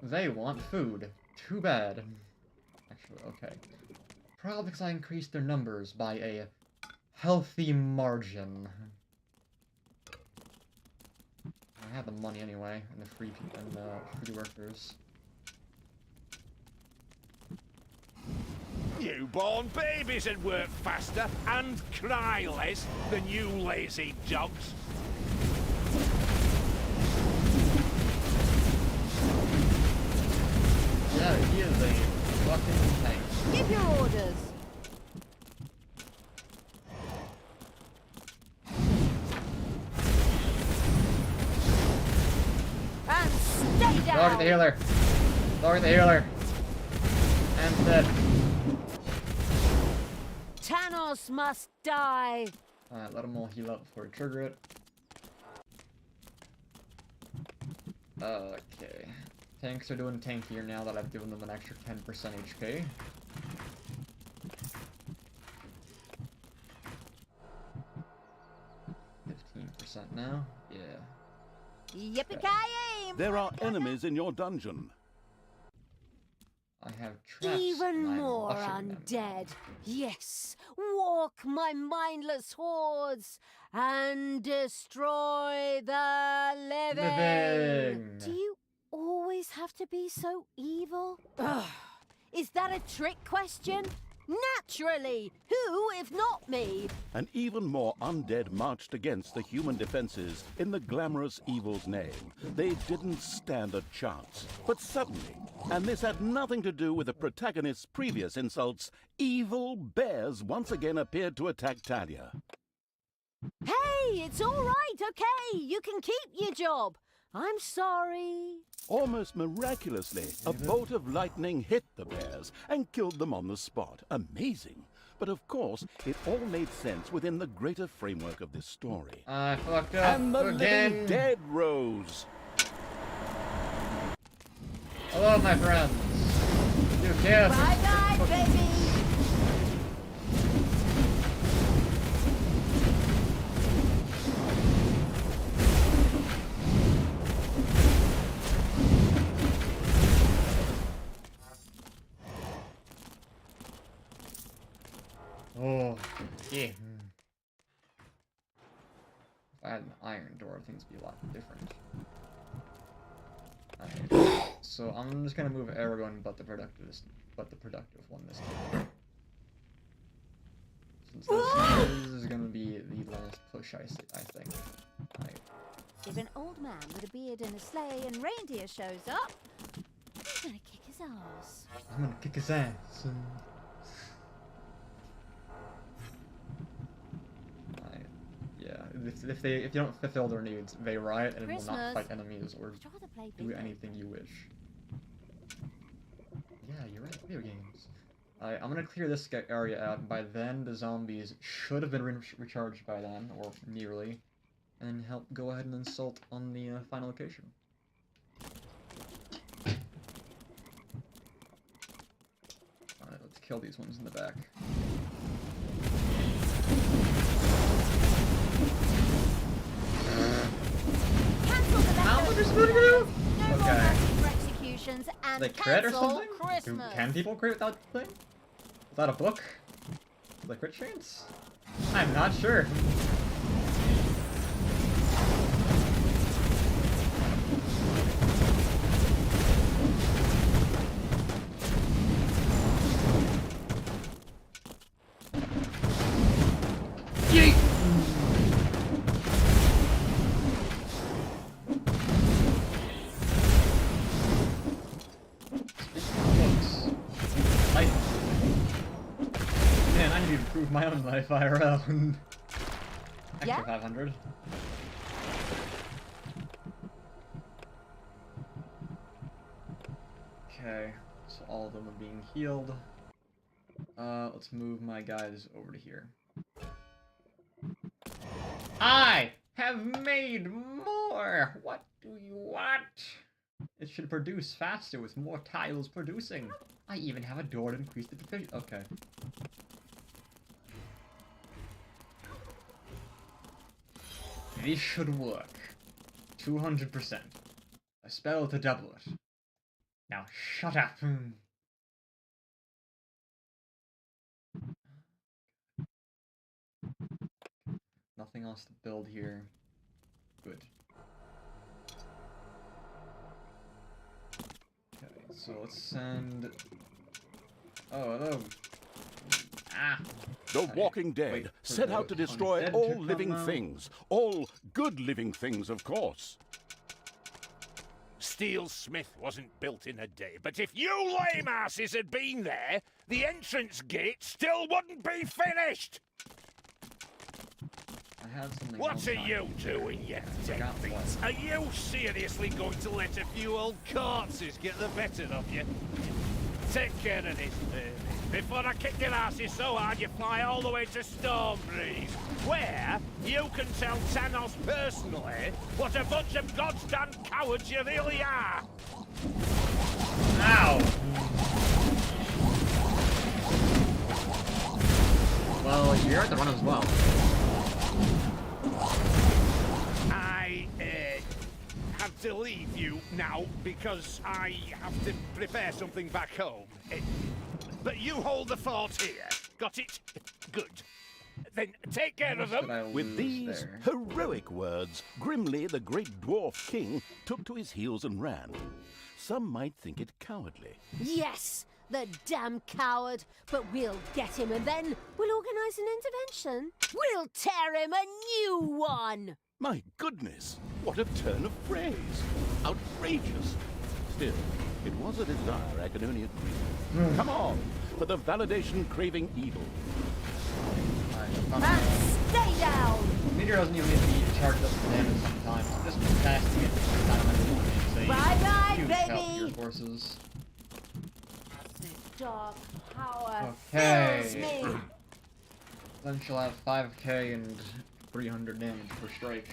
They want food. Too bad. Actually, okay. Probably because I increased their numbers by a healthy margin. I have the money anyway, and the free people and free workers. Newborn babies would work faster and cry less than you lazy dogs. Yeah, he is a fucking tank. Give your orders. And stay down. Target the healer. Target the healer. And dead. Tanos must die. Alright, let them all heal up before we trigger it. Okay. Tanks are doing tankier now that I've given them an extra 10% HP. %, now? Yeah. Yippee-ki-yay! There are enemies in your dungeon. I have traps. Even and I'm more rushing them. undead. Yes, walk my mindless hordes and destroy the living. Living. Do you always have to be so evil? Ugh. Is that a trick question? Naturally! Who, if not me? And even more undead marched against the human defenses in the glamorous evil's name. They didn't stand a chance. But suddenly, and this had nothing to do with the protagonist's previous insults, evil bears once again appeared to attack Talia. Hey, it's all right, okay? You can keep your job. I'm sorry. Almost miraculously, a bolt of lightning hit the bears and killed them on the spot. Amazing. But of course, it all made sense within the greater framework of this story. I fucked up And the again. living dead rose. Hello, my friends. You kiss. Bye-bye, baby. Oh, yeah. If I had an iron door, things would be a lot different. Alright, so I'm just gonna move Aragorn, but the productive one this time. Since this is gonna be the last push, I think. Alright. If an old man with a beard and a sleigh and reindeer shows up, I'm gonna kick his ass. I'm gonna kick his ass. Yeah, if you don't fulfill their needs, they riot and will not Christmas. fight enemies or I'd rather play do bingo. anything you wish. Yeah, you're right, video games. I'm gonna clear this area out, and by then the zombies should have been recharged by then, or nearly, and then help go ahead and insult on the final location. kill these ones in the back. Cancel the How much leftovers is it gonna do? No more Okay. magic for executions and They crit or cancel something? Christmas. Can people crit without thing? Without a book? Like crit chance? I'm not sure. Yeet! Man, I need to improve my own life IRL. Extra Yeah? 500. Okay, so all of them are being healed. Let's move my guys over to here. I have made more! What do you want? It should produce faster with more tiles producing. I even have a door to increase the provision. Okay. This should work. 200%. A spell to double it. Now shut up. Nothing else to build here. Good. Okay, so let's send... Oh, hello. Ah! The Okay, Walking Dead wait for set the out to destroy undead to all come living out. things. All good living things, of course. Steel Smith wasn't built in a day, but if you lame asses had been there, the entrance gate still wouldn't be finished! I had something What else are on. you doing, you Forgot deadbeats? what. Are you seriously going to let a few old corpses get the better of you? Take care of this, before I kick your asses so hard you fly all the way to Stormbreeze, where you can tell Thanos personally what a bunch of goddamn cowards you really are! Ow! Well, you're at the run as well. I have to leave you now because I have to prepare something back home. But you hold the fort here. Got it? Good. Then take care How of much them. did I With lose these there? heroic words, Grimly, the great dwarf king, took to his heels and ran. Some might think it cowardly. Yes, the damn coward. But we'll get him and then we'll organise an intervention. We'll tear him a new one. My goodness, what a turn of phrase! Outrageous! Still, it was a desire I can only agree with. Come on, for the validation-craving evil. Alright, And stay down. Meteor doesn't even need to be charged up for damage sometimes. Just casting it every time I want it. So Bye-bye, huge help to baby. your forces. The dark power Okay. fills me. Then she'll have 5k and 300 damage per strike.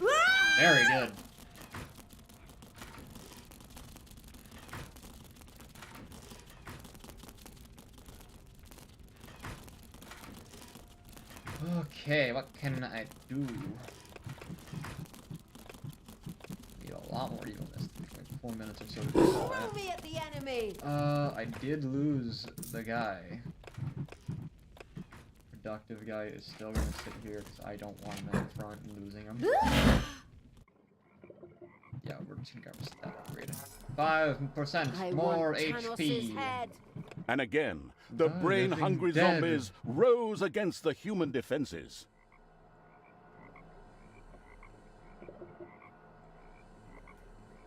Ah! Very good. Okay, what can I do? Need a lot more evilness. Like 4 minutes or so to do all Throw that. me at the enemy. I did lose the guy. Productive guy is still gonna sit here because I don't want him in the front and losing him. Yeah, we're just gonna grab that upgrade. 5% I more want Thanos' HP. head. And again, the The brain-hungry living dead. zombies rose against the human defenses.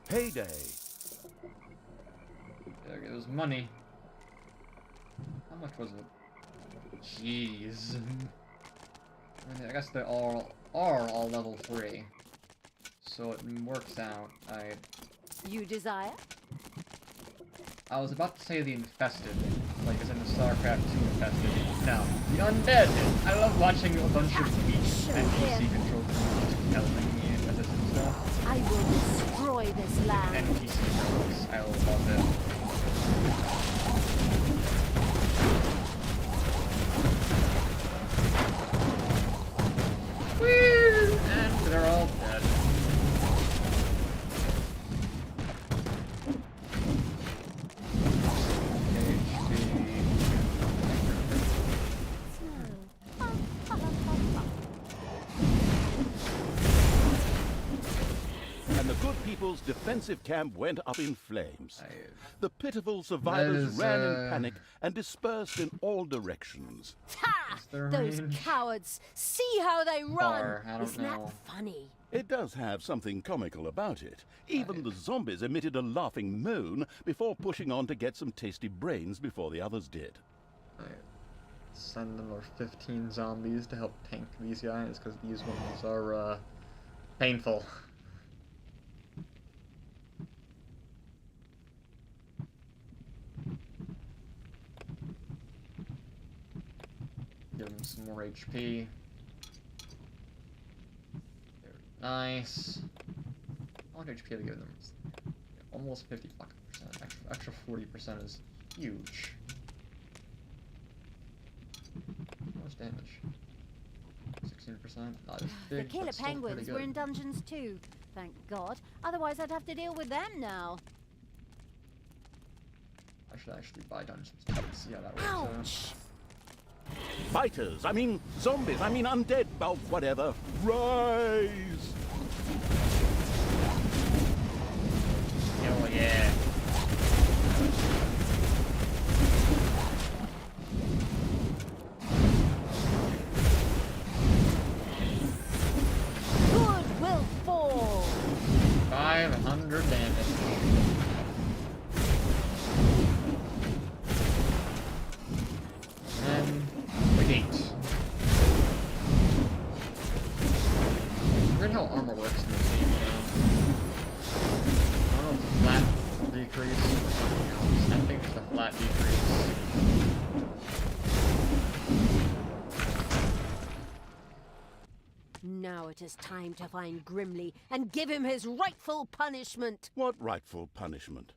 Payday. There goes money. How much was it? Jeez. I guess they all are all level 3. So it works out. You desire? I was about to say the infested, like as in the StarCraft 2 infested. No, the undead! I love watching a bunch of weak NPC controlled telling me infested and stuff. I will destroy this land. NPC controls, I love it. evil's defensive camp went up in flames. I, The pitiful survivors is, ran in panic and dispersed in all directions. Ha! Is there a Those range? cowards! See how they run! Far, I don't Isn't know. that funny? It does have something comical about it. Even the zombies emitted a laughing moan before pushing on to get some tasty brains before the others did. I send another 15 zombies to help tank these guys, because these ones are, painful. Give them some more HP. Very nice. How much HP have I given them? Almost 50 fucking percent. Extra 40% is huge. How much damage? 16%? Not as The big, killer but still penguins pretty were good. in dungeons too, thank God. Otherwise I'd have to deal with them now. I should actually buy Dungeons to see how that works out. Ouch! Fighters, zombies, undead, oh, whatever. Rise! Hell yeah. Good will fall! 500 damage. And then the gate. Weird how armor works in this game, I don't know if it's a flat decrease or something else. I think it's a flat decrease. Now it is time to find Grimly and give him his rightful punishment. What rightful punishment?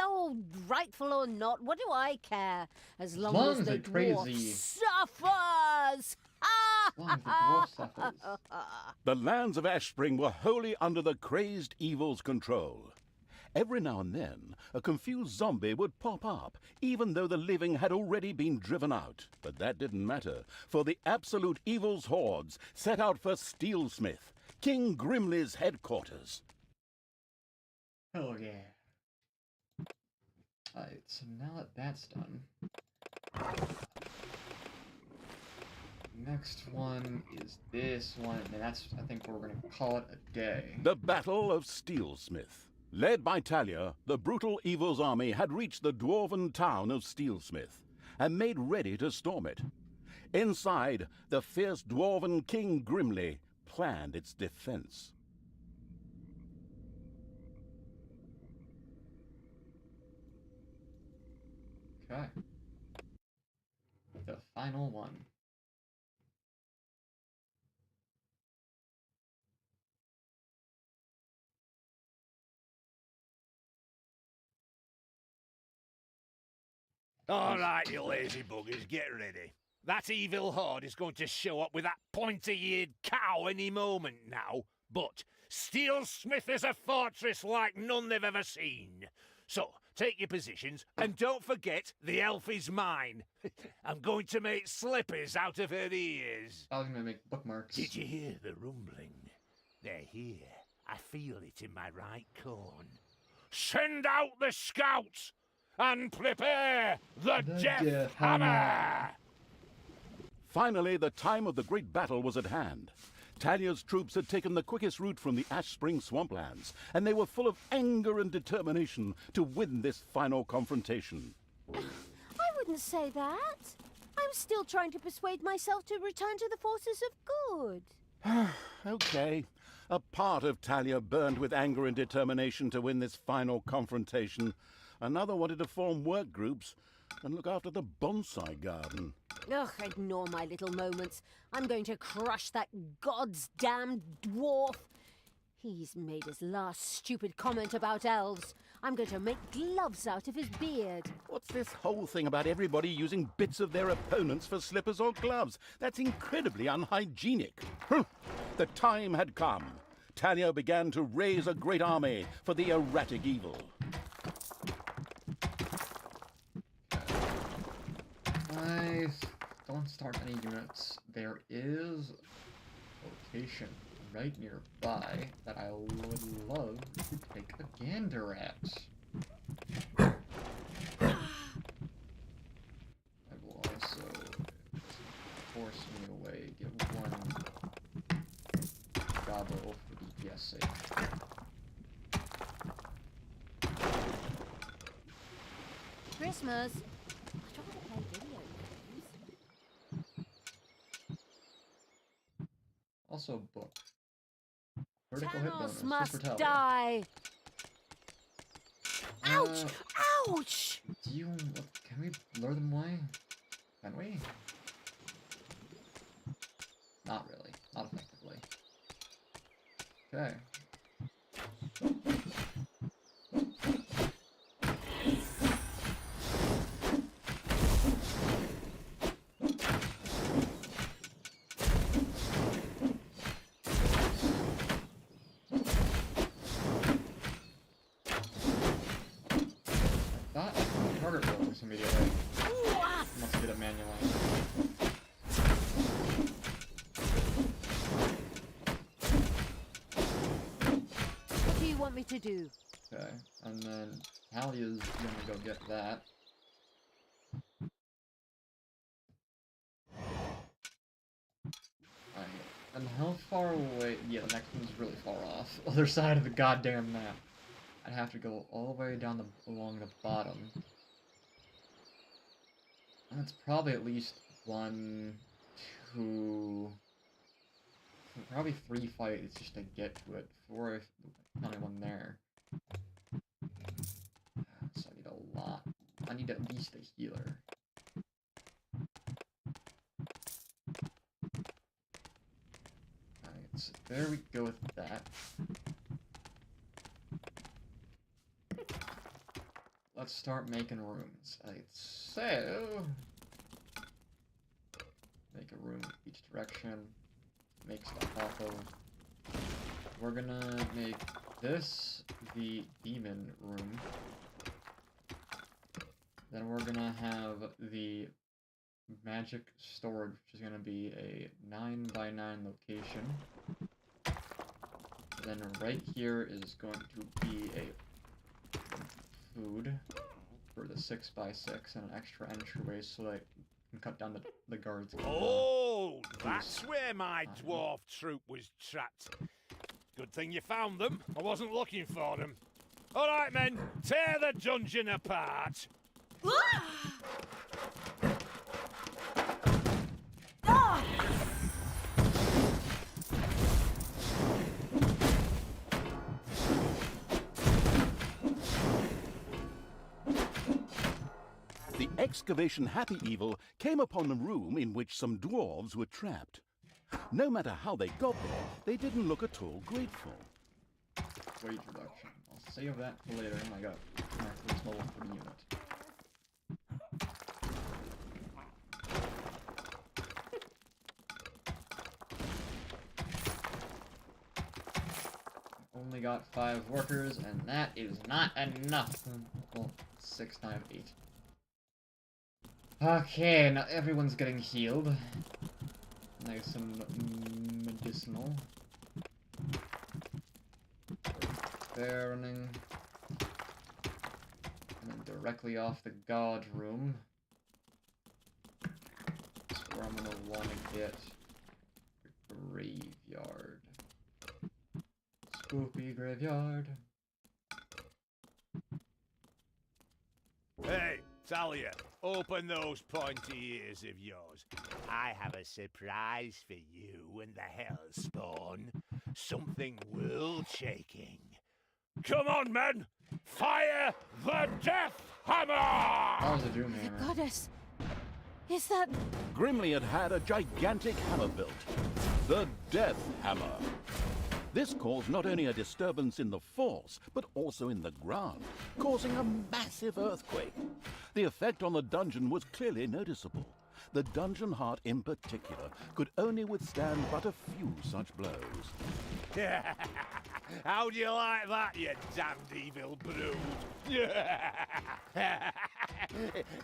Oh, rightful or not, what do I care? As long long as as the the crazy- dwarf suffers! As long as the dwarf suffers. The lands of Ashspring were wholly under the crazed evil's control. Every now and then, a confused zombie would pop up, even though the living had already been driven out. But that didn't matter, for the absolute evil's hordes set out for Steelsmith, King Grimly's headquarters. Hell yeah. Alright, so now that that's done, next one is this one, and that's, I think, where we're gonna call it a day. The Battle of Steelsmith. Led by Talia, the brutal evil's army had reached the dwarven town of Steelsmith and made ready to storm it. Inside, the fierce dwarven King Grimly planned its defense. Okay. The final one. All right, you lazy buggers, get ready. That evil horde is going to show up with that pointy-eared cow any moment now. But Steelsmith is a fortress like none they've ever seen. So, take your positions, and don't forget the elf is mine. I'm going to make slippers out of her ears. I was gonna make bookmarks. Did you hear the rumbling? They're here. I feel it in my right corn. Send out the scouts and prepare the Death Hammer! Finally, the time of the great battle was at hand. Talia's troops had taken the quickest route from the Ashspring swamplands, and they were full of anger and determination to win this final confrontation. I wouldn't say that. I'm still trying to persuade myself to return to the forces of good. Okay. A part of Talia burned with anger and determination to win this final confrontation. Another wanted to form work groups and look after the bonsai garden. Ugh, ignore my little moments. I'm going to crush that god's damned dwarf. He's made his last stupid comment about elves. I'm going to make gloves out of his beard. What's this whole thing about everybody using bits of their opponents for slippers or gloves? That's incredibly unhygienic. The time had come. Talia began to raise a great army for the erratic evil. I don't start any units. There is location right nearby that I would love to take a gander at. I will also force me away, get one gobble for DPS sake. Christmas. I try to play video games. Also, book. Vertical hit bonus, Thanos just must for Talia. die. Ouch! Ouch! Do you... Can we lure them away? Can we? Not really. Not effectively. Okay. I thought I could target rollers immediately. Must get it manually. What do you want me to do? Okay, and then Talia's gonna go get that. Alright, and how far away? Yeah, the next one's really far off. Other side of the goddamn map. I'd have to go all the way down along the bottom. And it's probably at least 1, 2... Probably 3 fights just to get to it, 4 if counting one there. So I need a lot. I need at least a healer. Alright, so there we go with that. Let's start making rooms. Alright, so... Make a room each direction. Make stuff off of. We're gonna make this the demon room. Then we're gonna have the magic storage, which is gonna be a 9x9 location. Then right here is going to be a food for the 6x6 and an extra entryway so that I can cut down the guards. Oh, that's where my dwarf troop was trapped. Good thing you found them. I wasn't looking for them. All right, men, tear the dungeon apart. The excavation Happy Evil came upon a room in which some dwarves were trapped. No matter how they got there, they didn't look at all grateful. Wage reduction. I'll save that for later. Oh my god. Max level for the unit. Only got 5 workers, and that is not enough. Well, 6 times 8. Okay, now everyone's getting healed. Nice and medicinal. There, running. And then directly off the god room. That's where I'm gonna want to get the graveyard. Spoopy graveyard. Hey, Talia, open those pointy ears of yours. I have a surprise for you and the Hellspawn. Something world-shaking. Come on, men! Fire the Death Hammer! That was a Doomhammer. Goddess! Is that... Grimly had had a gigantic hammer built, the Death Hammer. This caused not only a disturbance in the force, but also in the ground, causing a massive earthquake. The effect on the dungeon was clearly noticeable. The dungeon heart in particular could only withstand but a few such blows. How do you like that, you damned evil brood?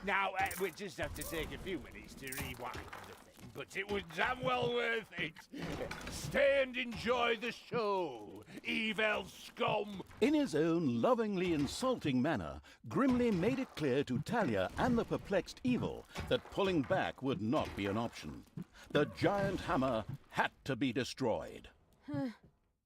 Now, we just have to take a few minutes to rewind the thing. but it was damn well worth it. Stay and enjoy the show, evil scum. In his own lovingly insulting manner, Grimly made it clear to Talia and the perplexed Evil that pulling back would not be an option. The giant hammer had to be destroyed.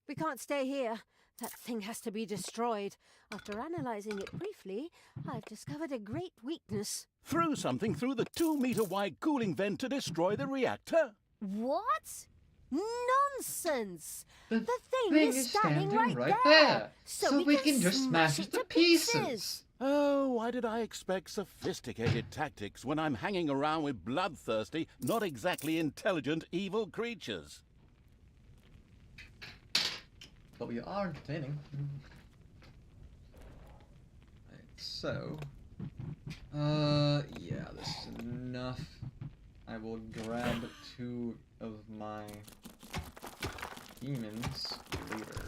We can't stay here. That thing has to be destroyed. After analyzing it briefly, I've discovered a great weakness. Threw something through the 2-meter-wide cooling vent to destroy the reactor? What? Nonsense! The thing is standing right there. there. So we can just smash it to pieces. Oh, why did I expect sophisticated tactics when I'm hanging around with bloodthirsty, not exactly intelligent, evil creatures? But we are entertaining. Right, so... yeah, this is enough. I will grab 2 of my demons later.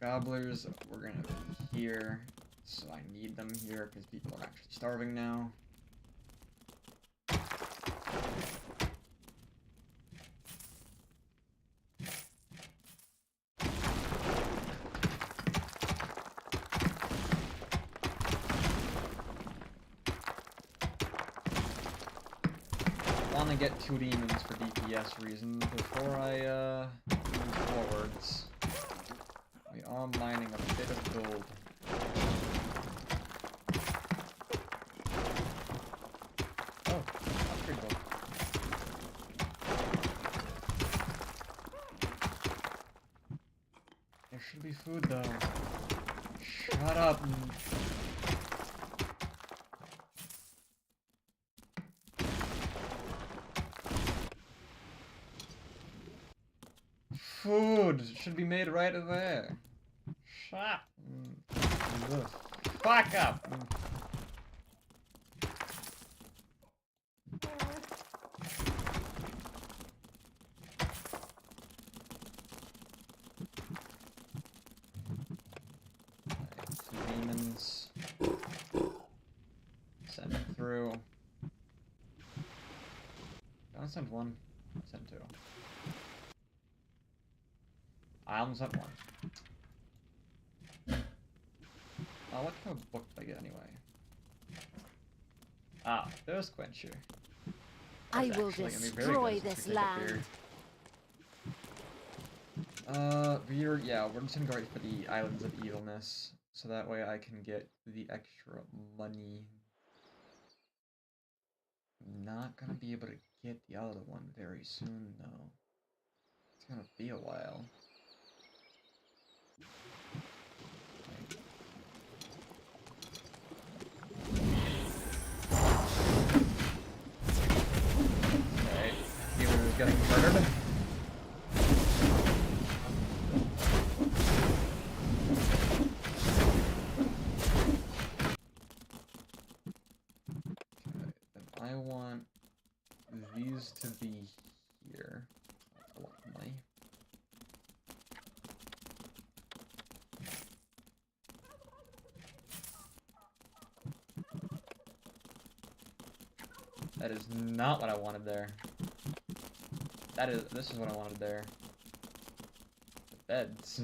Gobblers, we're gonna be here. So I need them here because people are actually starving now. I want to get 2 demons for DPS reasons before I move forwards. We are mining a bit of gold. Oh, upgrade book. There should be food though. Shut up. Food should be made right there. Shut the fuck up. Demons. Send it through. Don't send 1. Send 2. I almost sent 1. Oh, what kind of book did I get anyway? Ah, there's Quencher. I will destroy this land. We're just gonna go right for the Islands of Evilness, so that way I can get the extra money. Not gonna be able to get the other one very soon, though. It's gonna be a while. Okay, Healer is getting murdered. I want these to be here. That's a lot of money. That is not what I wanted there. This is what I wanted there. The beds.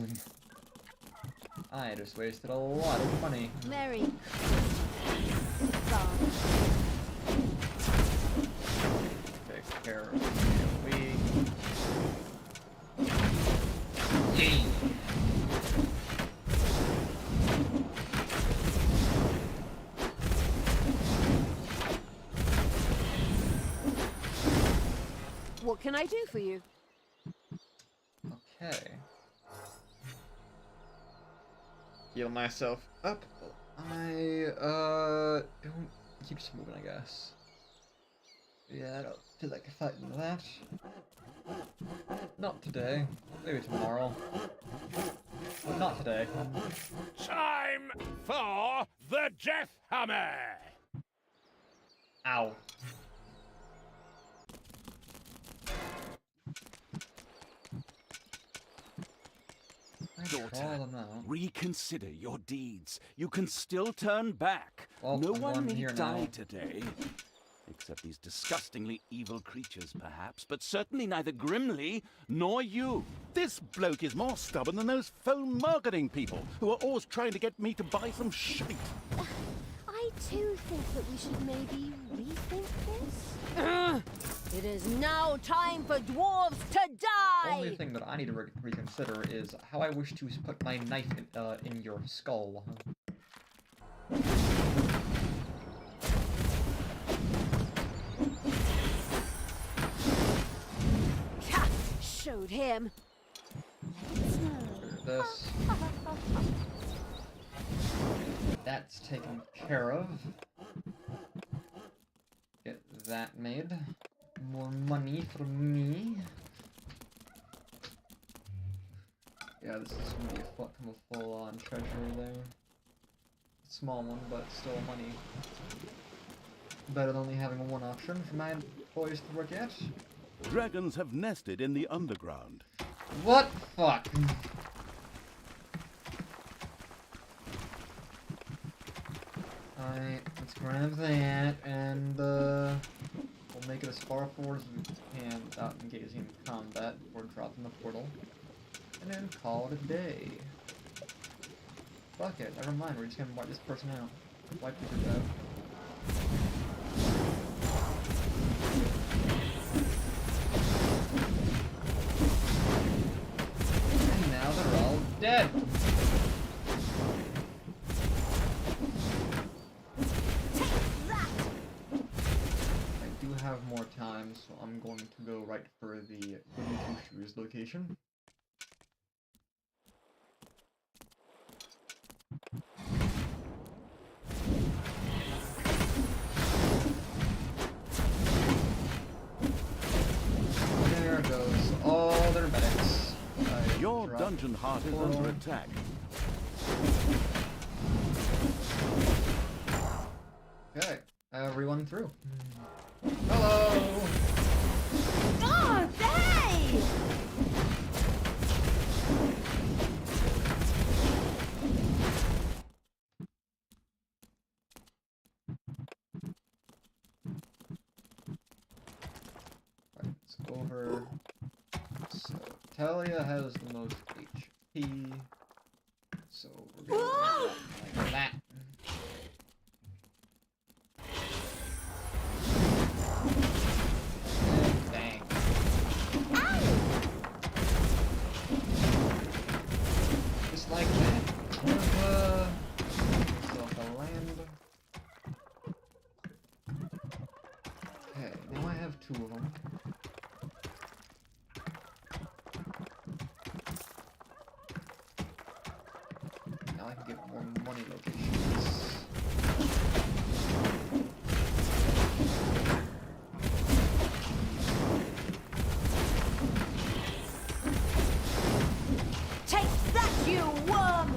I just wasted a lot of money. Merry. Take care of we. What can I do for you? Okay. Heal myself up. I don't keep just moving, I guess. Yeah, I don't feel like fighting that. Not today. Maybe tomorrow. But not today. Time for the Death Hammer! Ow. daughter. Call them out. Reconsider your deeds. You can still turn back. Well, No I'm one here need die now. today. Except these disgustingly evil creatures, perhaps, but certainly neither Grimly nor you. This bloke is more stubborn than those phone marketing people who are always trying to get me to buy some shite. I too think that we should maybe rethink this. It is now time for dwarves to die! Only thing that I need to reconsider is how I wish to put my knife in your skull. Ha! Showed him. Let it snow. This. That's taken care of. Get that made. More money for me. Yeah, this is gonna be a full-on treasury there. Small one, but still money. Better than only having one option for my boys to work at. Dragons have nested in the underground. What fuck? Alright, let's grab that, and we'll make it as far forward as we can without engaging in combat before dropping the portal. And then call it a day. Fuck it, never mind, we're just gonna wipe this person out. Wipe the group out. And now they're all dead! I do have more time, so I'm going to go right for the Goody Two Shoes location. There goes all their medics. Your dungeon heart is under attack. Okay, everyone through. Hello! Oh, they! Right, let's go over. So, Talia has the most HP. So, we're gonna do that like that. And bang. Just like that. Myself a land. Okay, now I have two of them. Now I can get more money locations. Take that, you worm!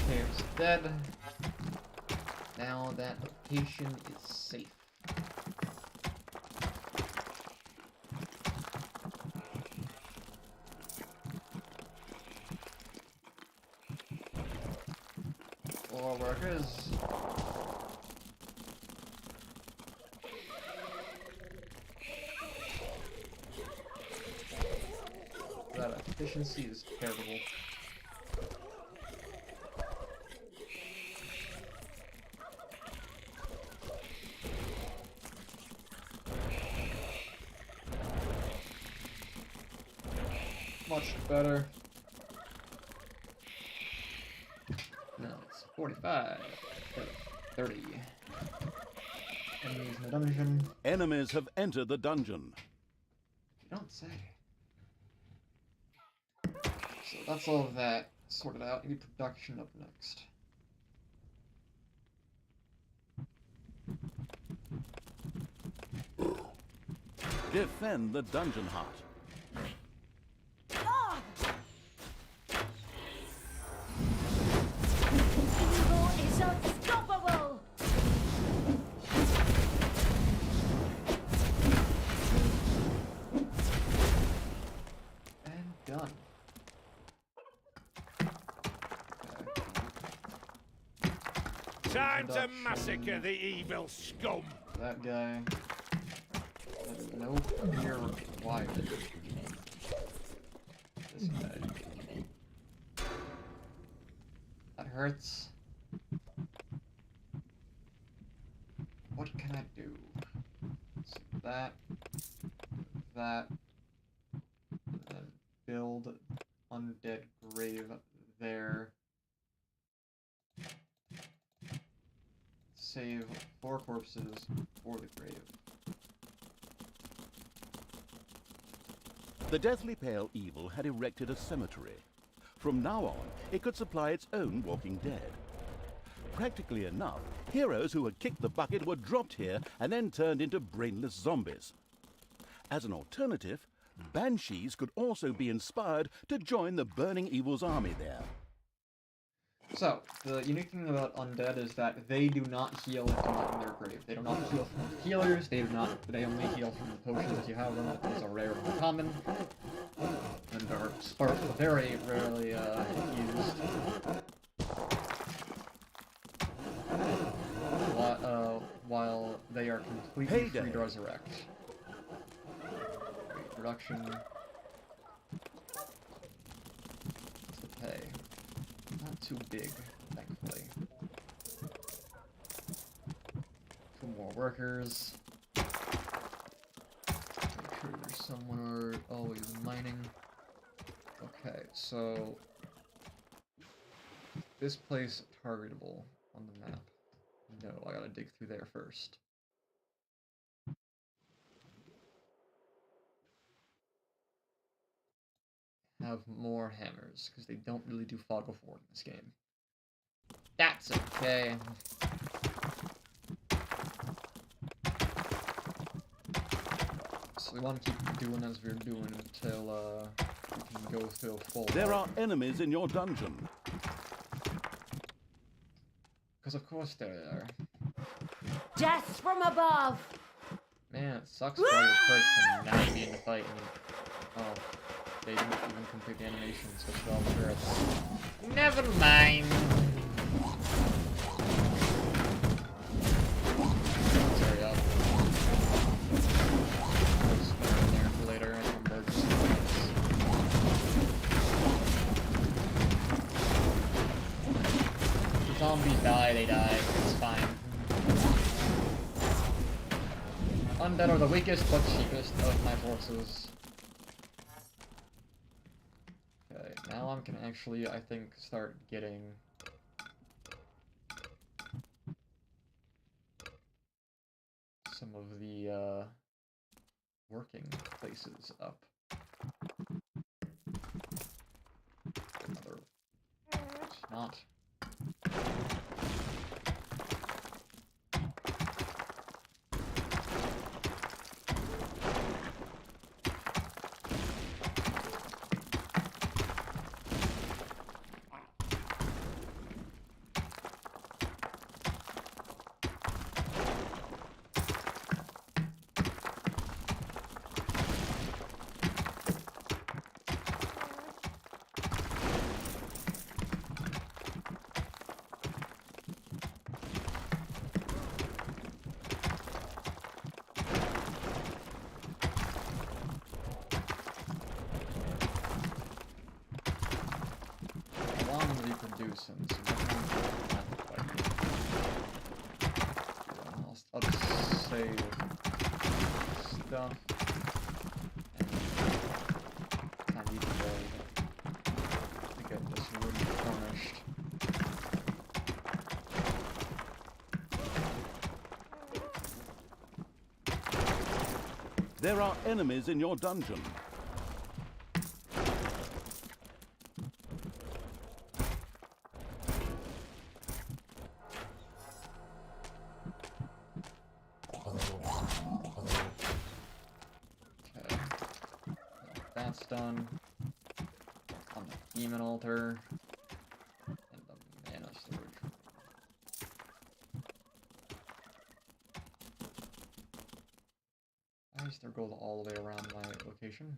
Cave's dead. Now that location is safe. Floor workers. That efficiency is terrible. Much better. No, it's 45. 30. Enemies in the dungeon. Enemies have entered the dungeon. You don't say. So that's all of that sorted out. Maybe production up next. Defend the dungeon heart. Evil is unstoppable! And done. time to Reduction. massacre the evil scum. That guy. No fear required. This guy. That hurts. What can I do? So that. And then build undead grave there. Save 4 corpses for the grave. The Deathly Pale Evil had erected a cemetery. From now on, it could supply its own walking dead. Practically enough, heroes who had kicked the bucket were dropped here and then turned into brainless zombies. As an alternative, banshees could also be inspired to join the Burning Evil's army there. So, the unique thing about undead is that they do not heal if not in their grave. They do not heal from healers, they only heal from the potions if you have them. Those are rare and common, and are very rarely used. While they are completely free to resurrect. Reduction. What's the pay? Not too big, thankfully. 2 more workers. Make sure there's someone always mining. Okay, so this place targetable on the map. No, I gotta dig through there first. Have more hammers, because they don't really do fog of war in this game. That's okay. So we want to keep doing as we're doing until we can go through full. There are enemies in your dungeon. Because of course there are. Death from above! Man, it sucks for your person not being in the fight and oh, they didn't even complete the animation, so it's all sure. Never mind. Let's hurry up. I'll just put it in there for later and emergency plans. The zombies die, they die. It's fine. Undead are the weakest but cheapest of my forces. Okay, now I can actually, I think, start getting some of the working places up. It's not. Reproducing, so I'll just save stuff and I need to get this room furnished. There are enemies in your dungeon. Done on the demon altar and the mana storage. Why is there gold all the way around my location?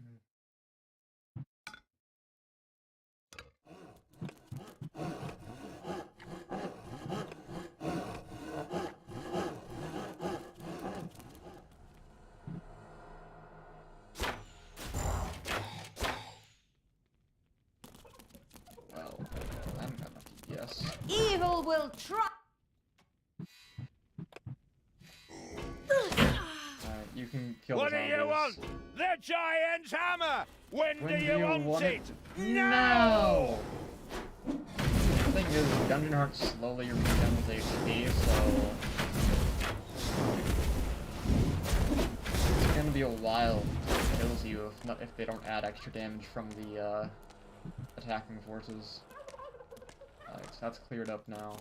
will try. You can kill What the do you zombies. want? The giant's hammer! When do you want it? Now! The thing is, Dungeon Hearts slowly regains HP, so it's gonna be a while before it kills you if they don't add extra damage from the attacking forces. Alright, so that's cleared up now.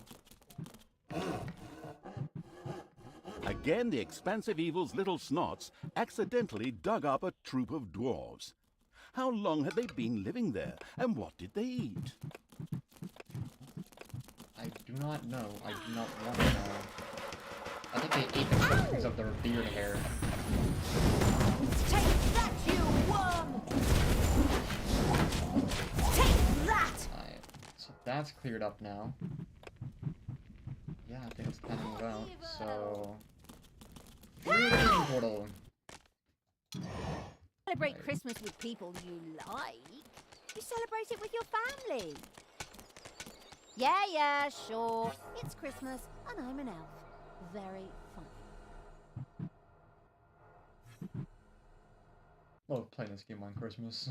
Again, the expansive evil's little snots accidentally dug up a troop of dwarves. How long had they been living there, and what did they eat? I do not know. I do not want to know. I think they ate them because of their beard hair. Take that, you worm! Take that! Alright, so that's cleared up now. Yeah, I think it's time to move out, so... Through the healing portal! Celebrate Christmas with people you like. You celebrate it with your family. Yeah, sure. It's Christmas, and I'm an elf. Very fun. Love playing this game on Christmas.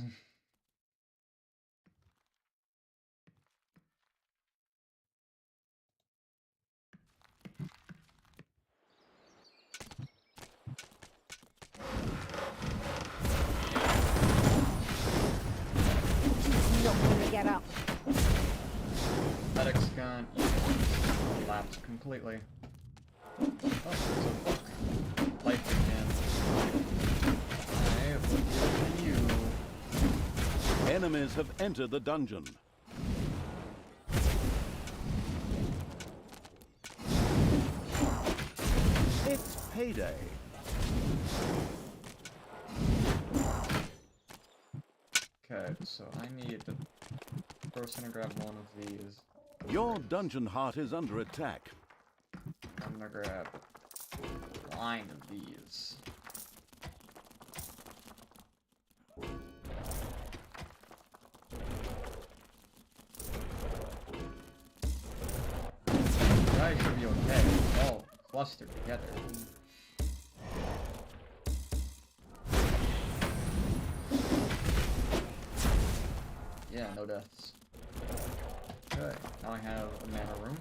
She's not gonna get up. That X-Gun collapsed completely. Oh, there's a book. Life again. I will give you. Enemies have entered the dungeon. It's payday. Okay, so I need to first gonna grab one of these. Your dungeon heart is under attack. I'm gonna grab a line of these. Guys should be okay. All clustered together. Yeah, no deaths. Okay, now I have a mana room.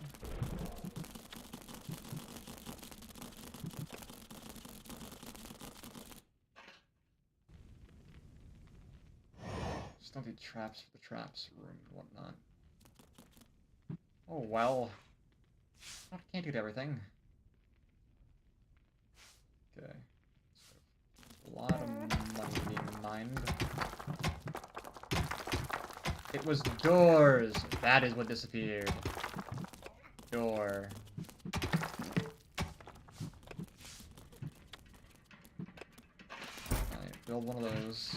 Just don't need traps for the traps room and whatnot. Oh well. I can't do everything. Okay. So, a lot of money being mined. It was doors! That is what disappeared. Door. Alright, build one of those.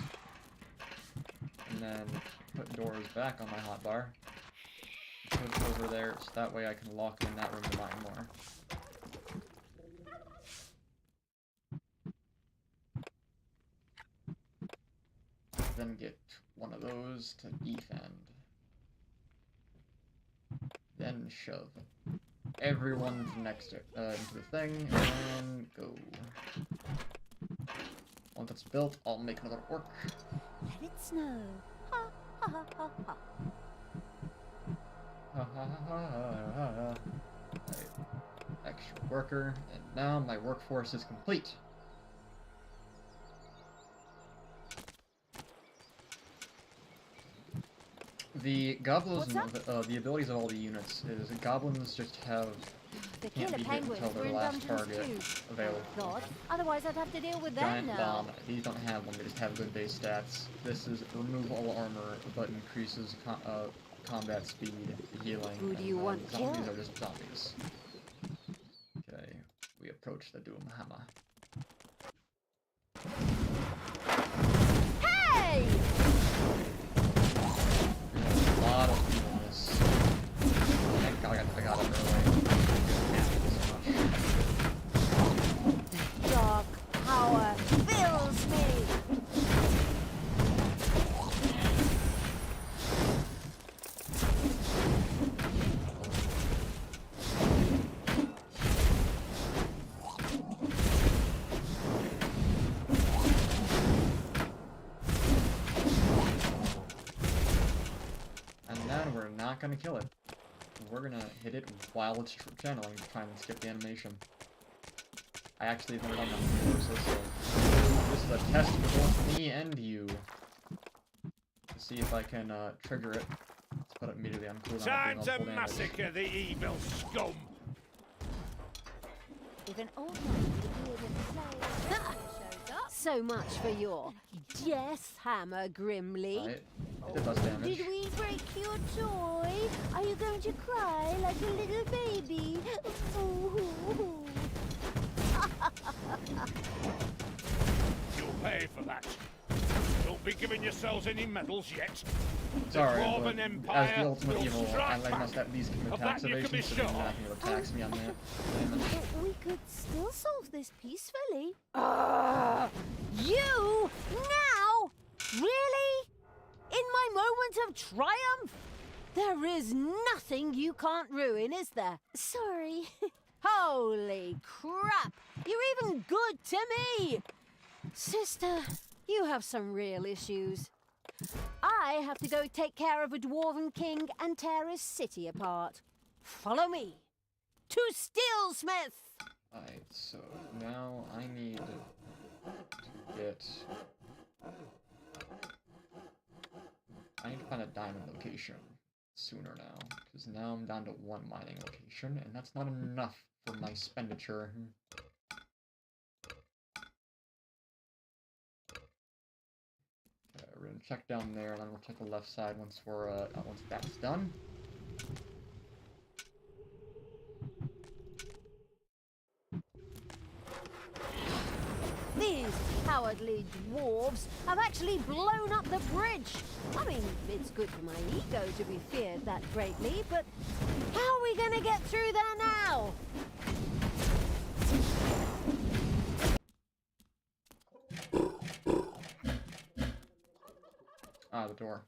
And then put doors back on my hotbar. Put it over there, so that way I can lock in that room to mine more. Then get one of those to defend. Then shove everyone next to, into the thing, and go. Once it's built, I'll make another orc. Let it snow. Ha ha ha ha ha. Ha ha ha ha ha ha. Right. Extra worker, and now my workforce is complete. The goblins, the abilities of all the units is goblins just have The can't killer be hit penguins until were their in last dungeons target too. available. God, otherwise I'd have to deal with them Giant now. bomb. These don't have one. They just have good base stats. This is remove all armor, but increases combat speed, healing. Who do and you then want zombies killed? are just zombies. Okay, we approach the Doomhammer. Hey! There's a lot of people in this. Thank God I got it early. The dark power fills me. not gonna kill it. We're gonna hit it while it's channeling to try and skip the animation. I actually have never done that before, so this is a test for both me and you. To see if I can trigger it. Let's put it immediately on cooldown. Time doing to all full damage. massacre the evil scum! If an old man with a beard and a sleigh shows up, So much for your death hammer, Grimly. Right. It does damage. did we break your toy? Are you going to cry like a little baby? Ooh. You'll pay for that. Don't be giving yourselves any medals yet. Sorry, the Dwarven but Empire as the ultimate will evil, strike I must back. at least commit Of tax that you can be evasion, so sure. you're not going to tax me on that damage. But we could still solve this peacefully. You? Now? Really? In my moment of triumph? There is nothing you can't ruin, is there? Sorry. Holy crap! You're even good to me! Sister, you have some real issues. I have to go take care of a dwarven king and tear his city apart. Follow me to Steelsmith! Alright, so now I need to get... I need to find a diamond location sooner now, because now I'm down to one mining location, and that's not enough for my expenditure. Okay, we're gonna check down there, and then we'll check the left side once we're once that's done. These cowardly dwarves have actually blown up the bridge. I mean, it's good for my ego to be feared that greatly, but how are we gonna get through there now? Ah, the door.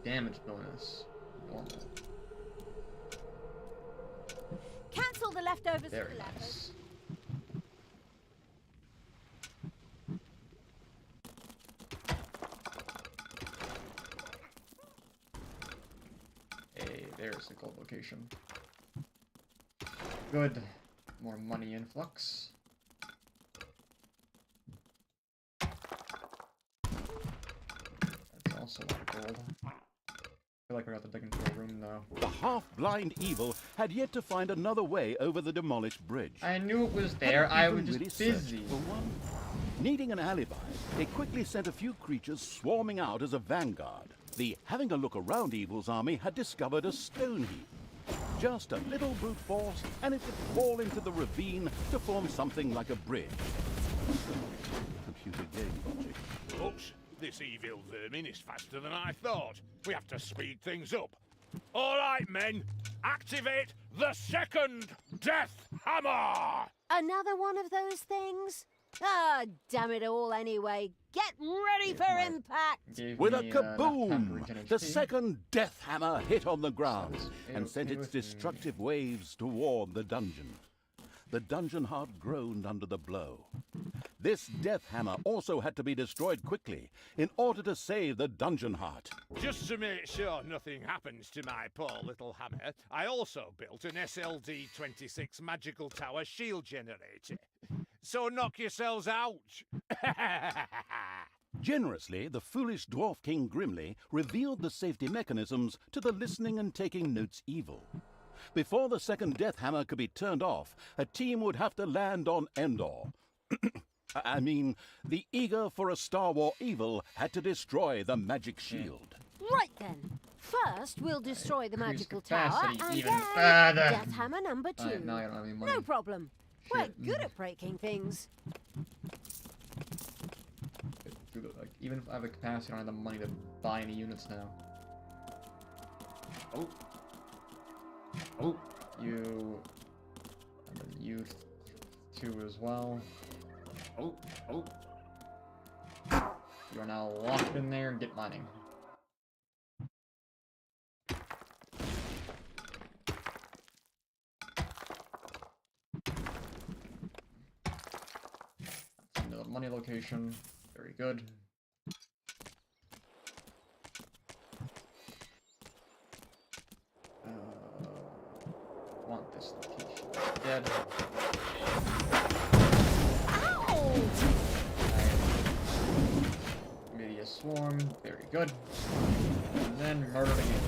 Damage bonus. Normal. Cancel the leftovers for Very the lepers. nice. Hey, there's the gold location. Good. More money influx. That's also a lot of gold. I feel like we're going to dig into a room though. The half-blind evil had yet to find another way over the demolished bridge. I knew it was Hadn't there, I was even just really searched busy. for one. Needing an alibi, they quickly sent a few creatures swarming out as a vanguard. The having a look around evil's army had discovered a stone heap. Just a little brute force, and it would fall into the ravine to form something like a bridge. Computer game logic. Oops, this evil vermin is faster than I thought. We have to speed things up. All right, men, activate the second Death Hammer! Another one of those things? Ah, damn it all anyway. Get ready for my- impact! Gave With a me, enough time to kaboom! regen The HP. second death hammer hit on the ground Sounds and sent okay its with me. destructive waves toward the dungeon. The dungeon heart groaned under the blow. This death hammer also had to be destroyed quickly in order to save the dungeon heart. Just to make sure nothing happens to my poor little hammer, I also built an SLD-26 magical tower shield generator. So knock yourselves out! Generously, the foolish dwarf king Grimly revealed the safety mechanisms to the listening and taking notes evil. Before the second death hammer could be turned off, a team would have to land on Endor. I mean, the eager for a Star War evil had to destroy the magic shield. Right then. First, we'll destroy the Increase magical tower, capacity and even then further. death hammer number 2. Alright, now I don't have any money. No problem. We're Shit. good at breaking things. Like, even if I have the capacity, I don't have the money to buy any units now. Oh. Oh. You. And then you two as well. Oh. Oh. You are now locked in there and get mining. That's another money location. Very good. Very good. And then murder again.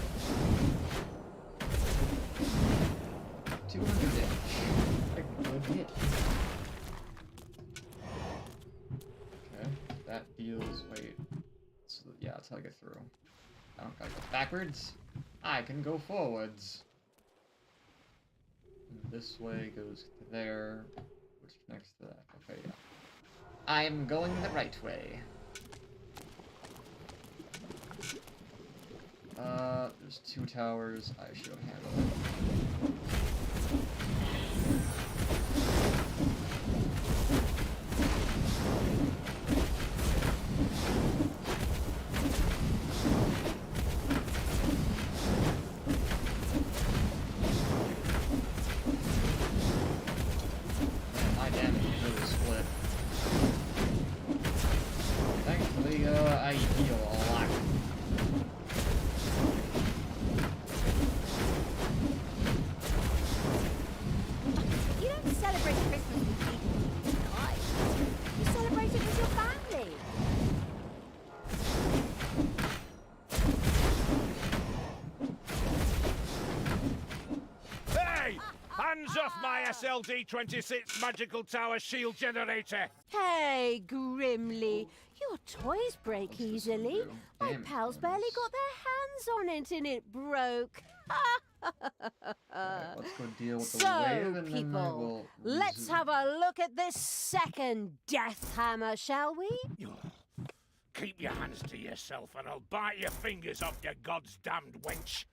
200 damage. A good hit. Okay, that deals. Wait. So, yeah, that's how I get through. I don't gotta go backwards. I can go forwards. And this way goes to there, which connects to that. Okay, yeah. I'm going the right way. There's 2 towers. I should handle it. Man, my damage is really split. Thankfully, I heal a lot. You don't celebrate Christmas with people you like. You celebrate it with your family. Hey! Hands off my SLD-26 magical tower shield generator! Hey, Grimly, your toys break easily. My Damn, pals Grimms. barely got their hands on it and it broke. Alright, let's go deal with the So, wave and then I people, will let's resume. have a look at this second death hammer, shall we? Keep your hands to yourself and I'll bite your fingers off, you god's damned wench.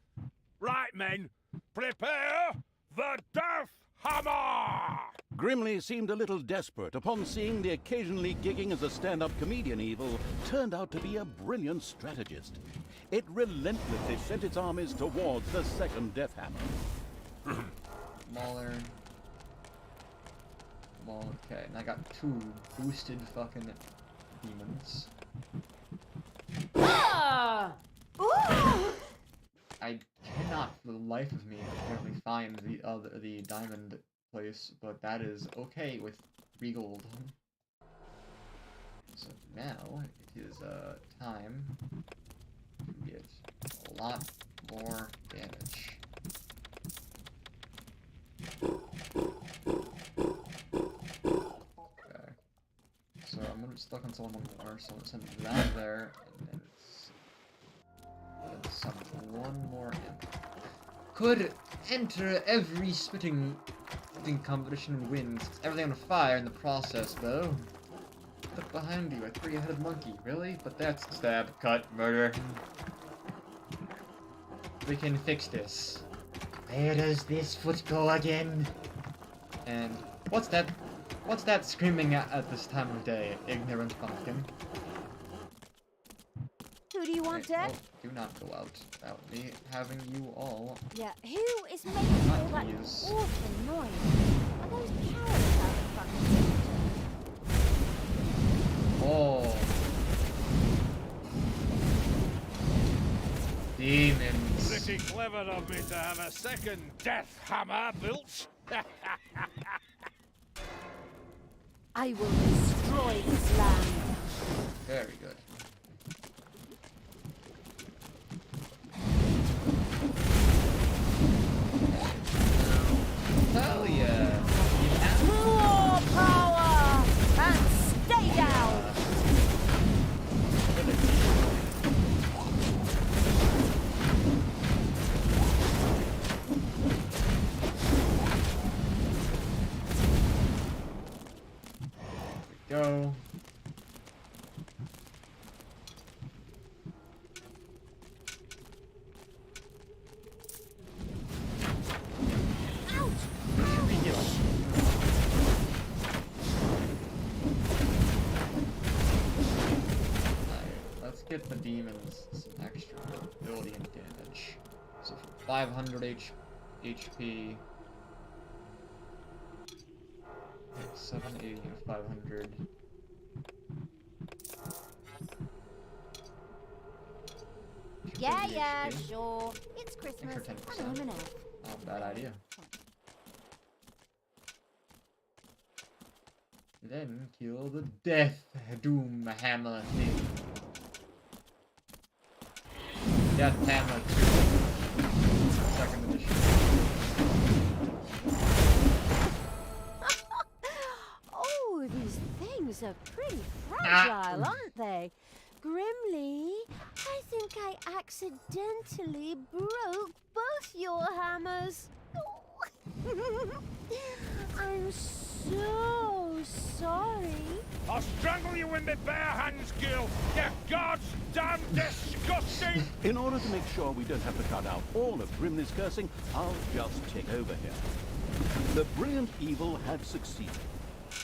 Right, men, prepare the Death Hammer! Grimly seemed a little desperate upon seeing the occasionally gigging as a stand-up comedian evil turned out to be a brilliant strategist. It relentlessly sent its armies towards the second death hammer. Mauler. Okay, and I got 2 boosted fucking demons. Ah! Ooh! I cannot for the life of me apparently find the diamond place, but that is okay with 3 gold. So now it is time to get a lot more damage. Okay. So I'm gonna just look on someone more, so I'm gonna send that there, and then it's summon one more imp. Could enter every spitting competition and wins. It's everything on fire in the process, though. Look behind you, a 3-headed monkey. Really? But that's stab, cut, murder. We can fix this. Where does this foot go again? And what's that? What's that screaming at this time of day, ignorant pumpkin? Who do you want Hey, dead? oh, do not go out without me having you all. Yeah, who is making all that Please. awful noise? Are those carrots out the fucking Oh. Demons. Pretty clever of me to have a second Death Hammer built. I will destroy this land. Very good. Hell yeah. More power! And stay down! Go. Let's get the demons some extra ability and damage. So for 500 HP, 780 and 500. Yeah, 50 yeah, HP. sure. It's Christmas. Extra And 10%. I'm an elf. Not a bad idea. Then kill the Death Doom Hammer thing. Death Hammer 2. Second edition. Oh, these things are pretty fragile, aren't they? Grimly, I think I accidentally broke both your hammers. I'm so sorry. I'll strangle you in my bare hands, Gil! You gods damn disgusting! In order to make sure we don't have to cut out all of Grimly's cursing, I'll just take over here. The brilliant evil had succeeded.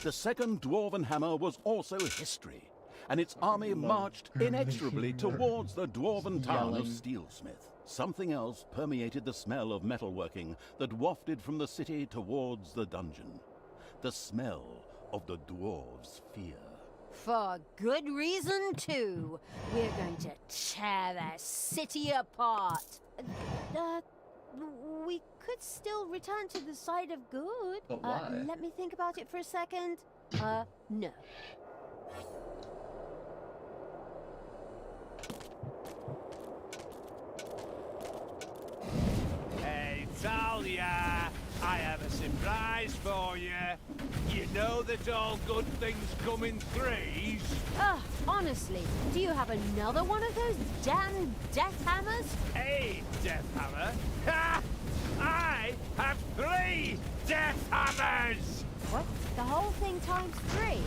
The second Dwarven Hammer was also history, and its army marched inexorably towards the Dwarven town of Steelsmith. Something else permeated the smell of metalworking that wafted from the city towards the dungeon. The smell of the dwarves' fear. For good reason, too. We're going to tear their city apart. We could still return to the side of good. But why? Let me think about it for a second. No. Hey, Talia! I have a surprise for you. You know that all good things come in threes? Honestly, do you have another one of those damn death hammers? Hey, Death Hammer! Ha! I have 3 Death Hammers! What? The whole thing times 3?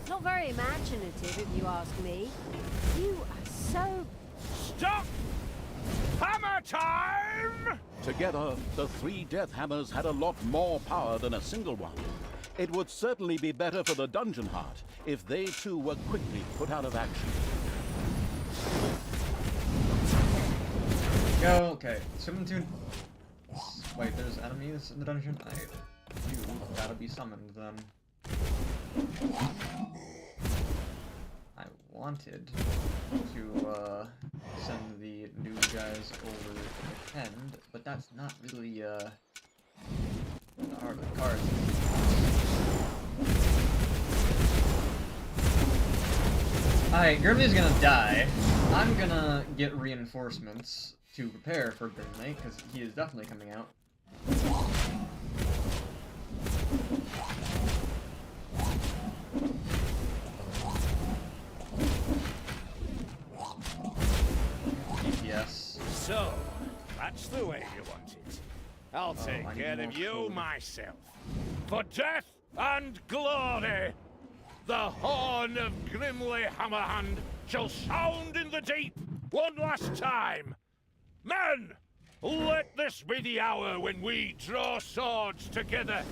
Not very imaginative, if you ask me. You are so... Stop! Hammer time! Together, the 3 Death Hammers had a lot more power than a single one. It would certainly be better for the Dungeon Heart if they too were quickly put out of action. Go, okay. Summon. Wait, there's enemies in the dungeon? You gotta be summoned then. I wanted to send the new guys over to Defend, but that's not really the heart of the cards. Alright, Grimly's gonna die. I'm gonna get reinforcements to prepare for Grimly, because he is definitely coming out. DPS. So, that's the way you want it. I'll take I need care more of you food. myself. For death and glory, the horn of Grimly Hammerhand shall sound in the deep one last time. Men, let this be the hour when we draw swords together.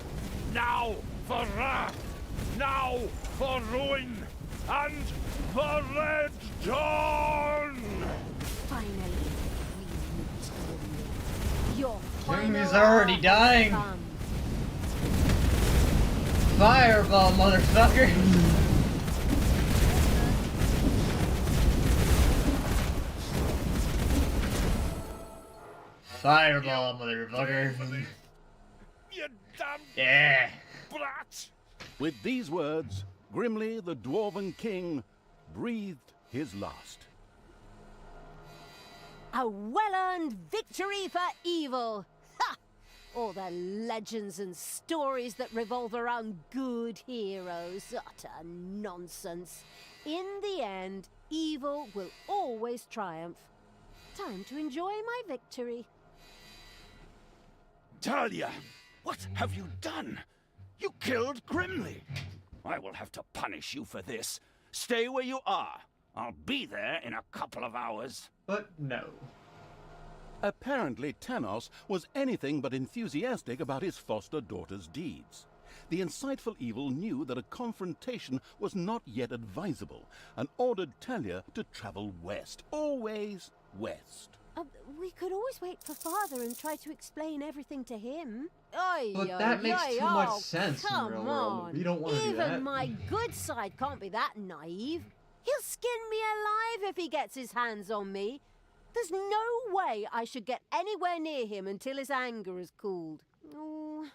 Now for wrath, now for ruin, and for Red Dawn! Finally, we meet Grimly. Your Grimly's final already hour dying. has come. Fireball, motherfucker! Fireball, motherfucker! You damn Yeah! brat! With these words, Grimly the Dwarven King breathed his last. A well-earned victory for evil! Ha! All the legends and stories that revolve around good heroes. Utter nonsense. In the end, evil will always triumph. Time to enjoy my victory. Talia, what have you done? You killed Grimly. I will have to punish you for this. Stay where you are. I'll be there in a couple of hours. But no. Apparently, Tanos was anything but enthusiastic about his foster daughter's deeds. The insightful evil knew that a confrontation was not yet advisable and ordered Talia to travel west. Always west. We could always wait for Father and try to explain everything to him. But that makes too much sense in the real world. We don't want to do that. Even my good side can't be that naive. He'll skin me alive if he gets his hands on me. There's no way I should get anywhere near him until his anger has cooled. Oh,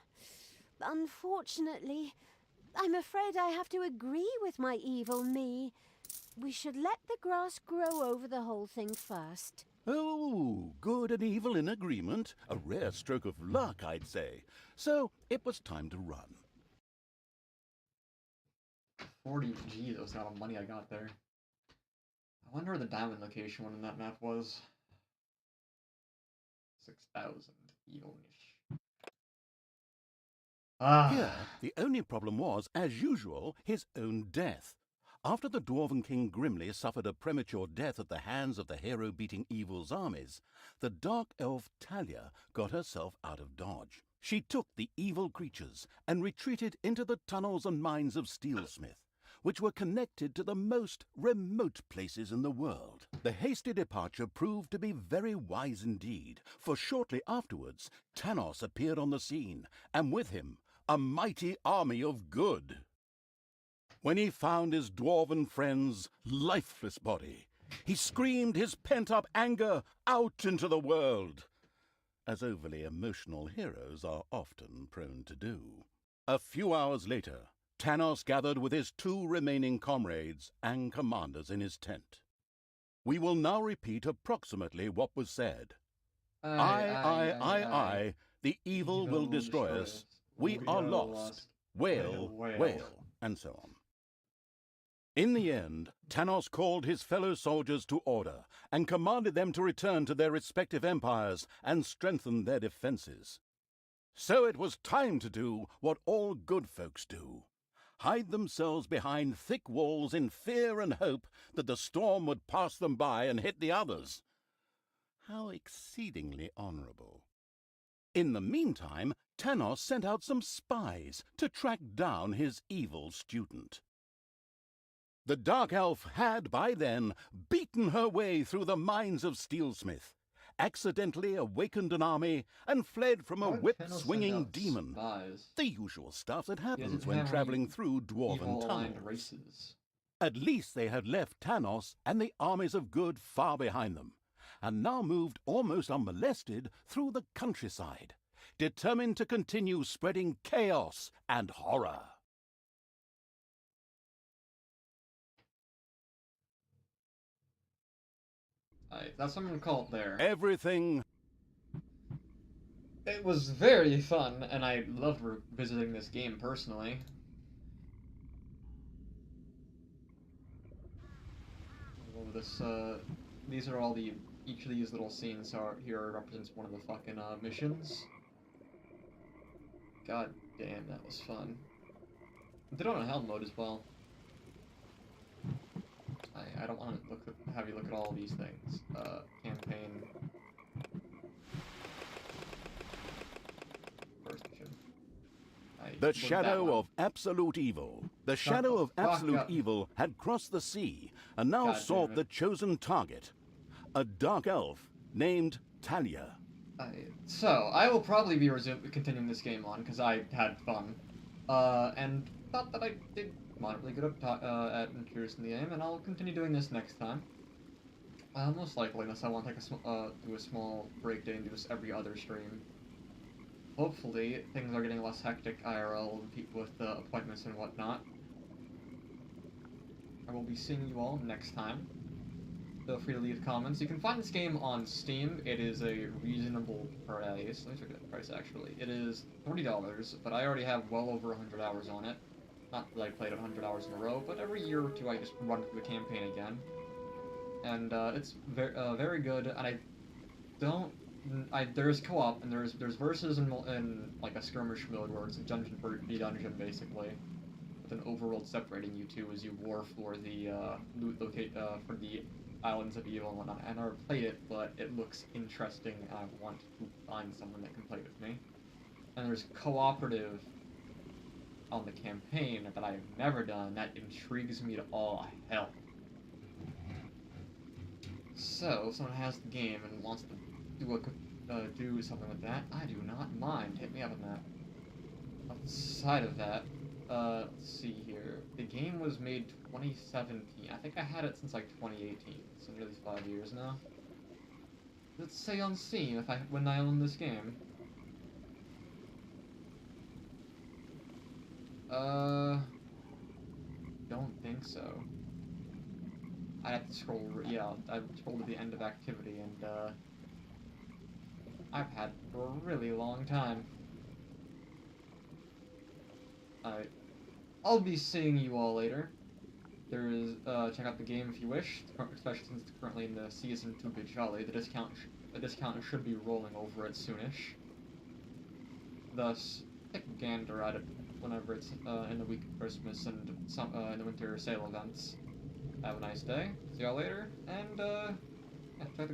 unfortunately, I'm afraid I have to agree with my evil me. We should let the grass grow over the whole thing first. Oh, good and evil in agreement. A rare stroke of luck, I'd say. So it was time to run. 40. Gee, that was the amount of money I got there. I wonder where the diamond location one in that map was. 6,000. Evil-ish. Here, the only problem was, as usual, his own death. After the Dwarven King Grimly suffered a premature death at the hands of the hero-beating evil's armies, the dark elf Talia got herself out of dodge. She took the evil creatures and retreated into the tunnels and mines of Steelsmith, which were connected to the most remote places in the world. The hasty departure proved to be very wise indeed, for shortly afterwards, Tanos appeared on the scene, and with him, a mighty army of good. When he found his dwarven friend's lifeless body, he screamed his pent-up anger out into the world, as overly emotional heroes are often prone to do. A few hours later, Tanos gathered with his 2 remaining comrades and commanders in his tent. We will now repeat approximately what was said. I, the evil will destroy us. We are lost. Wail, wail, and so on. In the end, Tanos called his fellow soldiers to order and commanded them to return to their respective empires and strengthen their defenses. So it was time to do what all good folks do: hide themselves behind thick walls in fear and hope that the storm would pass them by and hit the others. How exceedingly honorable. In the meantime, Tanos sent out some spies to track down his evil student. The Dark Elf had, by then, beaten her way through the mines of Steelsmith, accidentally awakened an army, and fled from a whip-swinging demon. Spies? The usual stuff that He happens doesn't when have traveling any through dwarven Evil-aligned tunnels. races. At least they had left Tanos and the armies of good far behind them, and now moved almost unmolested through the countryside, determined to continue spreading chaos and horror. That's what I'm gonna call it there. Everything. It was very fun, and I loved revisiting this game personally. These are all each of these little scenes here represents one of the fucking missions. God damn, that was fun. I did it on a hell mode as well. I don't want to have you look at all these things. Campaign. First mission. The shadow of absolute evil. The shadow of absolute evil had crossed the sea and now sought the chosen target, a dark elf named Talia. So, I will probably be continuing this game on, because I had fun. And thought that I did moderately good at introducing the game, and I'll continue doing this next time. Most likely, unless I want to take do a small break day and do this every other stream. Hopefully, things are getting less hectic IRL with appointments and whatnot. I will be seeing you all next time. Feel free to leave comments. You can find this game on Steam. It is a reasonable price. Let me check the price actually. It is $40, but I already have well over 100 hours on it. Not that I played 100 hours in a row, but every year or two I just run through the campaign again. And it's very good. And there's co-op and there's versus in like a skirmish mode where it's a dungeon for the dungeon basically, with an overworld separating you two as you war for the for the Islands of Evil and whatnot. I never played it, but it looks interesting, and I want to find someone that can play with me. And there's cooperative on the campaign that I've never done. That intrigues me to all hell. So, if someone has the game and wants to do something with that, I do not mind. Hit me up on that. Outside of that, let's see here. The game was made 2017. I think I had it since like 2018. So nearly 5 years now. Let's say on Steam when I own this game. Don't think so. I have to scroll. Yeah, I scrolled to the end of activity, and I've had for a really long time. I'll be seeing you all later. There's check out the game if you wish, especially since it's currently in the season 2 Big Jolly. The discount should be rolling over it soonish. Thus, take a gander at it whenever it's in the week of Christmas and some in the winter sale events. Have a nice day. See y'all later, and check the game.